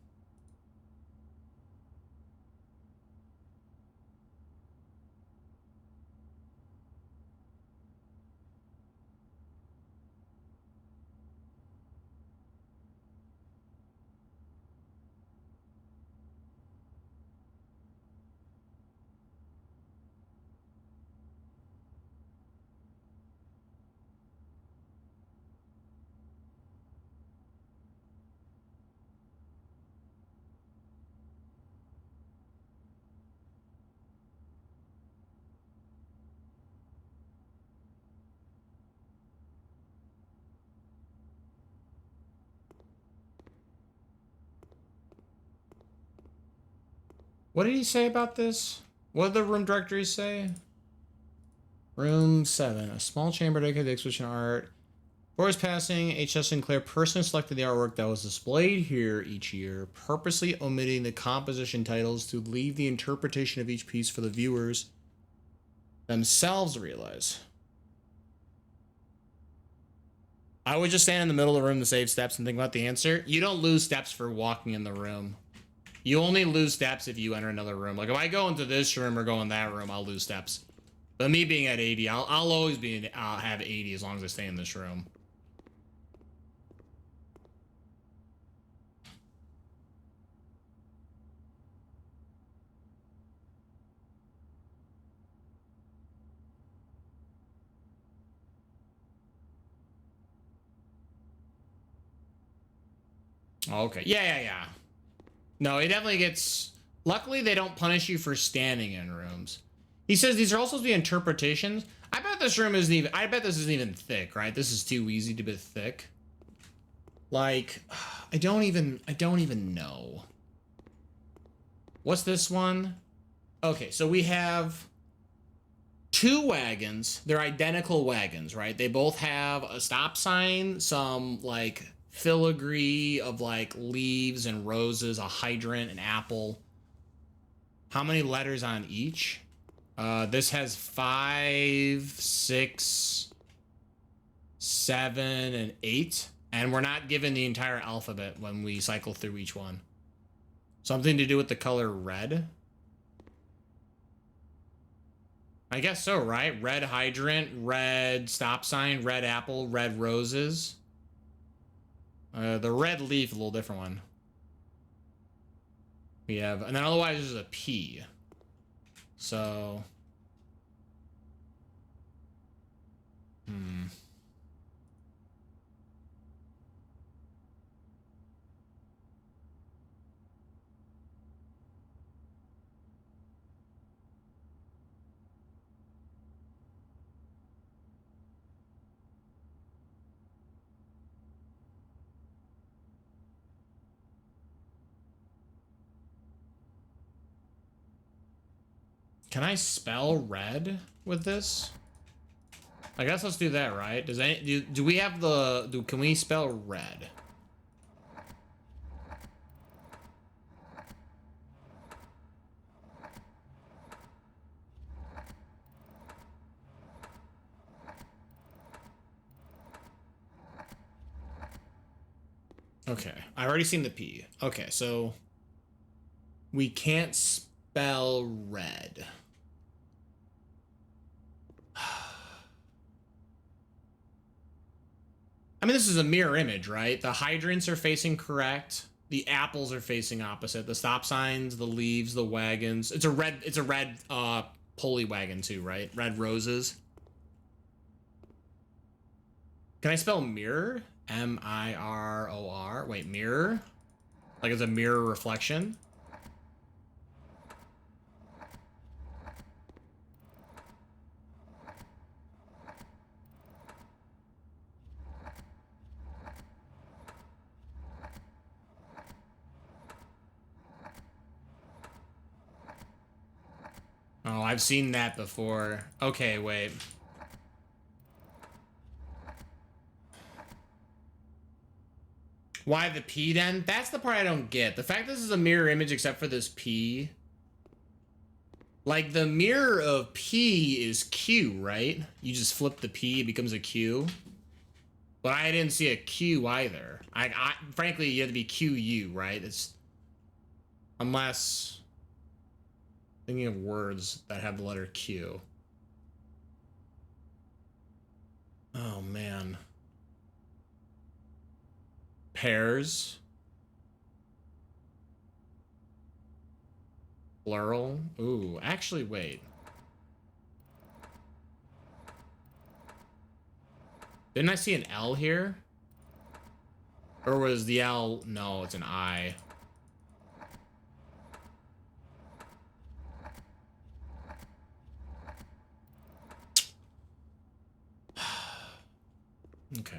What did he say about this? What did the room directory say? Room 7. A small chamber dedicated to exhibition art. Before his passing, H.S. Sinclair personally selected the artwork that was displayed here each year, purposely omitting the composition titles to leave the interpretation of each piece for the viewers themselves to realize. I would just stand in the middle of the room to save steps and think about the answer. You don't lose steps for walking in the room. You only lose steps if you enter another room. Like if I go into this room or go in that room, I'll lose steps. But me being at 80, I'll always be I'll have 80 as long as I stay in this room. Okay. Yeah. No, it definitely gets... Luckily, they don't punish you for standing in rooms. He says these are also supposed to be interpretations. I bet this room isn't even... I bet this isn't even thick, right? This is too easy to be thick. Like, I don't even know. What's this one? Okay, so we have 2 wagons. They're identical wagons, right? They both have a stop sign, some, like... filigree of like leaves and roses, a hydrant, an apple. How many letters on each? This has 5, 6, 7, and 8. And we're not given the entire alphabet when we cycle through each one. Something to do with the color red? I guess so, right? Red hydrant, red stop sign, red apple, red roses. The red leaf, a little different one. We have, and then otherwise there's a P. So, can I spell red with this? I guess let's do that, right? Does any do we have the can we spell red? Okay, I already seen the P. Okay, so we can't spell red. I mean, this is a mirror image, right? The hydrants are facing correct. The apples are facing opposite. The stop signs, the leaves, the wagons. It's a red pulley wagon too, right? Red roses. Can I spell mirror? M-I-R-O-R. Wait, mirror? Like it's a mirror reflection? Oh, I've seen that before. Okay, wait. Why the P then? That's the part I don't get. The fact this is a mirror image except for this P. Like the mirror of P is Q, right? You just flip the P, it becomes a Q. But I didn't see a Q either. I frankly, you have to be QU, right? It's unless thinking of words that have the letter Q. Oh man. Pairs. Plural. Ooh, actually, wait. Didn't I see an L here? Or was the L... No, it's an I. Okay.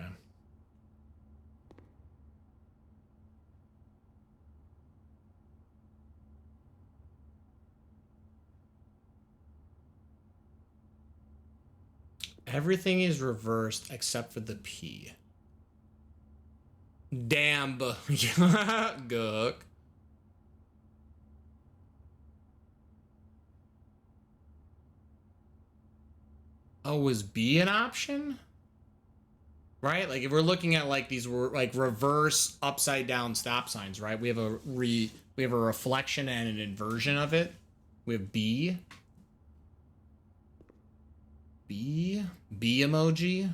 Everything is reversed except for the P. Damn. Gook. Oh, was B an option? Right? Like if we're looking at like these like reverse upside down stop signs, right? We have a reflection and an inversion of it. We have B. B emoji.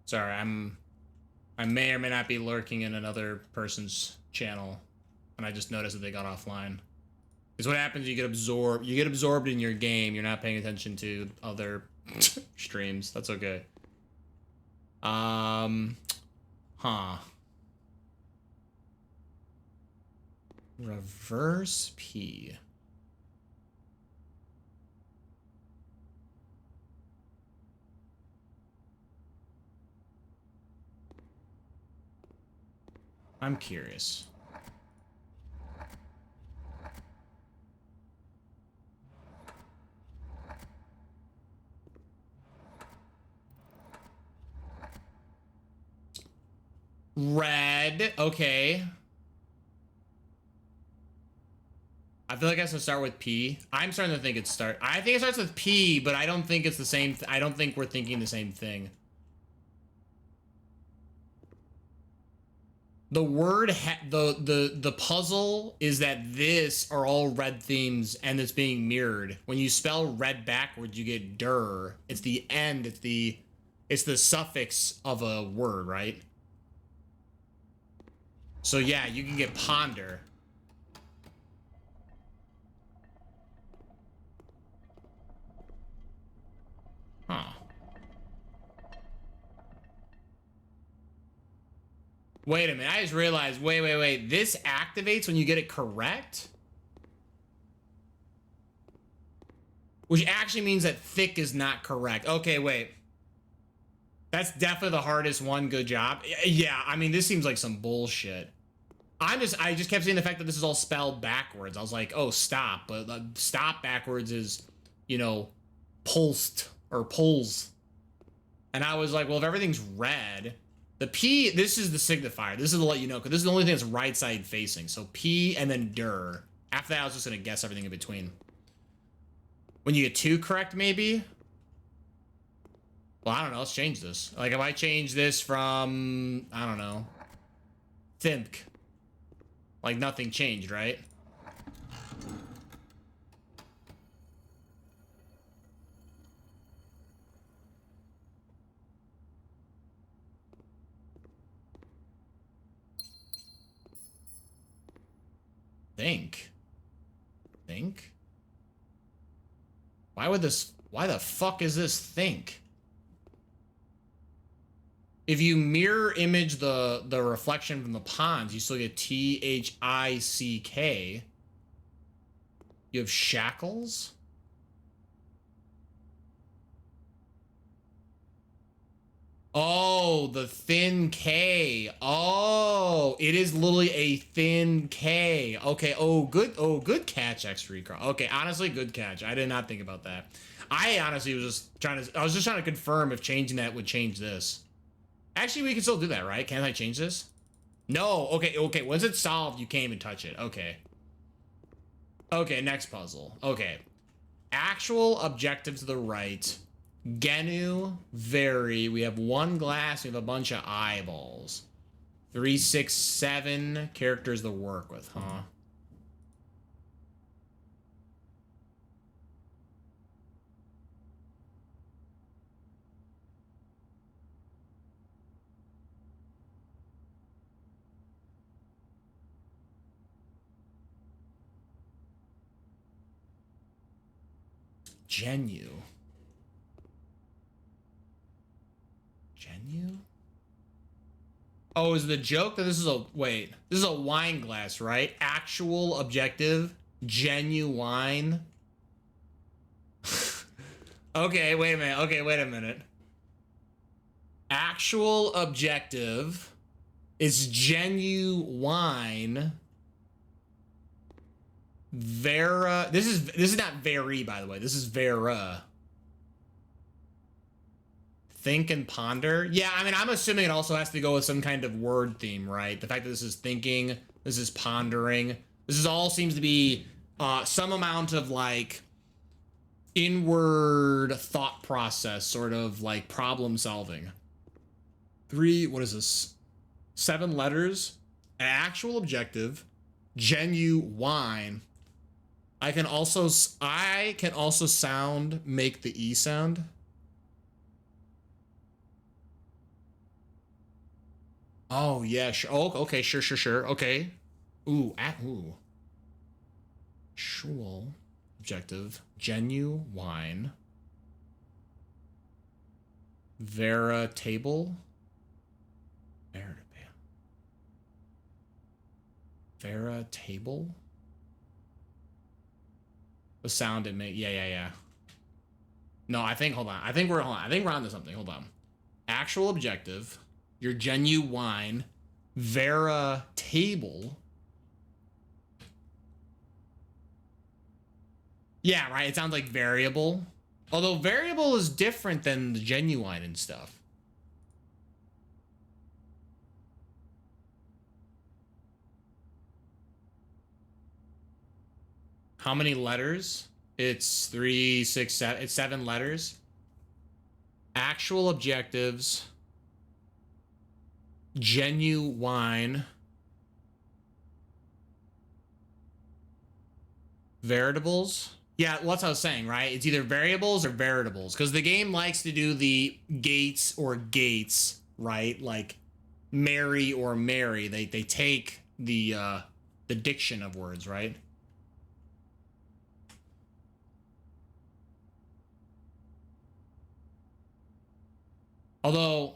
Sorry, I may or may not be lurking in another person's channel, and I just noticed that they got offline. Because what happens, you get absorbed in your game, you're not paying attention to other streams. That's okay. Huh. Reverse P. I'm curious. Red. Okay. I feel like it has to start with P. I'm starting to think I think it starts with P, but I don't think it's the same. I don't think we're thinking the same thing. The word, the puzzle is that this are all red themes and it's being mirrored. When you spell red backwards, you get der. It's the end. It's the suffix of a word, right? So yeah, you can get ponder. Huh. Wait a minute, I just realized, wait. This activates when you get it correct? Which actually means that thick is not correct. Okay, wait. That's definitely the hardest one. Good job. Yeah, I mean, this seems like some bullshit. I just kept seeing the fact that this is all spelled backwards. I was like, oh, stop. But stop backwards is, you know, pulsed or pulls. And I was like, well, if everything's red, the P, this is the signifier. This is to let you know, because this is the only thing that's right side facing. So P and then der. After that, I was just going to guess everything in between. When you get two correct, maybe? Well, I don't know. Let's change this. Like, if I change this from, I don't know, Thimk. Like, nothing changed, right? Think. Why the fuck is this think? If you mirror image the reflection from the ponds, you still get THICK. You have shackles? Oh, the thin K. Oh, it is literally a thin K. Okay. Oh, good catch, X3 Carl. Okay, honestly, good catch. I did not think about that. I honestly was just trying to confirm if changing that would change this. Actually, we can still do that, right? Can't I change this? No. Okay. Once it's solved, you can't even touch it. Okay. Okay, next puzzle. Okay. Actual objective to the right. Genu, very. We have one glass. We have a bunch of eyeballs. 3, 6, 7 characters to work with, huh? Genu. Oh, is the joke that this is a wait? This is a wine glass, right? Actual, objective, genuine. Okay, wait a minute. Okay, wait a minute. Actual objective is genuine. Vera. This is not very, by the way. This is Vera. Think and ponder. Yeah, I mean, I'm assuming it also has to go with some kind of word theme, right? The fact that this is thinking, this is pondering. This is all seems to be some amount of like inward thought process, sort of like problem solving. What is this? 7 letters, an actual objective, genuine. I can also make the E sound. Oh yeah, sure. Oh, okay, sure. Okay. Ooh. Actual objective, genuine. Vera table. Vera table. The sound it made. Yeah. No, I think. Hold on. I think we're onto something. Hold on. Actual objective. Your genuine. Vera table. Yeah, right. It sounds like variable. Although variable is different than the genuine and stuff. How many letters? It's 3, 6, 7. It's 7 letters. Actual objectives. Genuine. Veritables. Yeah, well, that's what I was saying, right? It's either variables or veritables, because the game likes to do the gates or gates, right? Like Mary or Mary. They take the diction of words, right? Although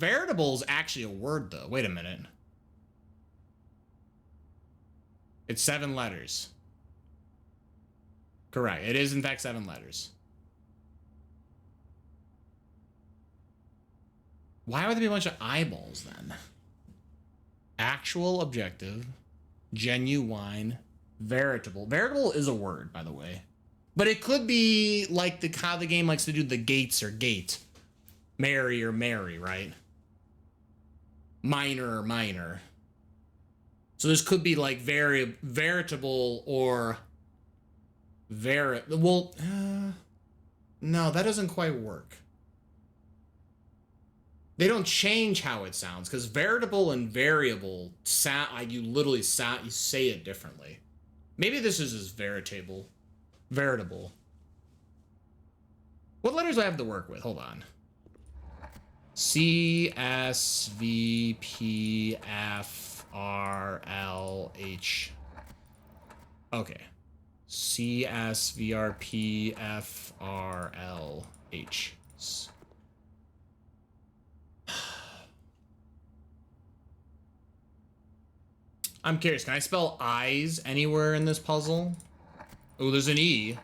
veritable is actually a word, though. Wait a minute. It's 7 letters. Correct. It is, in fact, 7 letters. Why would there be a bunch of eyeballs, then? Actual objective. Genuine. Veritable. Veritable is a word, by the way. But it could be like how the game likes to do the gates or gate. Mary or Mary, right? Minor or minor. So this could be like veritable or well, no, that doesn't quite work. They don't change how it sounds, because veritable and variable sound, you literally sound, you say it differently. Maybe this is just veritable. What letters do I have to work with? Hold on. C, S, V, P, F, R, L, H. Okay. C, S, V, R, P, F, R, L, H. I'm curious, can I spell eyes anywhere in this puzzle? Oh, there's an E.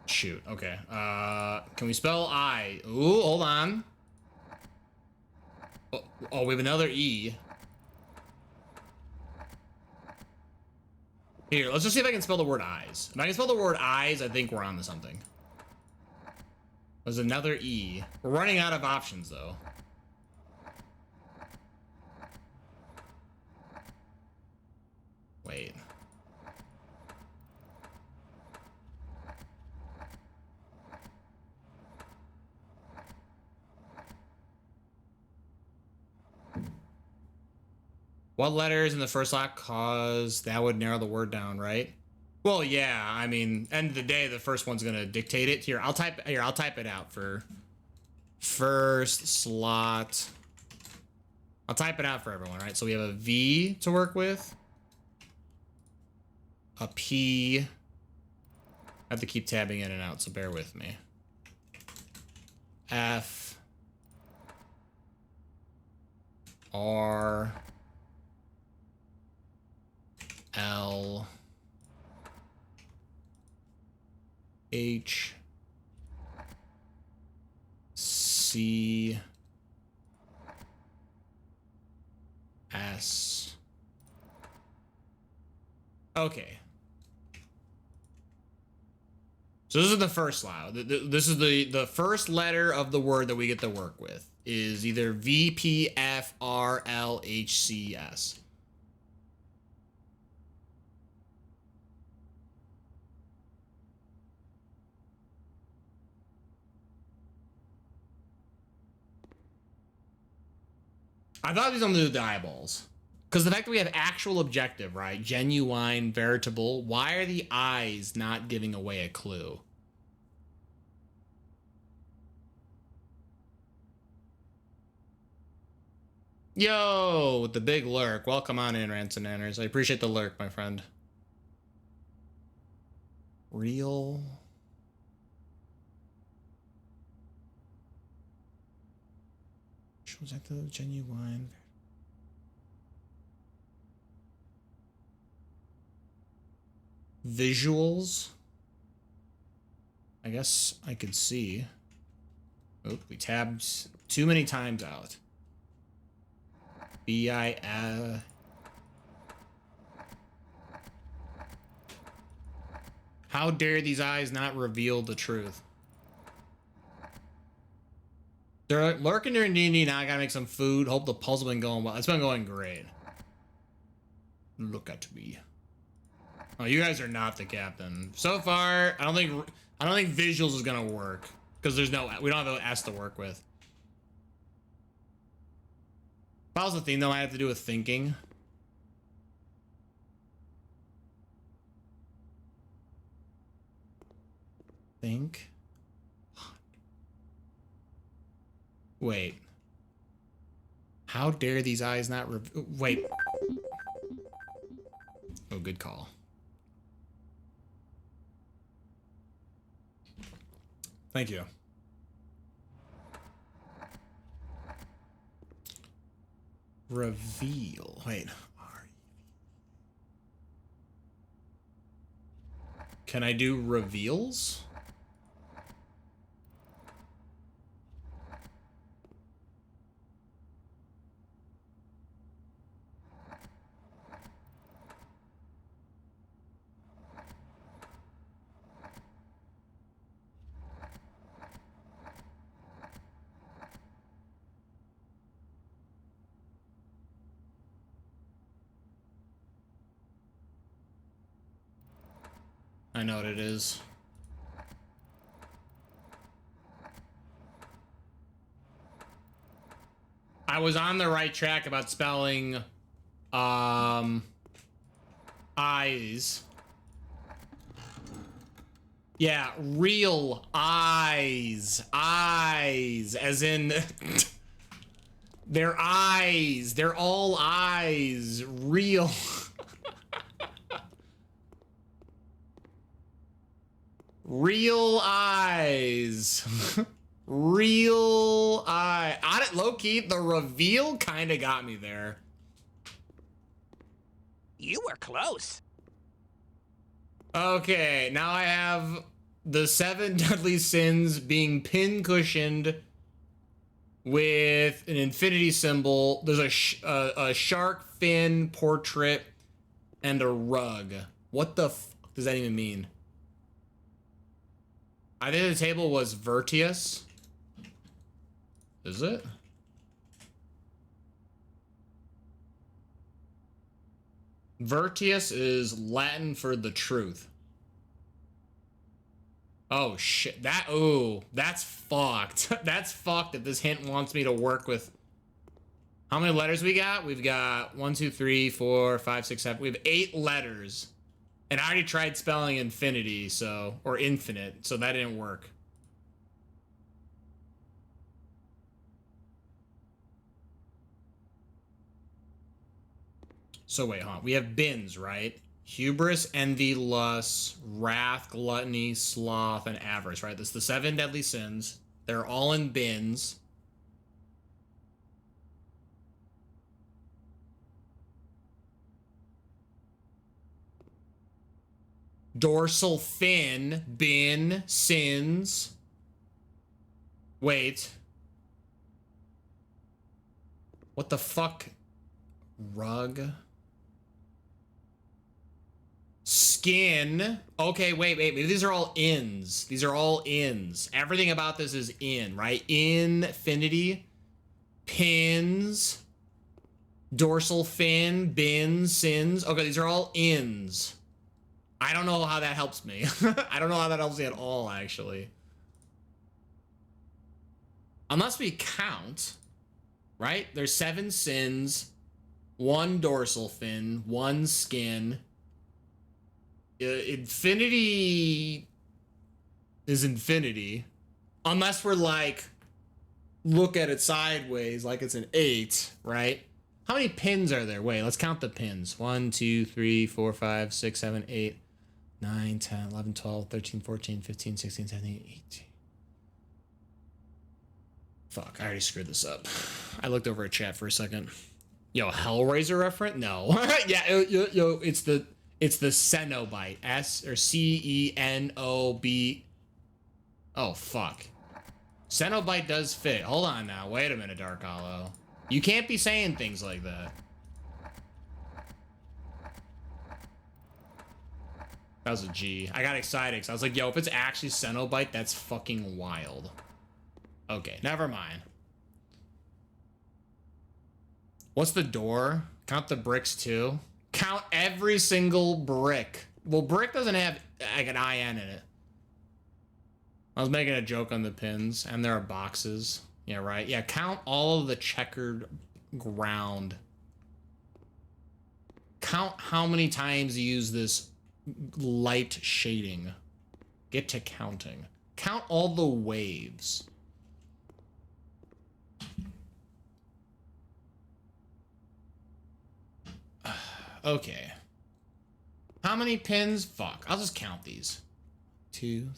Shoot, okay. Can we spell I? Ooh, hold on. Oh, we have another E. Here, let's just see if I can spell the word eyes. If I can spell the word eyes, I think we're on to something. There's another E. We're running out of options, though. Wait. What letters in the first lock cause that would narrow the word down, right? Well, yeah, I mean, end of the day, the first one's gonna dictate it. I'll type it out for first slot I'll type it out for everyone, right? So we have a V to work with. A P. I have to keep tabbing in and out, so bear with me. F. R. L. H. C. S. Okay. So this is the first slide. This is the first letter of the word that we get to work with is either V, P, F, R, L, H, C, S. I thought these on the eyeballs. Because the fact that we have actual objective, right? Genuine, veritable. Why are the eyes not giving away a clue? Yo, with the big lurk. Welcome on in, Rants and Nanners. I appreciate the lurk, my friend. Real. Was that the genuine? Visuals. I guess I could see. Oh, we tabbed too many times out. B-I... How dare these eyes not reveal the truth? They're lurking during D&D now. I gotta make some food. Hope the puzzle been going well. It's been going great. Look at me. Oh, you guys are not the captain. So far, I don't think visuals is gonna work. Because we don't have an S to work with. Follows the theme though, I have to do with thinking. Think. Wait. How dare these eyes not wait. Oh, good call. Thank you. Reveal. Wait. Can I do reveals? I know what it is. I was on the right track about spelling eyes. Yeah, real eyes. Eyes as in they're eyes. They're all eyes. Real. Real eyes. Real eye. On it, low key, the reveal kind of got me there. You were close. Okay, now I have the 7 deadly sins being pin-cushioned with an infinity symbol. There's a shark fin portrait and a rug. What the fuck does that even mean? I think the table was Virtius. Is it? Virtius is Latin for the truth. Oh shit, that's fucked. That's fucked that this hint wants me to work with. How many letters we got? We've got 1, 2, 3, 4, 5, 6, 7. We have 8 letters. And I already tried spelling infinity, so, or infinite, so that didn't work. So wait, huh? We have bins, right? Hubris, envy, lust, wrath, gluttony, sloth, and avarice, right? That's the 7 deadly sins. They're all in bins. Dorsal fin, bin, sins. Wait. What the fuck? Rug. Skin. Okay, wait. These are all ins. These are all ins. Everything about this is in, right? Infinity. Pins. Dorsal fin, bin, sins. Okay, these are all ins. I don't know how that helps me. I don't know how that helps me at all, actually. Unless we count, right? There's 7 sins, 1 dorsal fin, 1 skin. Infinity is infinity. Unless we're like, look at it sideways like it's an 8, right? How many pins are there? Wait, let's count the pins. 1, 2, 3, 4, 5, 6, 7, 8, 9, 10, 11, 12, 13, 14, 15, 16, 17, 18. Fuck, I already screwed this up. I looked over at chat for a second. Yo, Hellraiser reference? No. Yeah, yo, it's the Cenobite. S or C-E-N-O-B. Oh, fuck. Cenobite does fit. Hold on now. Wait a minute, Dark Hollow. You can't be saying things like that. That was a G. I got excited because I was like, yo, if it's actually Cenobite, that's fucking wild. Okay, never mind. What's the door? Count the bricks too. Count every single brick. Well, brick doesn't have like an IN in it. I was making a joke on the pins, and there are boxes. Yeah, right. Yeah, count all of the checkered ground. Count how many times you use this light shading. Get to counting. Count all the waves. Okay. How many pins? Fuck. I'll just count these. 2, 3.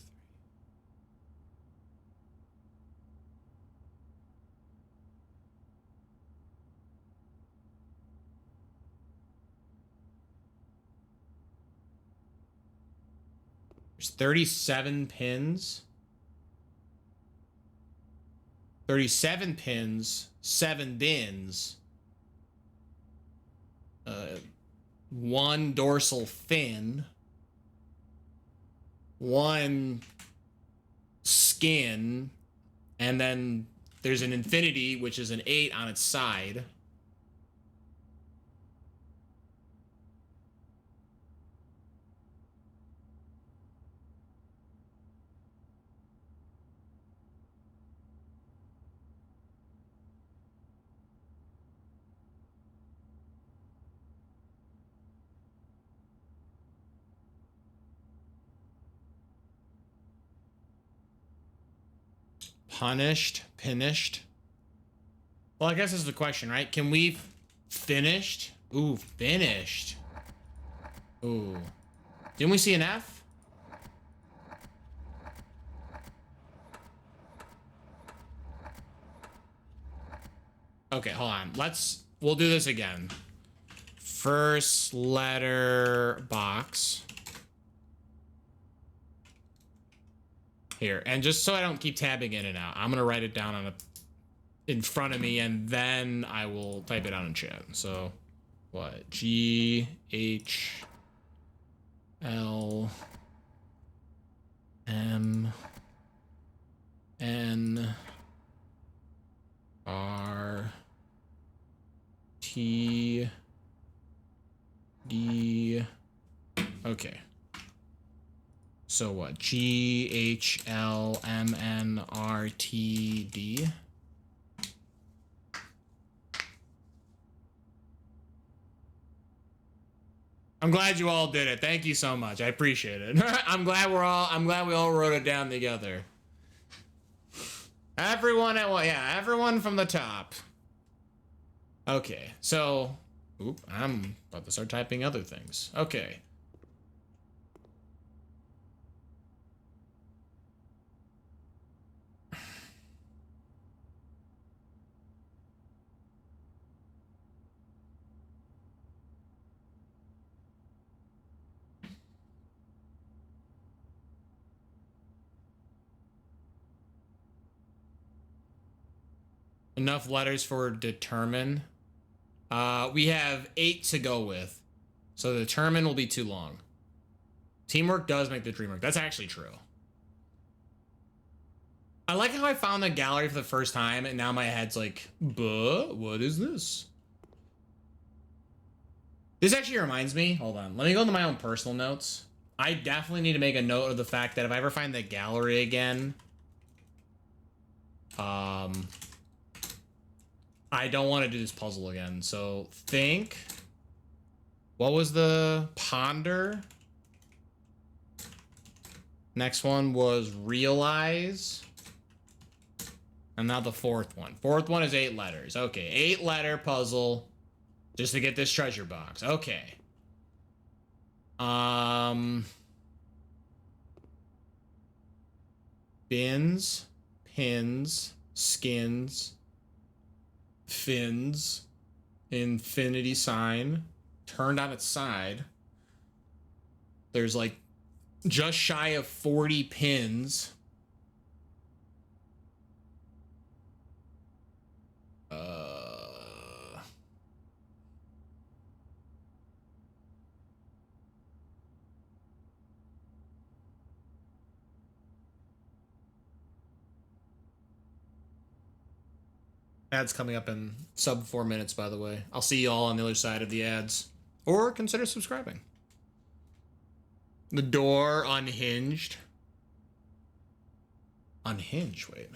There's 37 pins. 37 pins, 7 bins. 1 dorsal fin, 1 skin, and then there's an infinity, which is an 8 on its side. Punished, finished. Well, I guess that's the question, right? Can we finished? Ooh, finished. Ooh. Didn't we see an F? Okay, hold on. We'll do this again. First letter box. Here, and just so I don't keep tabbing in and out, I'm gonna write it down in front of me, and then I will type it out in chat. So, what? G H L M N R T D. Okay. So what? GHLMNRTD. I'm glad you all did it. Thank you so much. I appreciate it. I'm glad we all wrote it down together. Everyone at what? Yeah, everyone from the top. Okay, so Oop, I'm about to start typing other things. Okay. Enough letters for determine. We have 8 to go with. So determine will be too long. Teamwork does make the dream work. That's actually true. I like how I found the gallery for the first time and now my head's like, but what is this? This actually reminds me, hold on. Let me go into my own personal notes. I definitely need to make a note of the fact that if I ever find the gallery again, I don't want to do this puzzle again. So think, what was the ponder? Next one was realize. And now the fourth one. Fourth one is 8 letters. Okay, 8-letter puzzle just to get this treasure box. Okay. Bins, pins, skins, fins, infinity sign, turned on its side. There's like just shy of 40 pins. Ads coming up in sub 4 minutes, by the way. I'll see you all on the other side of the ads. Or consider subscribing. The door unhinged. Unhinged, wait.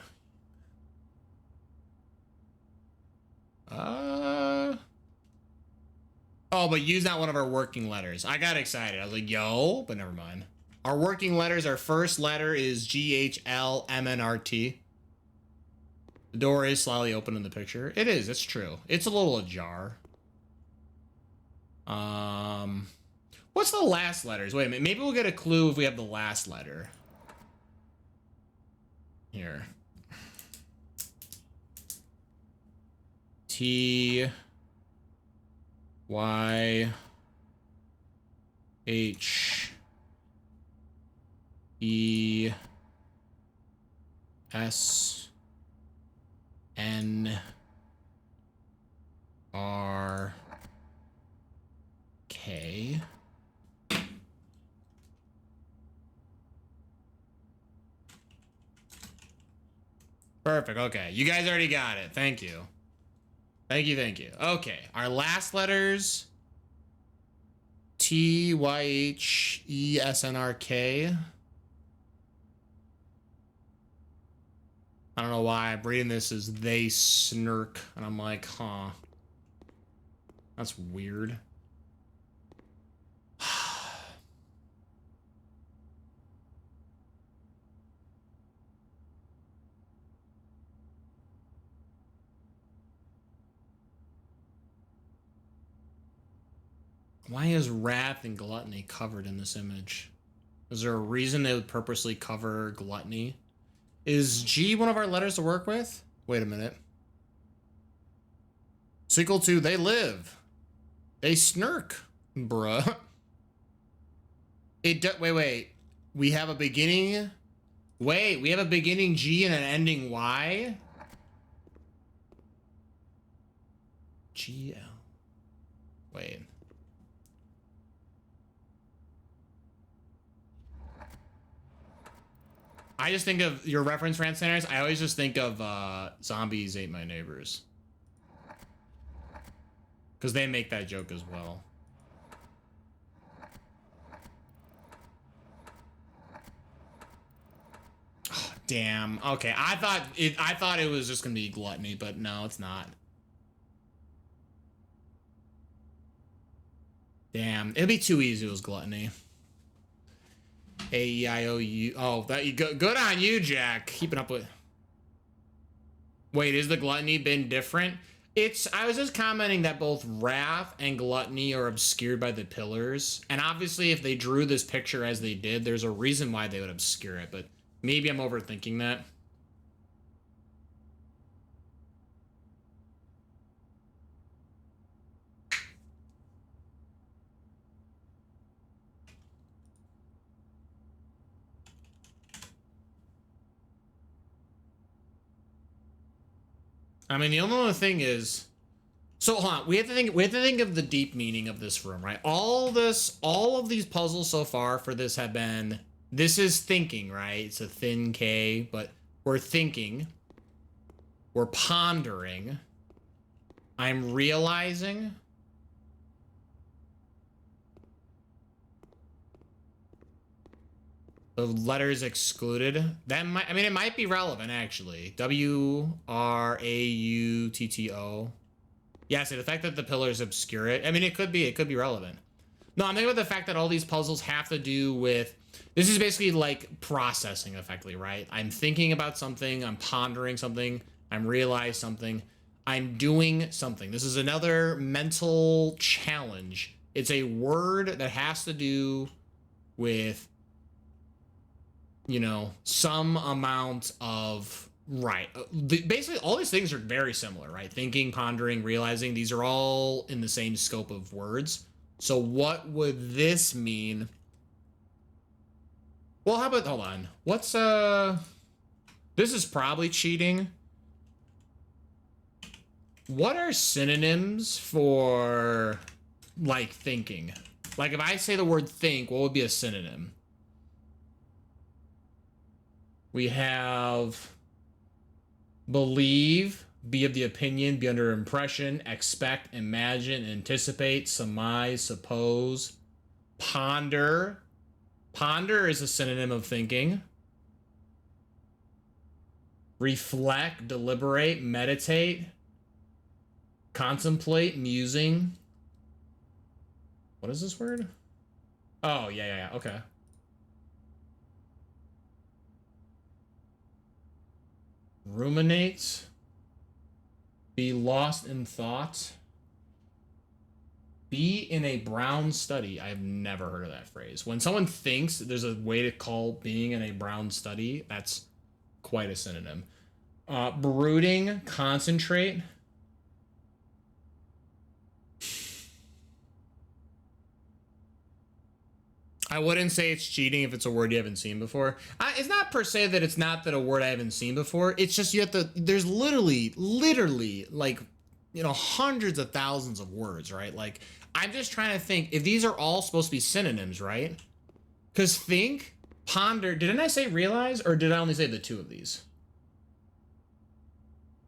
Oh, but use not one of our working letters. I got excited. I was like, yo, but never mind. Our working letters, our first letter is GHLMNRT. The door is slightly open in the picture. It is, it's true. It's a little ajar. What's the last letters? Wait a minute, maybe we'll get a clue if we have the last letter. Here. T Y H E S N R K. Perfect. Okay. You guys already got it. Thank you. Thank you. Thank you. Okay. Our last letters. T Y H E S N R K. I don't know why I'm reading this as they snirk. And I'm like, huh. That's weird. Why is wrath and gluttony covered in this image? Is there a reason they would purposely cover gluttony? Is G one of our letters to work with? Wait a minute. Sequel to they live. They snirk, bruh. Wait. We have a beginning. Wait, we have a beginning G and an ending Y? GL. Wait. I just think of your reference, Rant Centers. I always just think of Zombies Ate My Neighbors. Because they make that joke as well. Oh, damn. Okay, I thought it was just gonna be gluttony, but no, it's not. Damn, it'd be too easy if it was gluttony. A-E-I-O-U. Oh, that you good on you, Jack. Keeping up with. Wait, is the gluttony been different? I was just commenting that both wrath and gluttony are obscured by the pillars. And obviously if they drew this picture as they did, there's a reason why they would obscure it, but maybe I'm overthinking that. I mean, the only other thing is, so hold on, we have to think of the deep meaning of this room, right? All of these puzzles so far for this have been, this is thinking, right? It's a thin K, but we're thinking, we're pondering, I'm realizing. The letters excluded. That might, I mean, it might be relevant actually. WRAUTTO. Yeah, so the fact that the pillars obscure it. I mean, it could be relevant. No, I'm thinking about the fact that all these puzzles have to do with, this is basically like processing effectively, right? I'm thinking about something, I'm pondering something, I'm realizing something, I'm doing something. This is another mental challenge. It's a word that has to do with, you know, some amount of, right. Basically, all these things are very similar, right? Thinking, pondering, realizing, these are all in the same scope of words. So what would this mean? Well, how about, hold on. What's, this is probably cheating. What are synonyms for, like, thinking? Like, if I say the word think, what would be a synonym? We have believe, be of the opinion, be under impression, expect, imagine, anticipate, surmise, suppose. Ponder. Ponder is a synonym of thinking. Reflect, deliberate, meditate, contemplate, musing. What is this word? Oh, yeah, okay. Ruminate, be lost in thought, be in a brown study. I've never heard of that phrase. When someone thinks there's a way to call being in a brown study, that's quite a synonym. Brooding, concentrate. I wouldn't say it's cheating if it's a word you haven't seen before. It's not per se that it's not that a word I haven't seen before. It's just you have to, there's literally, like, you know, hundreds of thousands of words, right? Like, I'm just trying to think if these are all supposed to be synonyms, right? Because think, ponder, didn't I say realize, or did I only say the two of these?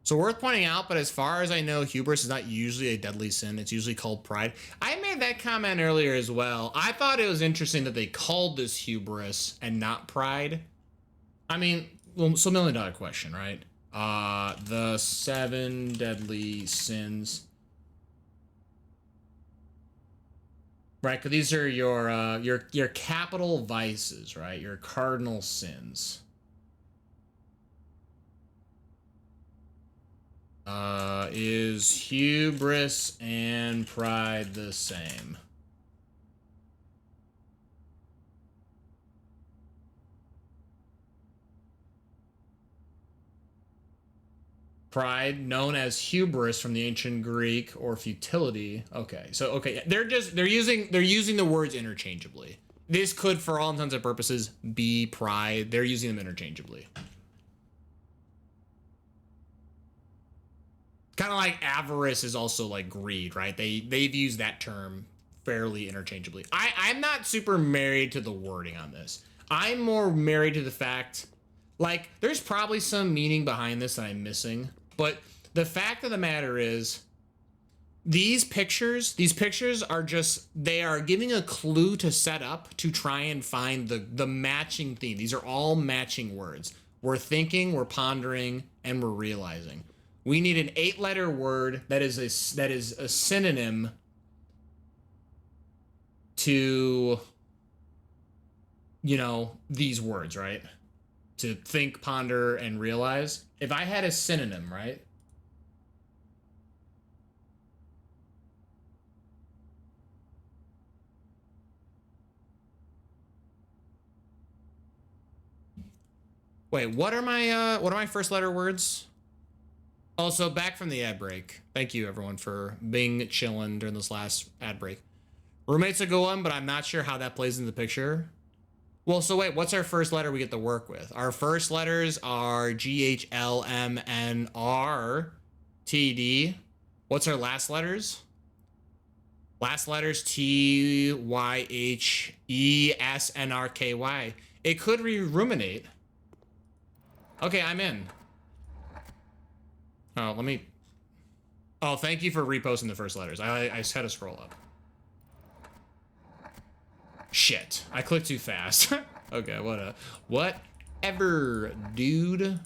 So worth pointing out, but as far as I know, hubris is not usually a deadly sin. It's usually called pride. I made that comment earlier as well. I thought it was interesting that they called this hubris and not pride. I mean, well, so $1 million question, right? The 7 deadly sins. Right, because these are your capital vices, right? Your cardinal sins. Is hubris and pride the same? Pride, known as hubris from the ancient Greek, or futility. Okay, so okay, they're using the words interchangeably. This could, for all intents and purposes, be pride. They're using them interchangeably. Kind of like avarice is also like greed, right? They've used that term fairly interchangeably. I'm not super married to the wording on this. I'm more married to the fact, like, there's probably some meaning behind this that I'm missing, but the fact of the matter is, these pictures are just, they are giving a clue to set up to try and find the matching theme. These are all matching words. We're thinking, we're pondering, and we're realizing. We need an 8-letter word that is a synonym to, you know, these words, right? To think, ponder, and realize. If I had a synonym, right? Wait, what are my first letter words? Also, back from the ad break. Thank you everyone for being chilling during this last ad break. Roommate's a good one, but I'm not sure how that plays in the picture. Well, so wait, what's our first letter we get to work with? Our first letters are G, H, L, M, N, R, T, D. What's our last letters? Last letters T, Y, H, E, S, N, R, K, Y. It could be ruminate. Okay, I'm in. Oh, let me... Oh, thank you for reposting the first letters. I just had to scroll up. Shit, I clicked too fast. Okay, whatever, dude.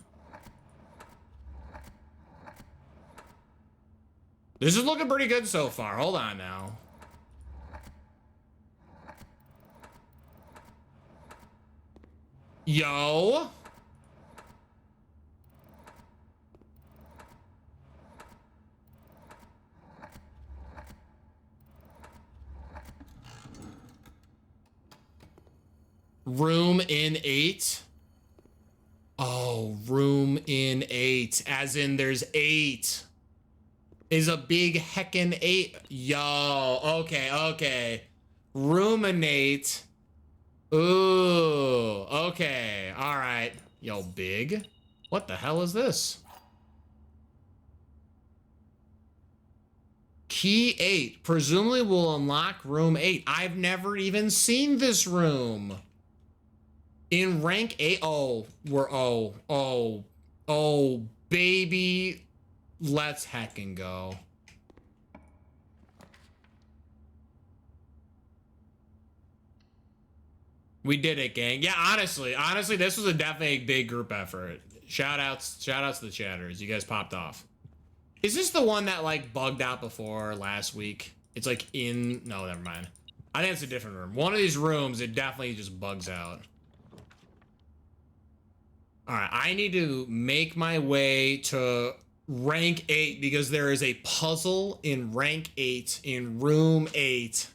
This is looking pretty good so far. Hold on now. Yo. Room in 8. Oh, room in 8. As in there's 8. Is a big heckin' 8. Yo, okay. Ruminate. Ooh, okay, all right. Yo, big. What the hell is this? Key 8. Presumably will unlock room 8. I've never even seen this room. In rank 8, oh, baby, let's heckin' go. We did it, gang. Yeah, honestly, this was a definitely big group effort. Shout outs to the chatters. You guys popped off. Is this the one that like bugged out before last week? It's like no, never mind. I think it's a different room. One of these rooms, it definitely just bugs out. All right, I need to make my way to rank 8 because there is a puzzle in rank 8 in room 8.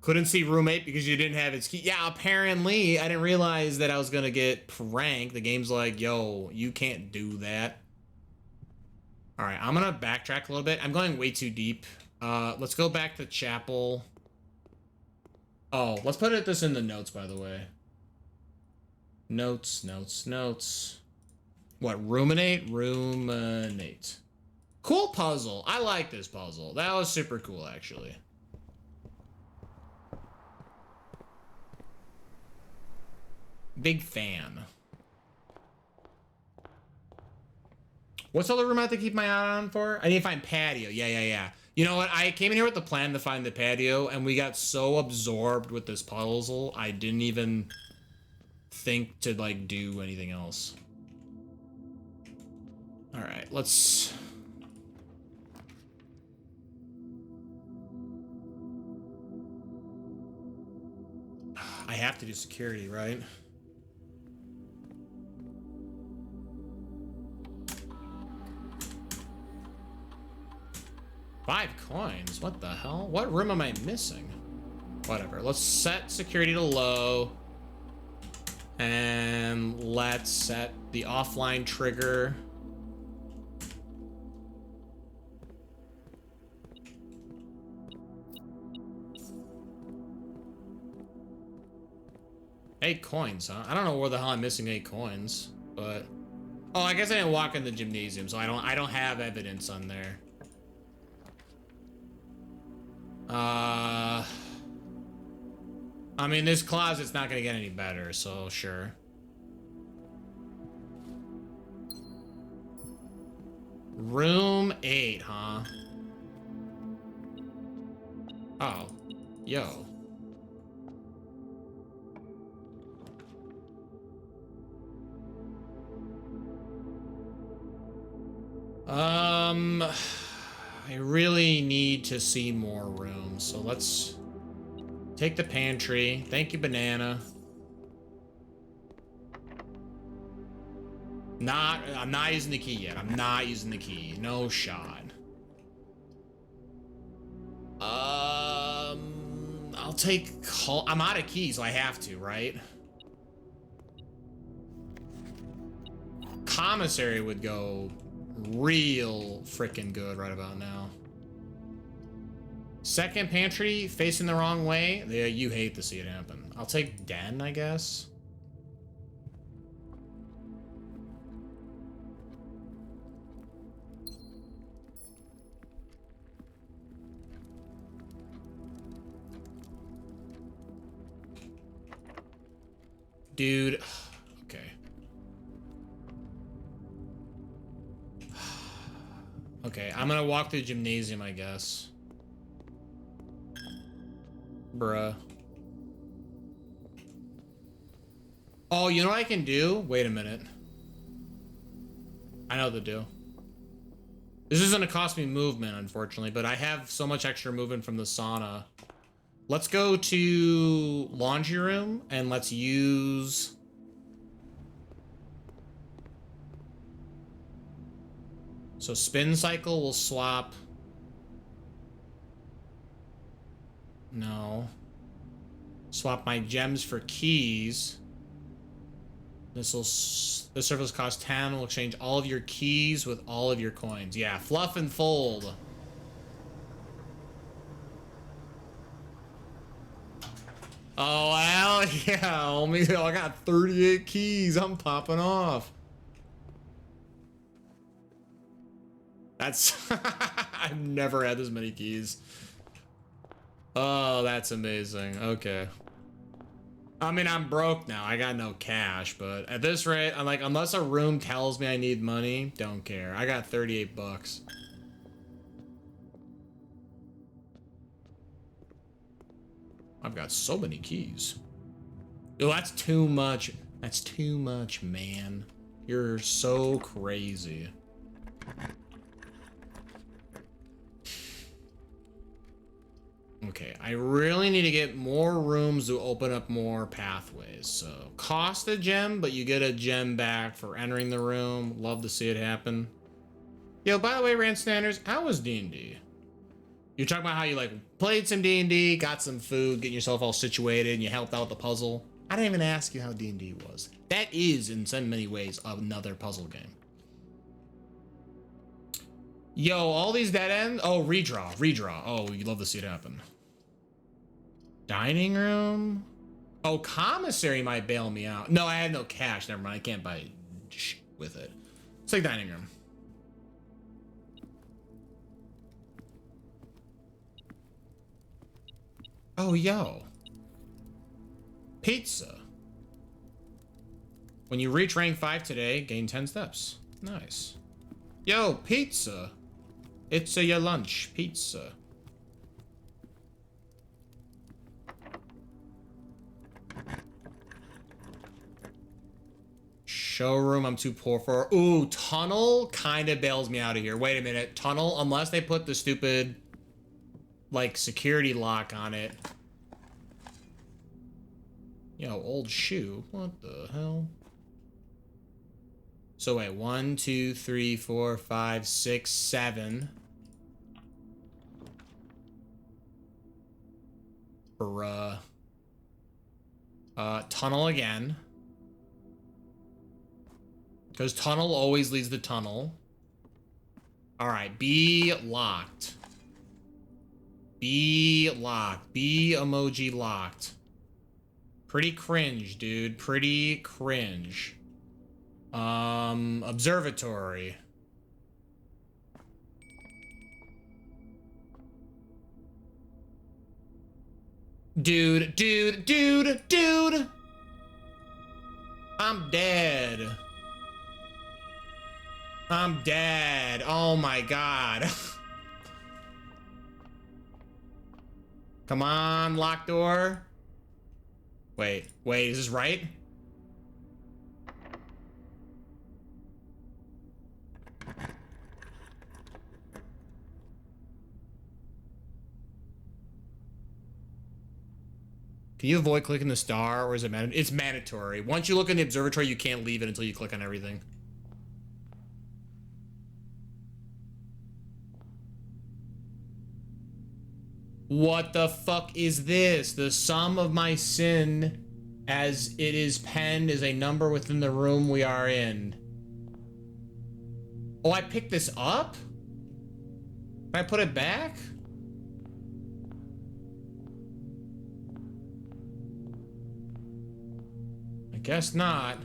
Couldn't see room 8 because you didn't have its key. Yeah, apparently I didn't realize that I was gonna get pranked. The game's like, yo, you can't do that. All right, I'm gonna backtrack a little bit. I'm going way too deep. Let's go back to chapel. Oh, let's put this in the notes, by the way. Notes. What, ruminate? Ruminate. Cool puzzle. I like this puzzle. That was super cool, actually. Big fan. What's the other room I have to keep my eye on for? I need to find patio. Yeah. You know what? I came in here with the plan to find the patio, and we got so absorbed with this puzzle, I didn't even think to like do anything else. All right, let's... I have to do security, right? $5 coins? What the hell? What room am I missing? Whatever. Let's set security to low. And let's set the offline trigger. $8 coins, huh? I don't know where the hell I'm missing 8 coins, but... Oh, I guess I didn't walk in the gymnasium, so I don't have evidence on there. I mean, this closet's not gonna get any better, so sure. Room 8, huh? Oh, yo. I really need to see more rooms, so let's take the pantry. Thank you, banana. I'm not using the key yet. I'm not using the key. No shot. I'll take I'm out of keys, so I have to, right? commissary would go real freaking good right about now. Second pantry facing the wrong way. Yeah, you hate to see it happen. I'll take den, I guess. Dude, okay. Okay, I'm gonna walk through the gymnasium, I guess. Bruh. Oh, you know what I can do? Wait a minute. I know what to do. This isn't gonna cost me movement, unfortunately, but I have so much extra movement from the sauna. Let's go to laundry room and let's use... So spin cycle will swap... No. Swap my gems for keys. This service costs 10. Will exchange all of your keys with all of your coins. Yeah, fluff and fold. Oh, hell yeah, homie. I got 38 keys. I'm popping off. That's... I've never had this many keys. Oh, that's amazing. Okay. I mean, I'm broke now. I got no cash, but at this rate, I'm like, unless a room tells me I need money, don't care. I got 38 bucks. I've got so many keys. Oh, that's too much. That's too much, man. You're so crazy. Okay, I really need to get more rooms to open up more pathways. So, cost a gem, but you get a gem back for entering the room. Love to see it happen. Yo, by the way, Rand Standards, how was D&D? You're talking about how you, like, played some D&D, got some food, getting yourself all situated, and you helped out with the puzzle. I didn't even ask you how D&D was. That is, in so many ways, another puzzle game. Yo, all these dead ends? Oh, redraw. Oh, you love to see it happen. Dining room? Oh, commissary might bail me out. No, I had no cash. Never mind. I can't buy shit with it. It's like dining room. Oh, yo. Pizza. When you reach rank 5 today, gain 10 steps. Nice. Yo, pizza. It's your lunch. Pizza. Showroom, I'm too poor for. Ooh, tunnel kind of bails me out of here. Wait a minute. Tunnel, unless they put the stupid, like, security lock on it. Yo, old shoe. What the hell? So wait, 1, 2, 3, 4, 5, 6, 7. Bruh. Tunnel again. Because tunnel always leads the tunnel. Alright, B locked. B locked. B emoji locked. Pretty cringe, dude. Pretty cringe. Observatory. Dude. I'm dead. I'm dead. Oh my god. Come on, locked door. Wait, is this right? Can you avoid clicking the star, or is it mandatory? It's mandatory. Once you look in the observatory, you can't leave it until you click on everything. What the fuck is this? The sum of my sin as it is penned is a number within the room we are in. Oh, I picked this up? Can I put it back? I guess not.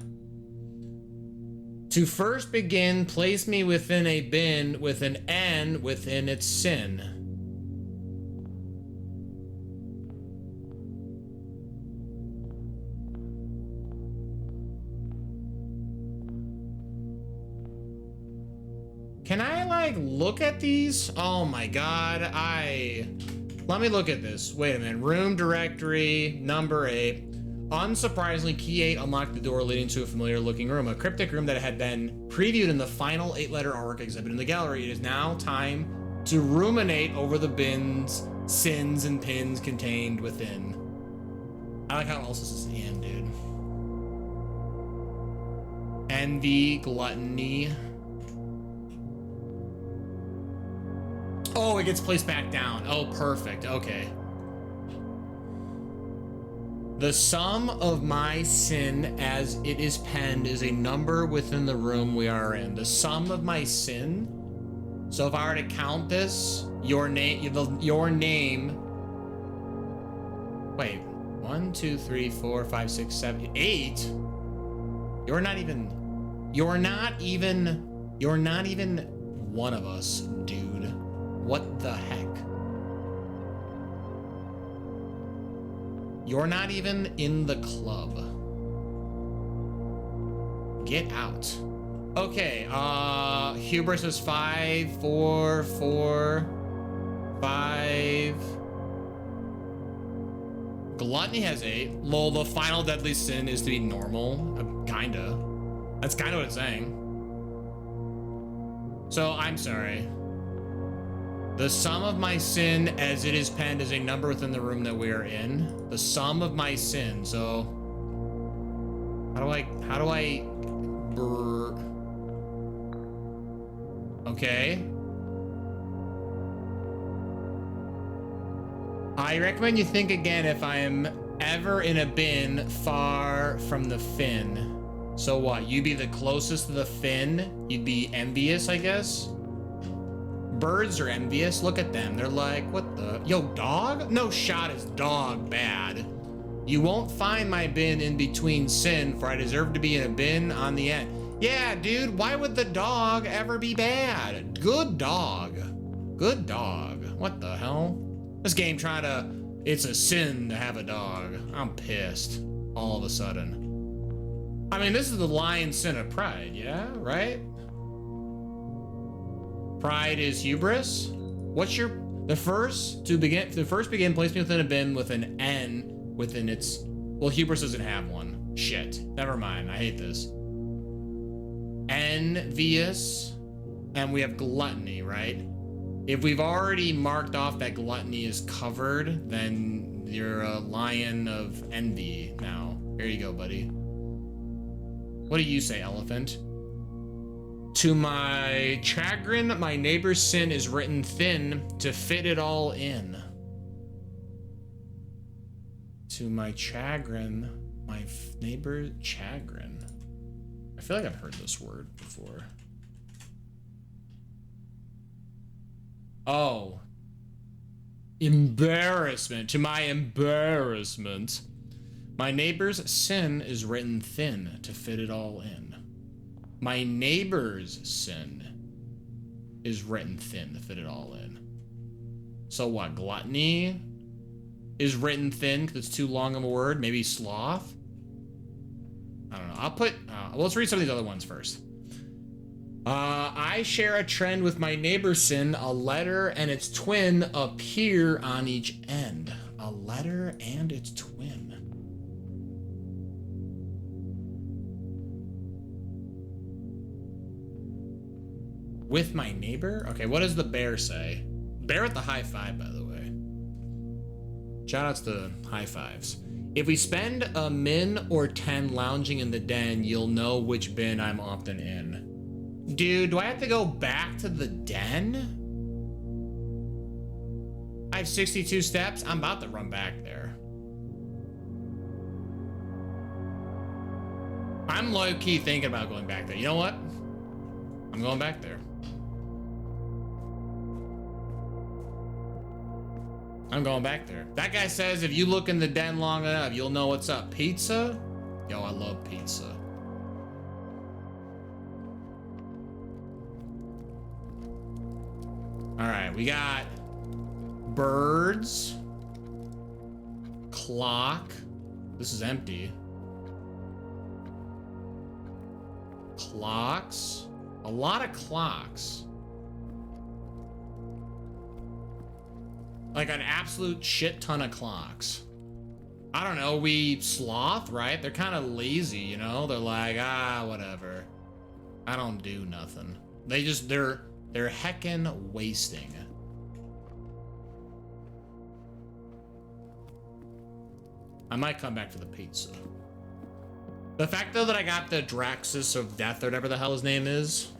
To first begin, place me within a bin with an N within its sin. Can I, like, look at these? Oh my god, let me look at this. Wait a minute. Room directory, number 8. Unsurprisingly, key 8 unlocked the door leading to a familiar looking room. A cryptic room that had been previewed in the final 8-letter artwork exhibit in the gallery. It is now time to ruminate over the bins, sins, and pins contained within. I like how else this is the end, dude. Envy, gluttony. Oh, it gets placed back down. Oh, perfect. Okay. The sum of my sin as it is penned is a number within the room we are in. The sum of my sin. So if I were to count this, your name. Wait, 1, 2, 3, 4, 5, 6, 7, 8. You're not even one of us, dude. What the heck? You're not even in the club. Get out. Okay, hubris is 5, 4, 4, 5. Gluttony has 8. Lol, the final deadly sin is to be normal. Kinda. That's kinda what it's saying. So, I'm sorry. The sum of my sin as it is penned is a number within the room that we are in. The sum of my sin. So how do I okay. I recommend you think again if I am ever in a bin far from the fin. So what? You'd be the closest to the fin? You'd be envious, I guess? Birds are envious. Look at them. They're like, what the? Yo, dog? No shot is dog bad. You won't find my bin in between sin, for I deserve to be in a bin on the end. Yeah, dude, why would the dog ever be bad? Good dog. Good dog. What the hell? This game trying to... It's a sin to have a dog. I'm pissed. All of a sudden. I mean, this is the lion sin of pride, yeah? Right? Pride is hubris. What's your the first begin, place me within a bin with an N within its. Well, hubris doesn't have one. Shit. Never mind. I hate this. Envious, and we have gluttony, right? If we've already marked off that gluttony is covered, then you're a lion of envy now. Here you go, buddy. What do you say, elephant? To my chagrin, my neighbor's sin is written thin to fit it all in. To my chagrin, my neighbor's chagrin. I feel like I've heard this word before. Oh. Embarrassment. To my embarrassment. My neighbor's sin is written thin to fit it all in. My neighbor's sin is written thin to fit it all in. So what? Gluttony is written thin because it's too long of a word. Maybe sloth. I don't know. I'll put. Well, let's read some of these other ones first. I share a trend with my neighbor's sin. A letter and its twin appear on each end. A letter and its twin. With my neighbor? Okay, what does the bear say? Bear at the high five, by the way. Shoutouts to high fives. If we spend a min or 10 lounging in the den, you'll know which bin I'm often in. Dude, do I have to go back to the den? I have 62 steps. I'm about to run back there. I'm low-key thinking about going back there. You know what? I'm going back there. I'm going back there. That guy says if you look in the den long enough, you'll know what's up. Pizza? Yo, I love pizza. All right, we got birds, clock. This is empty. Clocks. A lot of clocks. Like an absolute shit ton of clocks. I don't know, we sloth, right? They're kind of lazy, you know? They're like, whatever. I don't do nothing. They're heckin' wasting. I might come back for the pizza. The fact though that I got the Draxus of Death or whatever the hell his name is.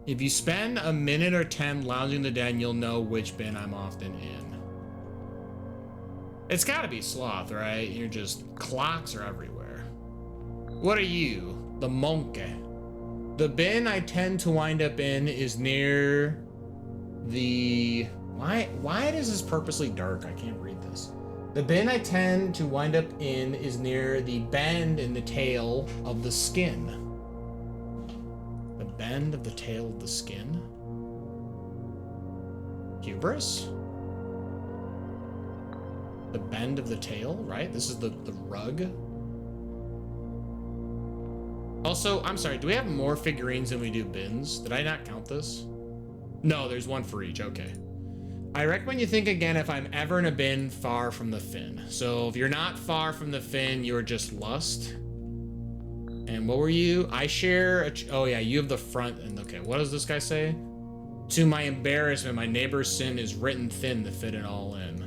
If you spend a minute or 10 lounging the den, you'll know which bin I'm often in. It's gotta be sloth, right? You're just, clocks are everywhere. What are you? The monkey. The bin I tend to wind up in is near the, why is this purposely dark? I can't read this. The bin I tend to wind up in is near the bend in the tail of the skin. The bend of the tail of the skin? Hubris? The bend of the tail, right? This is the rug. Also, I'm sorry, do we have more figurines than we do bins? Did I not count this? No, there's one for each, okay. I recommend you think again if I'm ever in a bin far from the fin. So if you're not far from the fin, you're just lust. And what were you? I share, oh yeah, you have the front, and okay, what does this guy say? To my embarrassment, my neighbor's sin is written thin to fit it all in.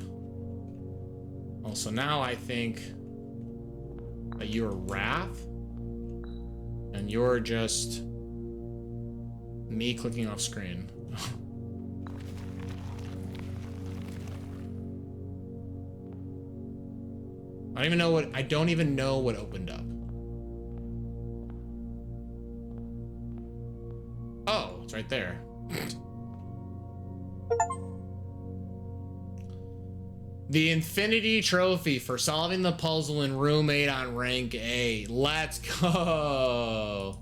Also, now I think that you're Wrath, and you're just me clicking off screen. I don't even know what opened up. Oh, it's right there. The Infinity Trophy for solving the puzzle in room 8 on rank A. Let's go.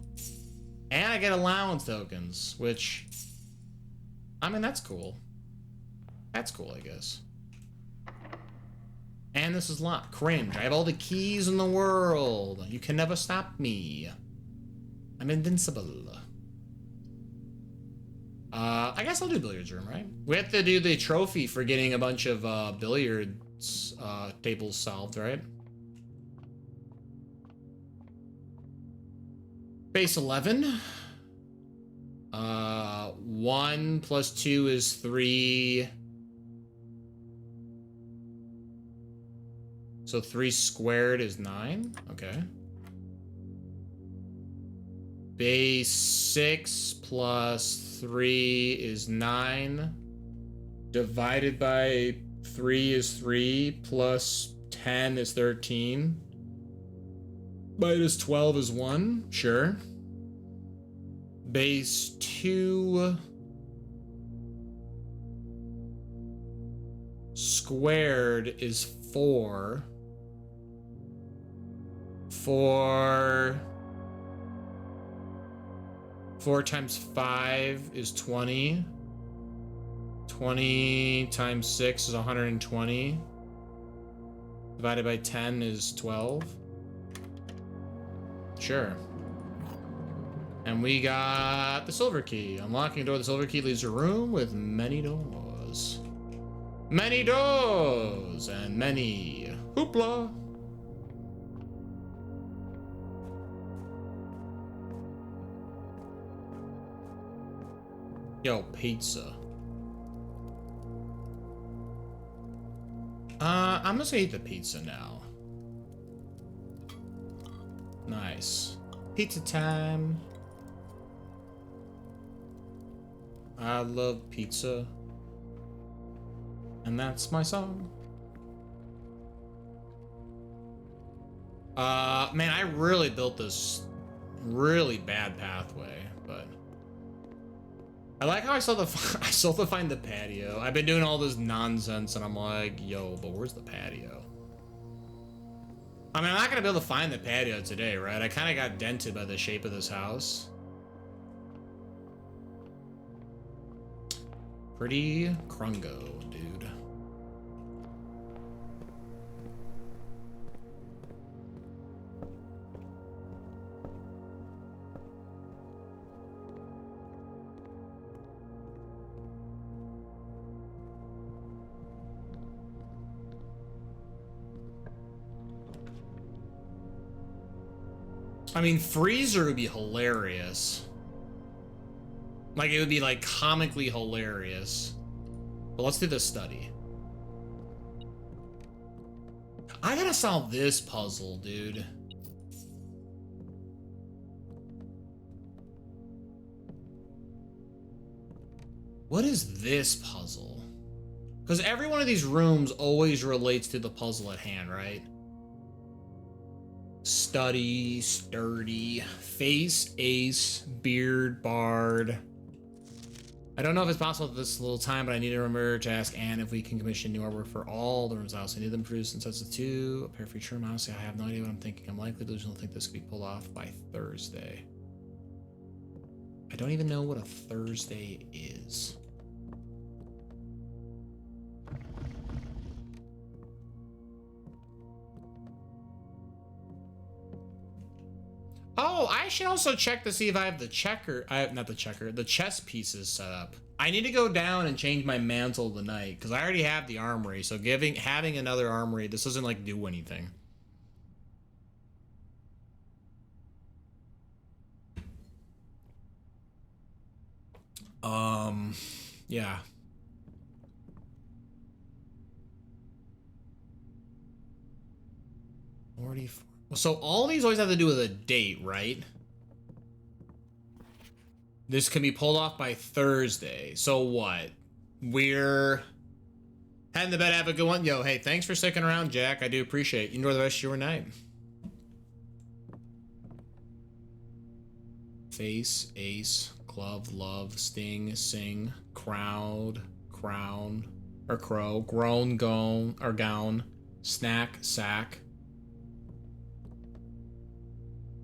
And I get allowance tokens, which, I mean, that's cool. That's cool, I guess. And this is locked. Cringe. I have all the keys in the world. You can never stop me. I'm invincible. I guess I'll do billiards room, right? We have to do the trophy for getting a bunch of billiards tables solved, right? Base 11. 1 plus 2 is 3. So 3 squared is 9. Okay. Base 6 plus 3 is 9. Divided by 3 is 3. Plus 10 is 13. Minus 12 is 1. Sure. Base 2 squared is 4. 4 times 5 is 20. 20 times 6 is 120. Divided by 10 is 12. Sure. And we got the silver key. Unlocking a door, the silver key leaves a room with many doors. Many doors and many hoopla. Yo, pizza. I'm just gonna eat the pizza now. Nice. Pizza time. I love pizza. And that's my song. Man, I really built this really bad pathway, but I like how I still have to find the patio. I've been doing all this nonsense and I'm like, yo, but where's the patio? I mean, I'm not gonna be able to find the patio today, right? I kind of got dented by the shape of this house. Pretty Krungo, dude. I mean, Freezer would be hilarious. Like, it would be, like, comically hilarious. But let's do the study. I gotta solve this puzzle, dude. What is this puzzle? Because every one of these rooms always relates to the puzzle at hand, right? Study, sturdy, face, ace, beard, bard. I don't know if it's possible at this little time, but I need to remember to ask Anne if we can commission new artwork for all the rooms in the house. I need them produced in sets of 2. A pair for each room. Honestly, I have no idea what I'm thinking. I'm likely delusional to think this could be pulled off by Thursday. I don't even know what a Thursday is. Oh, I should also check to see if I have the the chess pieces set up. I need to go down and change my mantle tonight because I already have the armory. So having another armory, this doesn't like do anything. Yeah. So all these always have to do with a date, right? This can be pulled off by Thursday. So what? We're heading to bed. Have a good one. Yo, hey, thanks for sticking around, Jack. I do appreciate it. Enjoy the rest of your night. Face, ace, glove, love, sting, sing, crowd, crown, or crow, groan, gone, or gown, snack, sack.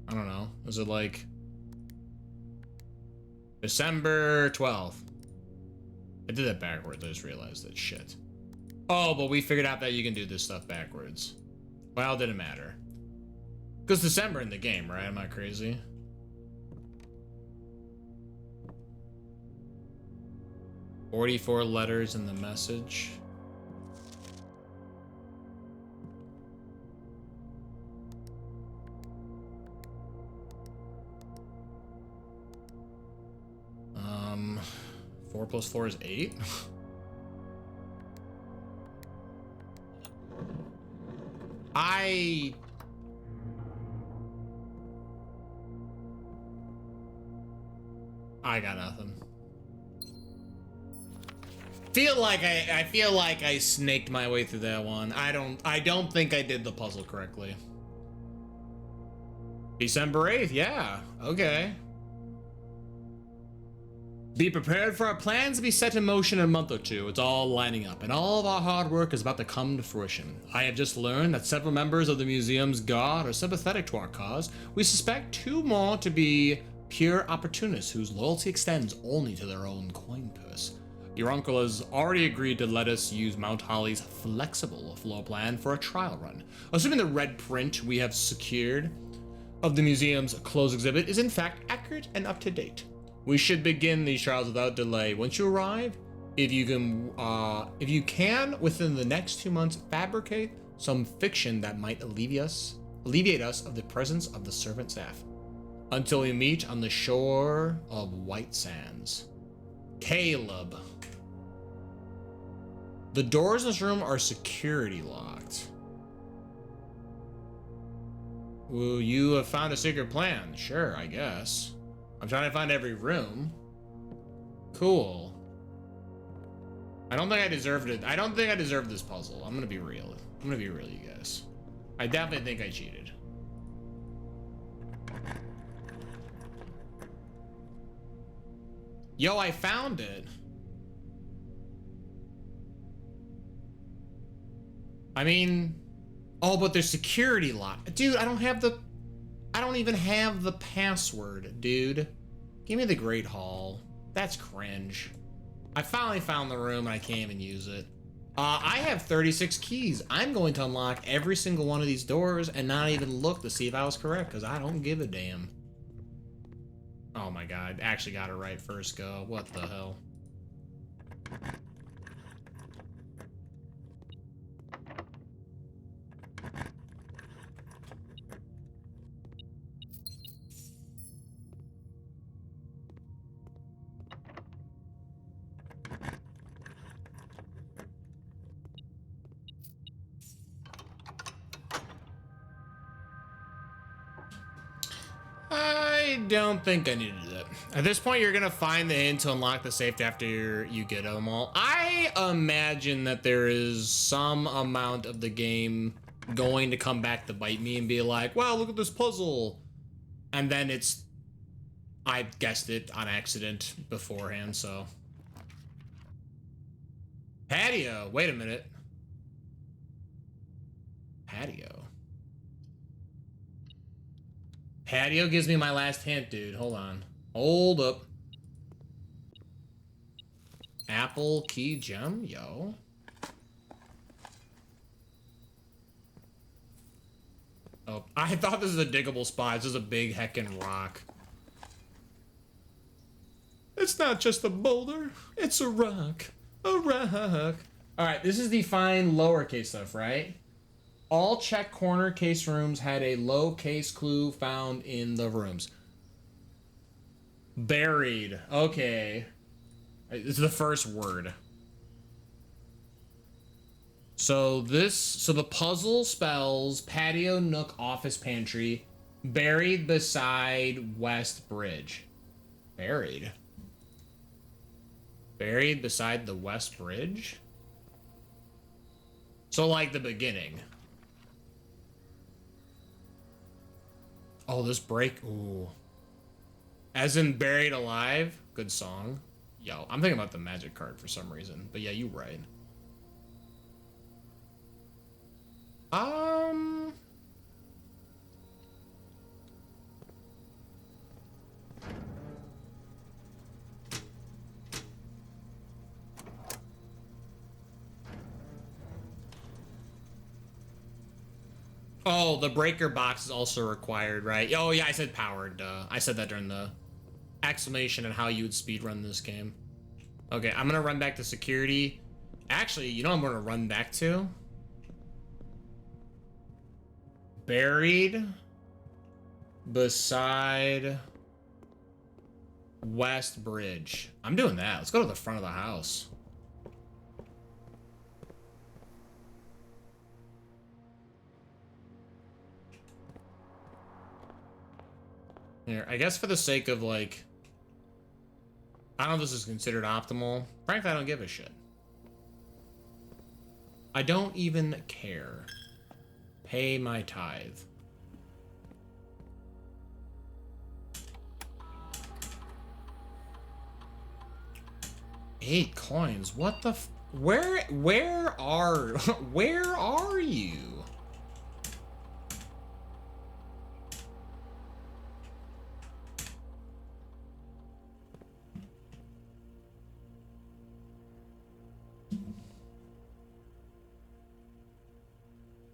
I don't know. Was it like December 12th? I did that backwards. I just realized that shit. Oh, but we figured out that you can do this stuff backwards. Well, it didn't matter. Because December in the game, right? Am I crazy? "44 letters in the message." Um, 4 plus 4 is 8. I got nothing. I feel like I snaked my way through that one. I don't think I did the puzzle correctly. December 8th, yeah. Okay. Be prepared for our plans to be set in motion in a month or two. It's all lining up, and all of our hard work is about to come to fruition. I have just learned that several members of the museum's guard are sympathetic to our cause. We suspect 2 more to be pure opportunists whose loyalty extends only to their own coin purse. Your uncle has already agreed to let us use Mount Holly's flexible floor plan for a trial run. Assuming the red print we have secured of the museum's closed exhibit is in fact accurate and up to date, we should begin these trials without delay. Once you arrive, if you can, within the next 2 months, fabricate some fiction that might alleviate us of the presence of the servant staff, until we meet on the shore of White Sands. Caleb. The doors in this room are security locked. Well, you have found a secret plan. Sure, I guess. I'm trying to find every room. Cool. I don't think I deserved it. I don't think I deserved this puzzle. I'm gonna be real. I'm gonna be real, you guys. I definitely think I cheated. Yo, I found it. I mean, oh, but there's security lock. Dude, I don't even have the password, dude. Give me the Great Hall. That's cringe. I finally found the room and I can't even use it. I have 36 keys. I'm going to unlock every single one of these doors and not even look to see if I was correct, because I don't give a damn. Oh my god, actually got it right first go. What the hell? I don't think I need to do that. At this point, you're gonna find the hint to unlock the safe after you get them all. I imagine that there is some amount of the game going to come back to bite me and be like, wow, look at this puzzle. And then I guessed it on accident beforehand, so. Patio, wait a minute. Patio. Patio gives me my last hint, dude. Hold on. Hold up. Apple key gem, yo. Oh, I thought this was a diggable spot. This is a big heckin' rock. It's not just a boulder. It's a rock. A rock. All right, this is the fine lowercase stuff, right? All check corner case rooms had a lowercase clue found in the rooms. Buried. Okay. This is the first word. So the puzzle spells patio, nook, office, pantry, buried beside West Bridge. Buried. Buried beside the West Bridge? So like the beginning. Oh, this break. Ooh. As in Buried Alive. Good song. Yo, I'm thinking about the magic card for some reason. But yeah, you right. Oh, the breaker box is also required, right? Oh yeah, I said powered. I said that during the exclamation and how you would speedrun this game. Okay, I'm gonna run back to security. Actually, you know what I'm gonna run back to? Buried beside West Bridge. I'm doing that. Let's go to the front of the house. Here, I guess for the sake of like, I don't know if this is considered optimal. Frankly, I don't give a shit. I don't even care. Pay my tithe. Eight coins. What the where are you?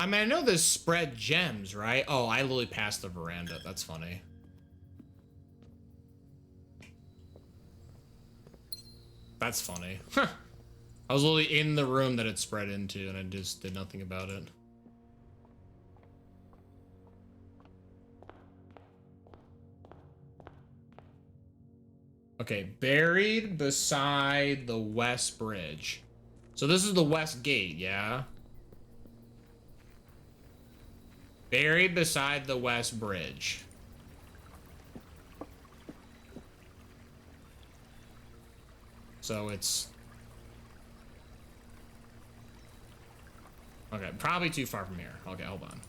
I mean, I know there's spread gems, right? Oh, I literally passed the veranda. That's funny. That's funny. Huh. I was literally in the room that it spread into, and I just did nothing about it. Okay, buried beside the West Bridge. So this is the West Gate, yeah? Buried beside the West Bridge. So it's... Okay, probably too far from here. Okay, hold on.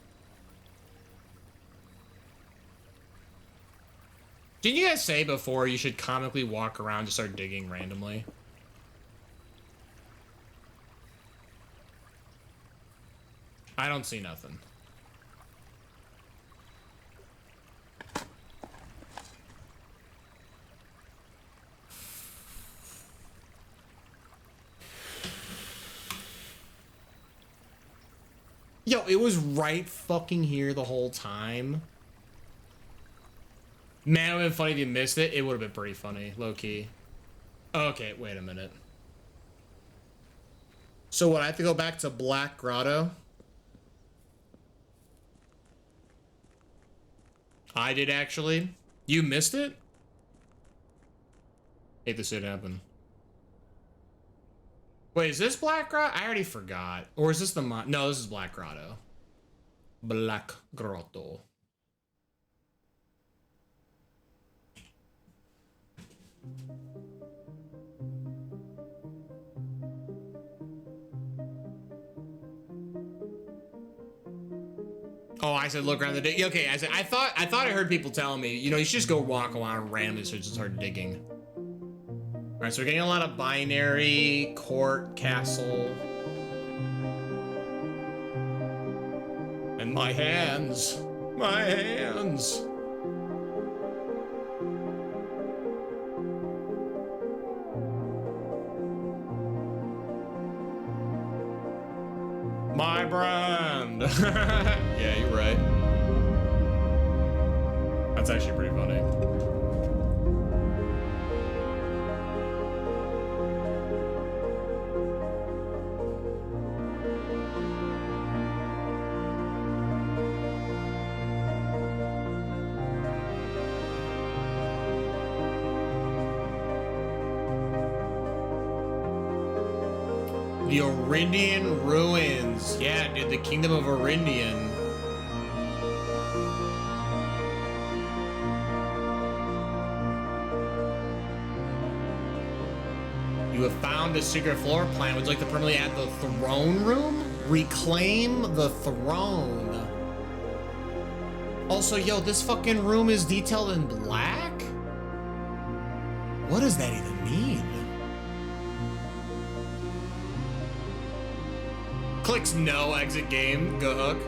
Didn't you guys say before you should comically walk around to start digging randomly? I don't see nothing. Yo, it was right fucking here the whole time. Man, it would have been funny if you missed it. It would have been pretty funny, low-key. Okay, wait a minute. So what, I have to go back to Black Grotto? I did, actually. You missed it? Hate this did happen. Wait, is this Black Grotto? I already forgot. Or is this the no, this is Black Grotto. Black Grotto. Oh, I said look around the dig. Okay, I said I thought I heard people telling me, you know, you should just go walk around randomly so just start digging. All right, so we're getting a lot of binary, court, castle. And my hands. My hands. My brand. Yeah, you're right. That's actually pretty funny. The Orindian ruins. Yeah, dude, the Kingdom of Orindian. You have found a secret floor plan. Would you like to permanently add the throne room? Reclaim the throne. Also, yo, this fucking room is detailed in black? What does that even mean? Clicks no, exit game, go hook.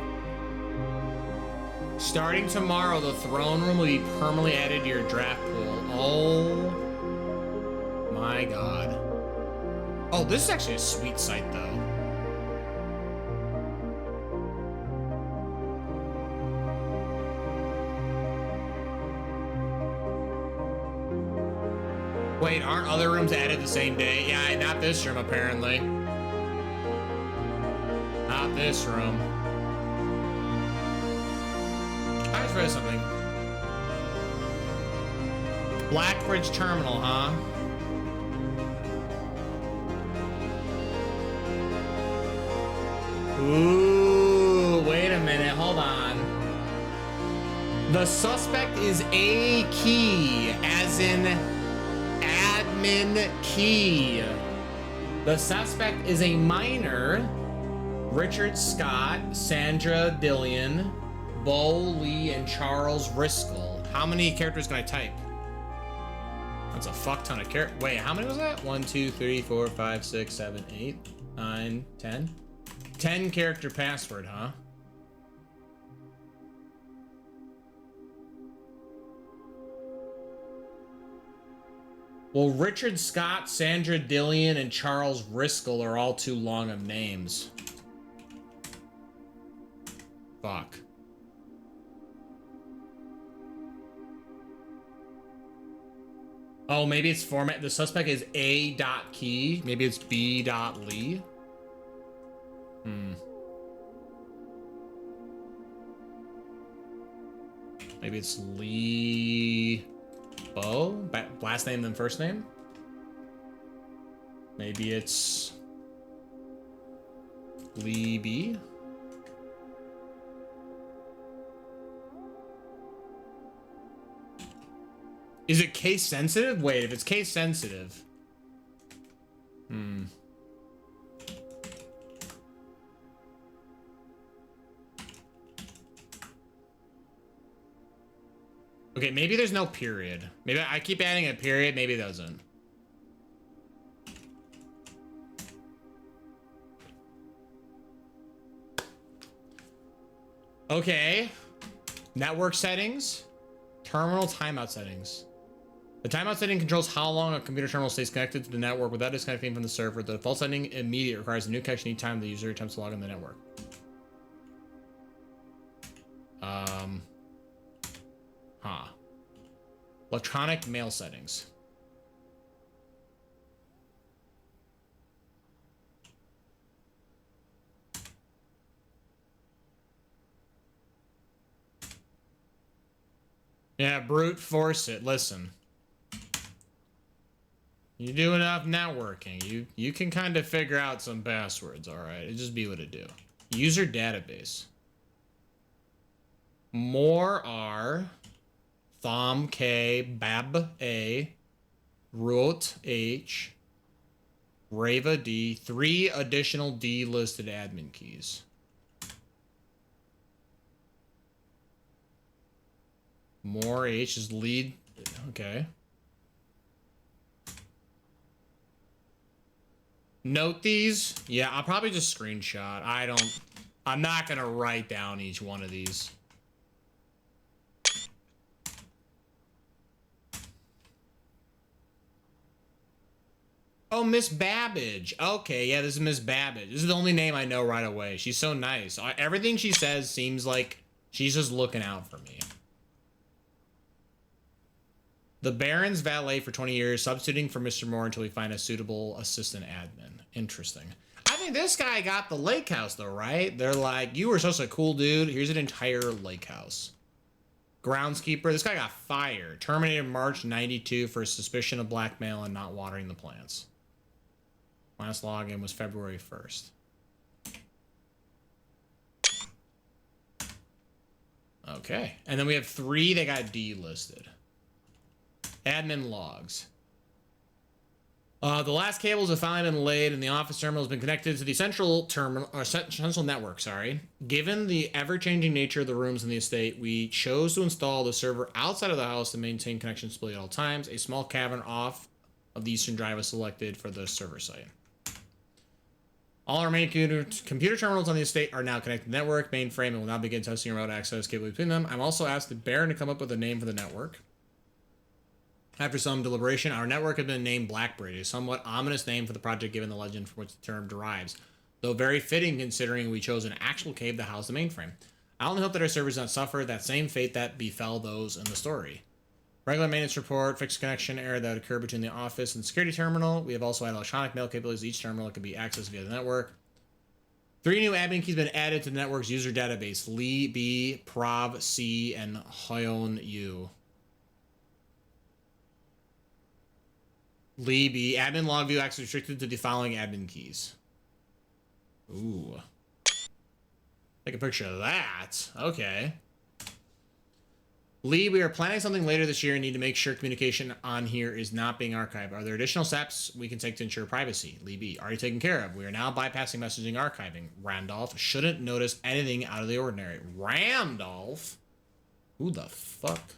Starting tomorrow, the throne room will be permanently added to your draft pool. Oh my god. Oh, this is actually a sweet site though. Wait, aren't other rooms added the same day? Yeah, not this room apparently. Not this room. I just read something. Blackbridge Terminal, huh? Ooh, wait a minute, hold on. The suspect is A key, as in admin key. The suspect is a minor. Richard Scott, Sandra Dillion, Bo Lee, and Charles Riskel. How many characters can I type? That's a fuck ton of characters. Wait, how many was that? 1, 2, 3, 4, 5, 6, 7, 8, 9, 10. 10 character password, huh? Well, Richard Scott, Sandra Dillion, and Charles Riskel are all too long of names. Fuck. Oh, maybe it's format. The suspect is A. Key. Maybe it's B. Lee. Maybe it's Lee Bo. Last name then first name. Maybe it's Lee B. Is it case sensitive? Wait, if it's case sensitive. Okay, maybe there's no period. Maybe I keep adding a period, maybe it doesn't. Okay. Network settings. Terminal timeout settings. The timeout setting controls how long a computer terminal stays connected to the network without disconnecting from the server. The default setting immediate requires a new connection anytime the user attempts to log in the network. Electronic mail settings. Yeah, brute force it. Listen. You do enough networking, you can kind of figure out some passwords, all right? It just be what it do. User database. More are Thom K, Bab A, Root H, Rava D, 3 additional D listed admin keys. More H is lead. Okay. Note these. Yeah, I'll probably just screenshot. I'm not gonna write down each one of these. Oh, Miss Babbage. Okay, yeah, this is Miss Babbage. This is the only name I know right away. She's so nice. Everything she says seems like she's just looking out for me. The Baron's valet for 20 years, substituting for Mr. Moore until we find a suitable assistant admin. Interesting. I think this guy got the lake house though, right? They're like, you were such a cool dude. Here's an entire lake house. Groundskeeper. This guy got fired. Terminated March 92 for suspicion of blackmail and not watering the plants. Last login was February 1st. Okay. And then we have 3 that got delisted. Admin logs. The last cables have finally been laid and the office terminal has been connected to the central terminal, or central network, sorry. Given the ever-changing nature of the rooms in the estate, we chose to install the server outside of the house to maintain connection stability at all times. A small cavern off of the eastern drive was selected for the server site. All our main computer terminals on the estate are now connected to the network mainframe and will now begin testing remote access cable between them. I'm also asked the Baron to come up with a name for the network. After some deliberation, our network has been named Blackbridge, a somewhat ominous name for the project given the legend from which the term derives, though very fitting considering we chose an actual cave to house the mainframe. I only hope that our servers don't suffer that same fate that befell those in the story. Regular maintenance report, fixed connection error that occurred between the office and security terminal. We have also had electronic mail capabilities. Each terminal can be accessed via the network. 3 new admin keys have been added to the network's user database. Lee B, Prav C, and Hyeon U. Lee B, admin log view access restricted to the following admin keys. Ooh. Take a picture of that. Okay. Lee, we are planning something later this year and need to make sure communication on here is not being archived. Are there additional steps we can take to ensure privacy? Lee B, already taken care of. We are now bypassing messaging archiving. Randolph shouldn't notice anything out of the ordinary. Randolph? Who the fuck?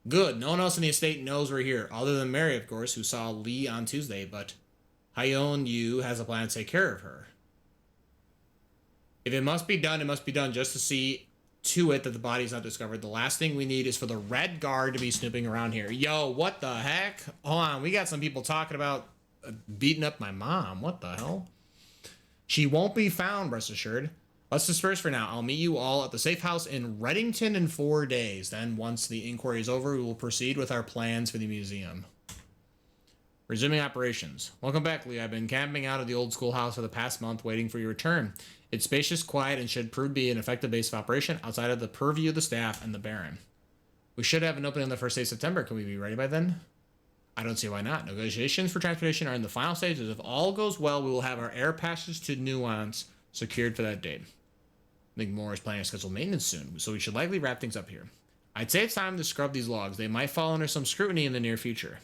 Good. No one else in the estate knows we're here, other than Mary, of course, who saw Lee on Tuesday, but Hyeon Yu has a plan to take care of her. If it must be done, it must be done just to see to it that the body's not discovered. The last thing we need is for the Red Guard to be snooping around here. Yo, what the heck? Hold on, we got some people talking about beating up my mom. What the hell? She won't be found, rest assured. Let's disperse for now. I'll meet you all at the safe house in Reddington in 4 days. Then, once the inquiry is over, we will proceed with our plans for the museum. Resuming operations. Welcome back, Lee. I've been camping out of the old schoolhouse for the past month waiting for your return. It's spacious, quiet, and should prove to be an effective base of operation outside of the purview of the staff and the Baron. We should have an opening on the first day of September. Can we be ready by then? I don't see why not. Negotiations for transportation are in the final stages. If all goes well, we will have our air passage to Nuance secured for that date. I think Moore is planning to schedule maintenance soon, so we should likely wrap things up here. I'd say it's time to scrub these logs. They might fall under some scrutiny in the near future.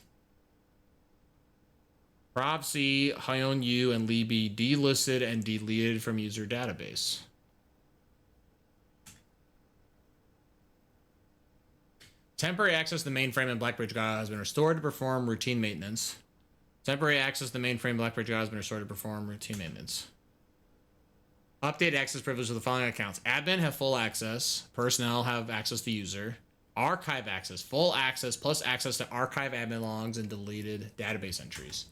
Prav C, Hyeon Yu, and Lee B delisted and deleted from user database. Temporary access to the mainframe in Blackbridge God has been restored to perform routine maintenance. Temporary access to the mainframe Blackbridge God has been restored to perform routine maintenance. Update access privilege to the following accounts. Admin have full access. Personnel have access to user. Archive access. Full access plus access to archive admin logs and deleted database entries.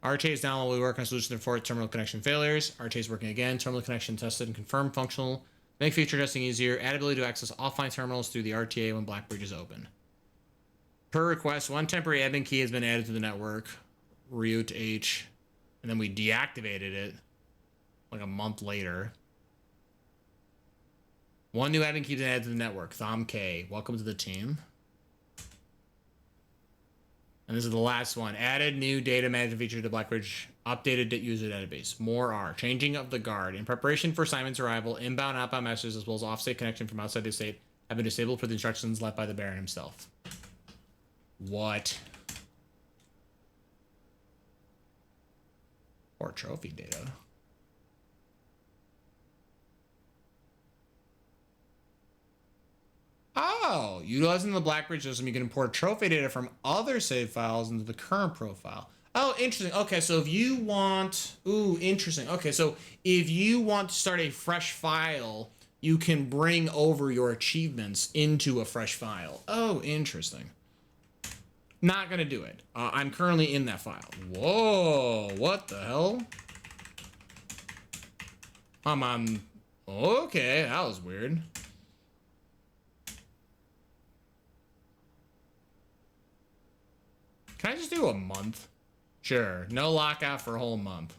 RTA is down while we work on a solution to report terminal connection failures. RTA is working again. Terminal connection tested and confirmed functional. Make feature testing easier. Add ability to access offline terminals through the RTA when Blackbridge is open. Per request, one temporary admin key has been added to the network. Root H. And then we deactivated it like a month later. One new admin key has been added to the network. Thom K. Welcome to the team. And this is the last one. Added new data management feature to Blackbridge. Updated user database. More are. Changing of the guard. In preparation for Simon's arrival, inbound, outbound messages, as well as offstate connection from outside the estate have been disabled for the instructions left by the Baron himself. What? Or trophy data. Oh, utilizing the Blackbridge system, you can import trophy data from other save files into the current profile. Oh, interesting. Okay, so if you want... Ooh, interesting. Okay, so if you want to start a fresh file, you can bring over your achievements into a fresh file. Oh, interesting. Not gonna do it. I'm currently in that file. Whoa, what the hell? I'm on... Okay, that was weird. Can I just do a month? Sure. No lockout for a whole month.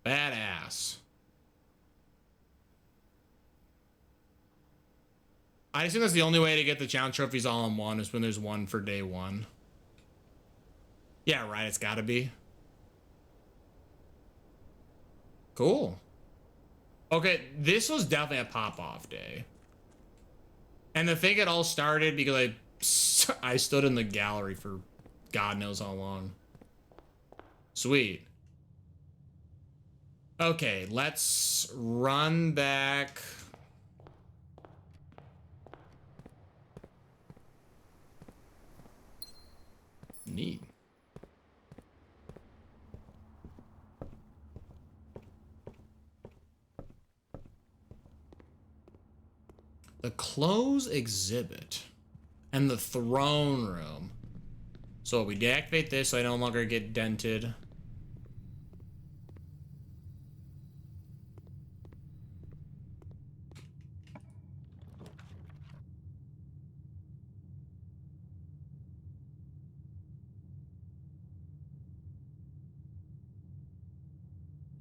Badass. I assume that's the only way to get the challenge trophies all in one is when there's one for day one. Yeah, right. It's gotta be. Cool. Okay, this was definitely a pop-off day. And the thing it all started because I stood in the gallery for God knows how long. Sweet. Okay, let's run back. Neat. The clothes exhibit and the throne room. So we deactivate this so I no longer get dented.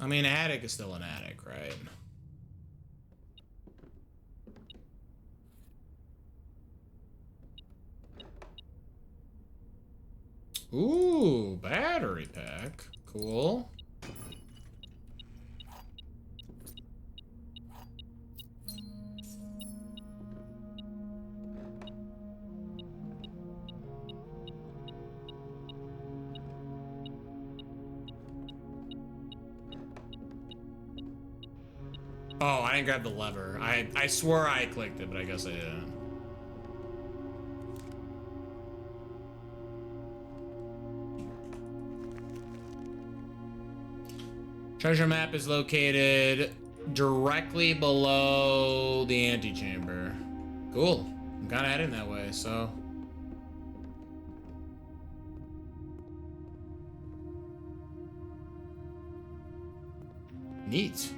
I mean, attic is still an attic, right? Ooh, battery pack. Cool. Oh, I didn't grab the lever. I swore I clicked it, but I guess I didn't. Treasure map is located directly below the antechamber. Cool. I'm kind of heading that way, so. Neat.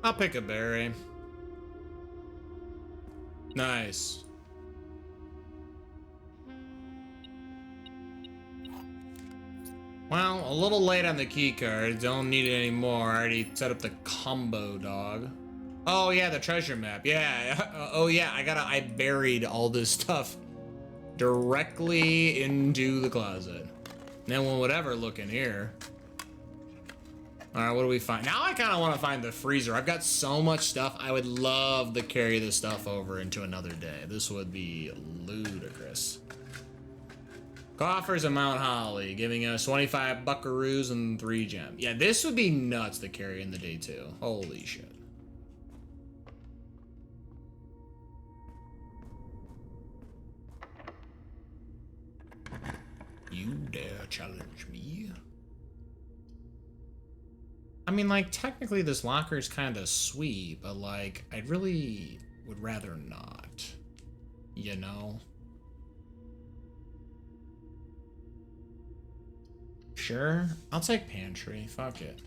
I'll pick a berry. Nice. Well, a little late on the key card. Don't need it anymore. I already set up the combo, dog. Oh yeah, the treasure map. Yeah. Oh yeah, I buried all this stuff directly into the closet. No one would ever look in here. All right, what do we find? Now I kind of want to find the freezer. I've got so much stuff. I would love to carry this stuff over into another day. This would be ludicrous. Coffers of Mount Holly, giving us 25 buckaroos and 3 gems. Yeah, this would be nuts to carry in the day too. Holy shit. You dare challenge me? I mean, like, technically this locker is kind of sweet, but like, I really would rather not, you know? Sure, I'll take pantry, fuck it.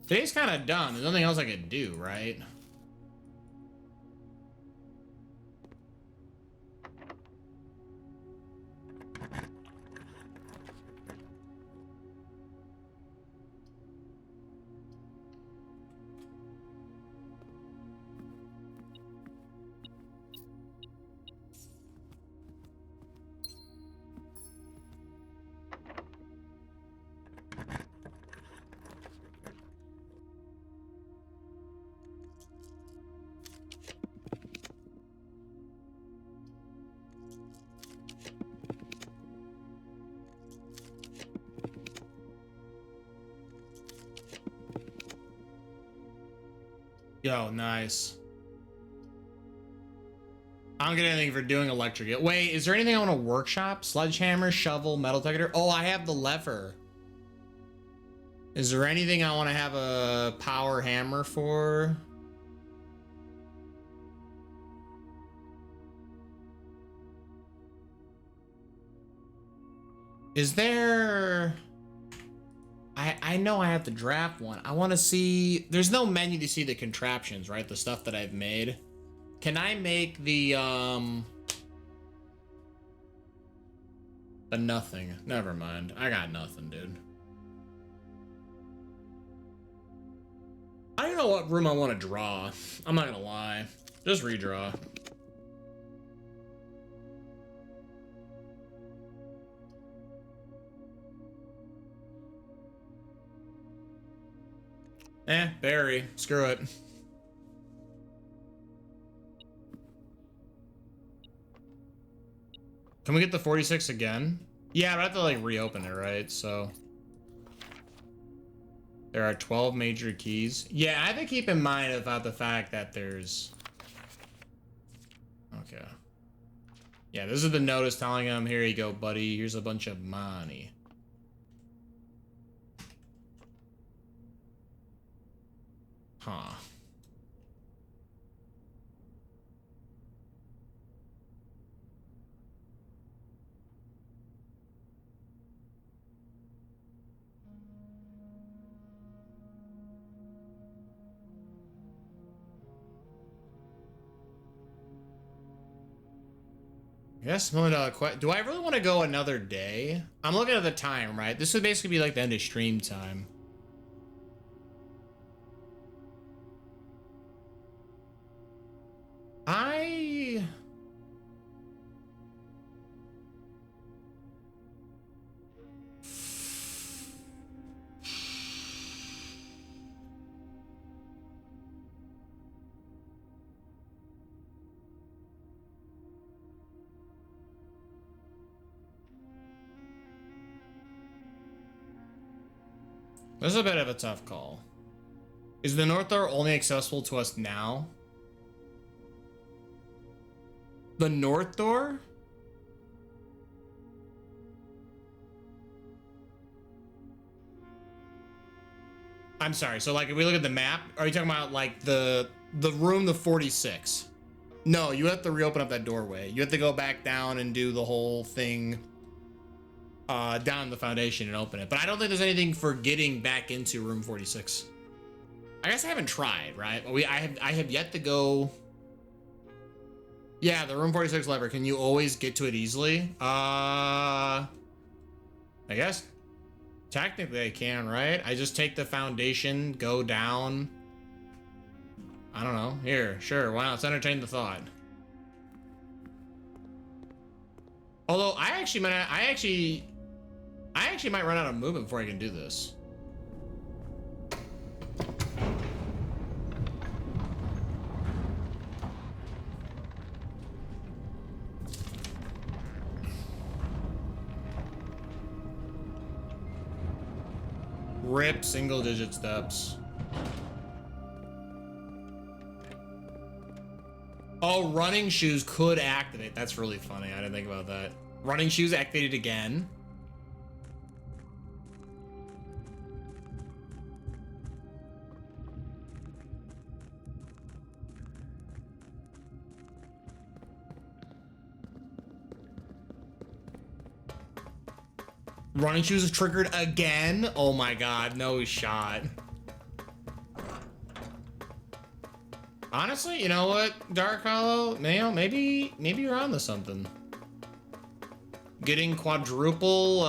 Today's kind of done, there's nothing else I could do, right? Yo, nice. I don't get anything for doing electric yet. Wait, is there anything I want to workshop? Sledgehammer, shovel, metal detector. Oh, I have the lever. Is there anything I want to have a power hammer for? Is there... I know I have to draft one. I want to see... There's no menu to see the contraptions, right? The stuff that I've made. Can I make the nothing? Never mind. I got nothing, dude. I don't know what room I want to draw. I'm not gonna lie. Just redraw. Barry. Screw it. Can we get the 46 again? Yeah, but I have to like reopen it, right? So there are 12 major keys. Yeah, I have to keep in mind about the fact that there's... Okay. Yeah, this is the notice telling him, here you go, buddy. Here's a bunch of money. Huh. Yes, $1 million question. Do I really want to go another day? I'm looking at the time, right? This would basically be like the end of stream time. This is a bit of a tough call. Is the North Door only accessible to us now? The North Door? I'm sorry, so like if we look at the map, are you talking about like the room, the 46? No, you have to reopen up that doorway. You have to go back down and do the whole thing down the foundation and open it. But I don't think there's anything for getting back into room 46. I guess I haven't tried, right? I have yet to go. Yeah, the room 46 lever. Can you always get to it easily? I guess. Technically I can, right? I just take the foundation, go down. I don't know. Here, sure, why not? Let's entertain the thought. Although I actually might run out of movement before I can do this. Rip single digit steps. Oh, running shoes could activate. That's really funny. I didn't think about that. Running shoes activated again. Running shoes is triggered again. Oh my god, no shot. Honestly, you know what, Dark Hollow? Maybe you're onto something. Getting quadruple,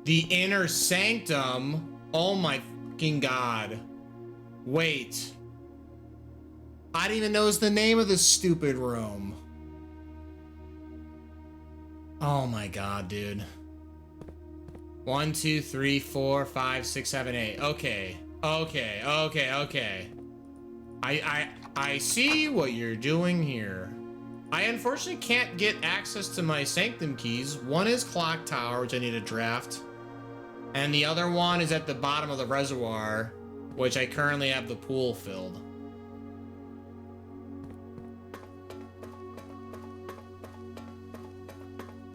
the inner sanctum. Oh my fucking god. Wait. I didn't even know it's the name of this stupid room. Oh my god, dude. 1, 2, 3, 4, 5, 6, 7, 8. Okay. I see what you're doing here. I unfortunately can't get access to my sanctum keys. One is Clock Tower, which I need to draft. And the other one is at the bottom of the reservoir, which I currently have the pool filled.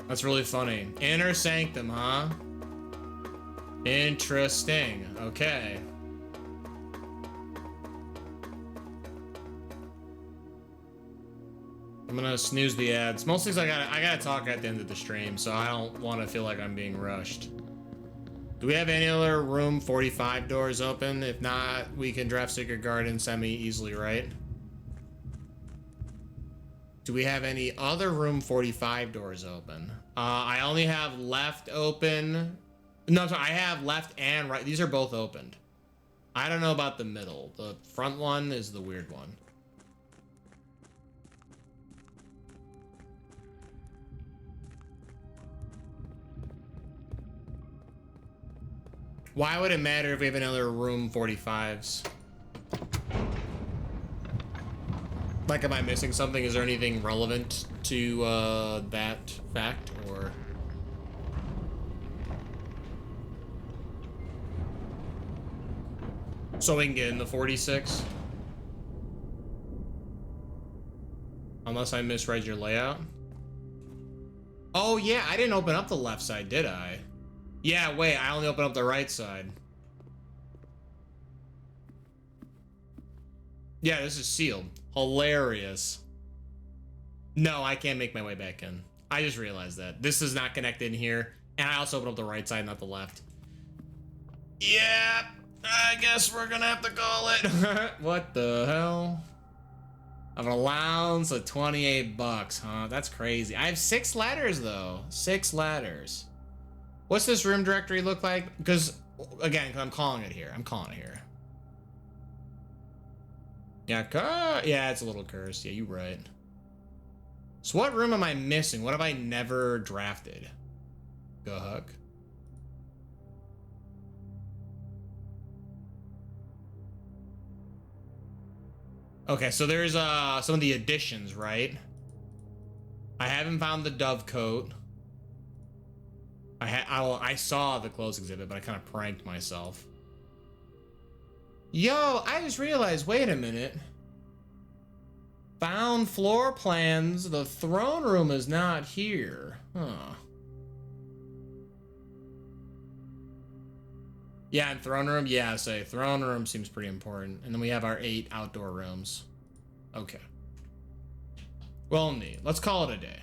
That's really funny. Inner sanctum, huh? Interesting. Okay. I'm gonna snooze the ads. Most things I gotta talk at the end of the stream, so I don't want to feel like I'm being rushed. Do we have any other room 45 doors open? If not, we can draft Secret Garden semi-easily, right? Do we have any other room 45 doors open? I only have left open. No, sorry, I have left and right. These are both opened. I don't know about the middle. The front one is the weird one. Why would it matter if we have another room 45s? Like, am I missing something? Is there anything relevant to that fact, or? So we can get in the 46? Unless I misread your layout. Oh yeah, I didn't open up the left side, did I? Yeah, wait, I only opened up the right side. Yeah, this is sealed. Hilarious. No, I can't make my way back in. I just realized that. This is not connected in here. And I also opened up the right side, not the left. Yeah, I guess we're gonna have to call it. What the hell? Of an allowance of 28 bucks, huh? That's crazy. I have 6 ladders, though. 6 ladders. What's this room directory look like? Because, again, I'm calling it here. I'm calling it here. Yeah, yeah, it's a little cursed. Yeah, you're right. So what room am I missing? What have I never drafted? Go Huck. Okay, so there's some of the additions, right? I haven't found the Dovecote. I saw the clothes exhibit, but I kind of pranked myself. Yo, I just realized, wait a minute. Found floor plans. The throne room is not here. Huh. Yeah, and throne room. Yeah, say throne room seems pretty important. And then we have our 8 outdoor rooms. Okay. Well, neat. Let's call it a day.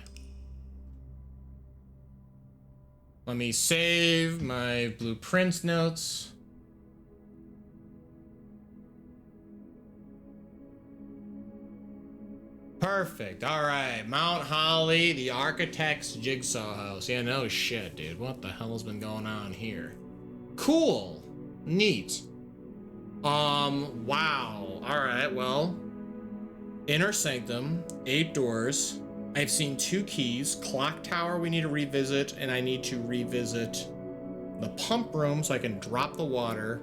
Let me save my blueprints notes. Perfect. All right, Mount Holly, the architect's jigsaw house. Yeah, no shit, dude. What the hell has been going on here? Cool. Neat. Wow. All right, well. Inner sanctum, 8 doors. I've seen 2 keys. Clock tower we need to revisit, and I need to revisit the pump room so I can drop the water,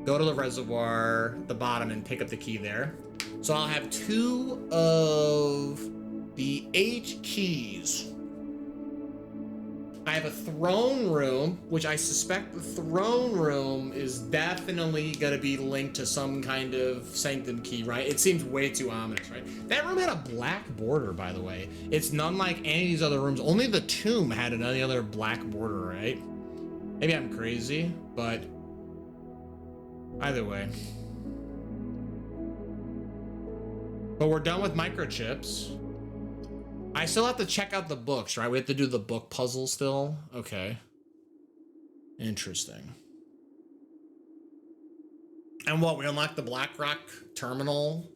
go to the reservoir, the bottom, and pick up the key there. So I'll have 2 of the 8 keys. I have a throne room, which I suspect the throne room is definitely going to be linked to some kind of sanctum key, right? It seems way too ominous, right? That room had a black border, by the way. It's none like any of these other rooms. Only the tomb had any other black border, right? Maybe I'm crazy, but either way. But we're done with microchips. I still have to check out the books, right? We have to do the book puzzle still. Okay. Interesting. And what, we unlock the BlackRock terminal?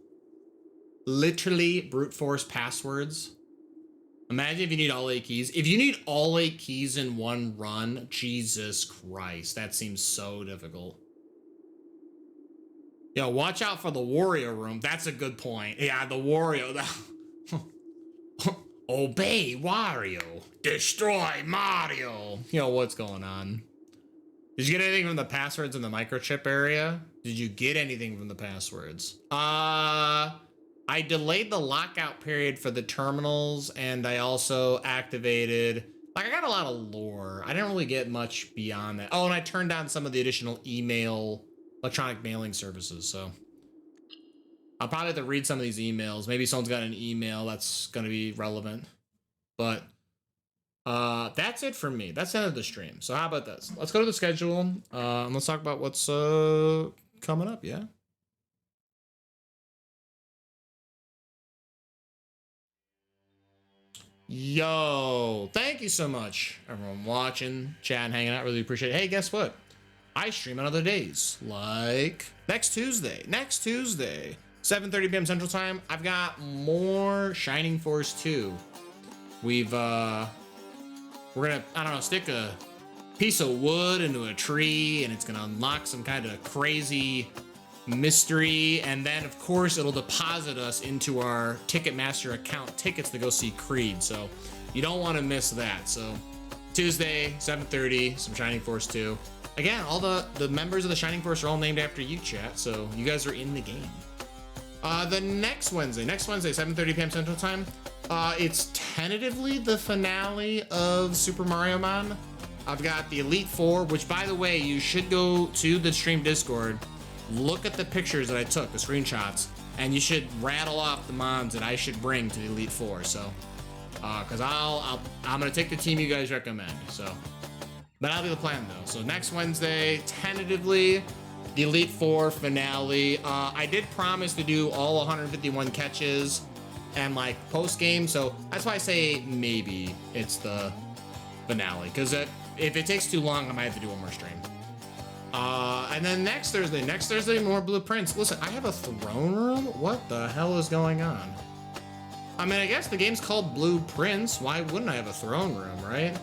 Literally brute force passwords. Imagine if you need all 8 keys. If you need all 8 keys in one run, Jesus Christ, that seems so difficult. Yo, watch out for the Wario room. That's a good point. Yeah, the Wario. Obey Wario. Destroy Mario. Yo, what's going on? Did you get anything from the passwords in the microchip area? Did you get anything from the passwords? I delayed the lockout period for the terminals, and I also activated... Like, I got a lot of lore. I didn't really get much beyond that. Oh, and I turned on some of the additional electronic mailing services, so... I'll probably have to read some of these emails. Maybe someone's got an email that's going to be relevant. But that's it for me. That's the end of the stream. So how about this? Let's go to the schedule, and let's talk about what's coming up, yeah? Yo, thank you so much, everyone watching, chatting, hanging out. Really appreciate it. Hey, guess what? I stream on other days, like next Tuesday, 7:30 p.m. Central Time. I've got more Shining Force 2. We're gonna, I don't know, stick a piece of wood into a tree, and it's gonna unlock some kind of crazy mystery, and then of course it'll deposit us into our Ticketmaster account tickets to go see Creed. So you don't want to miss that. So Tuesday, 7:30, some Shining Force 2. Again, all the members of the Shining Force are all named after you, chat. So you guys are in the game. The next Wednesday, 7:30 p.m. Central Time, it's tentatively the finale of Super Mario Man. I've got the Elite Four, which, by the way, you should go to the stream Discord, look at the pictures that I took, the screenshots, and you should rattle off the mons that I should bring to the Elite Four. So, because I'm gonna take the team you guys recommend. So, but that'll be the plan though. So next Wednesday, tentatively, the Elite Four finale. I did promise to do all 151 catches and like post game, so that's why I say maybe it's the finale. Because if it takes too long, I might have to do one more stream. And then next Thursday, more blueprints. Listen, I have a throne room. What the hell is going on? I mean, I guess the game's called Blueprints. Why wouldn't I have a throne room, right?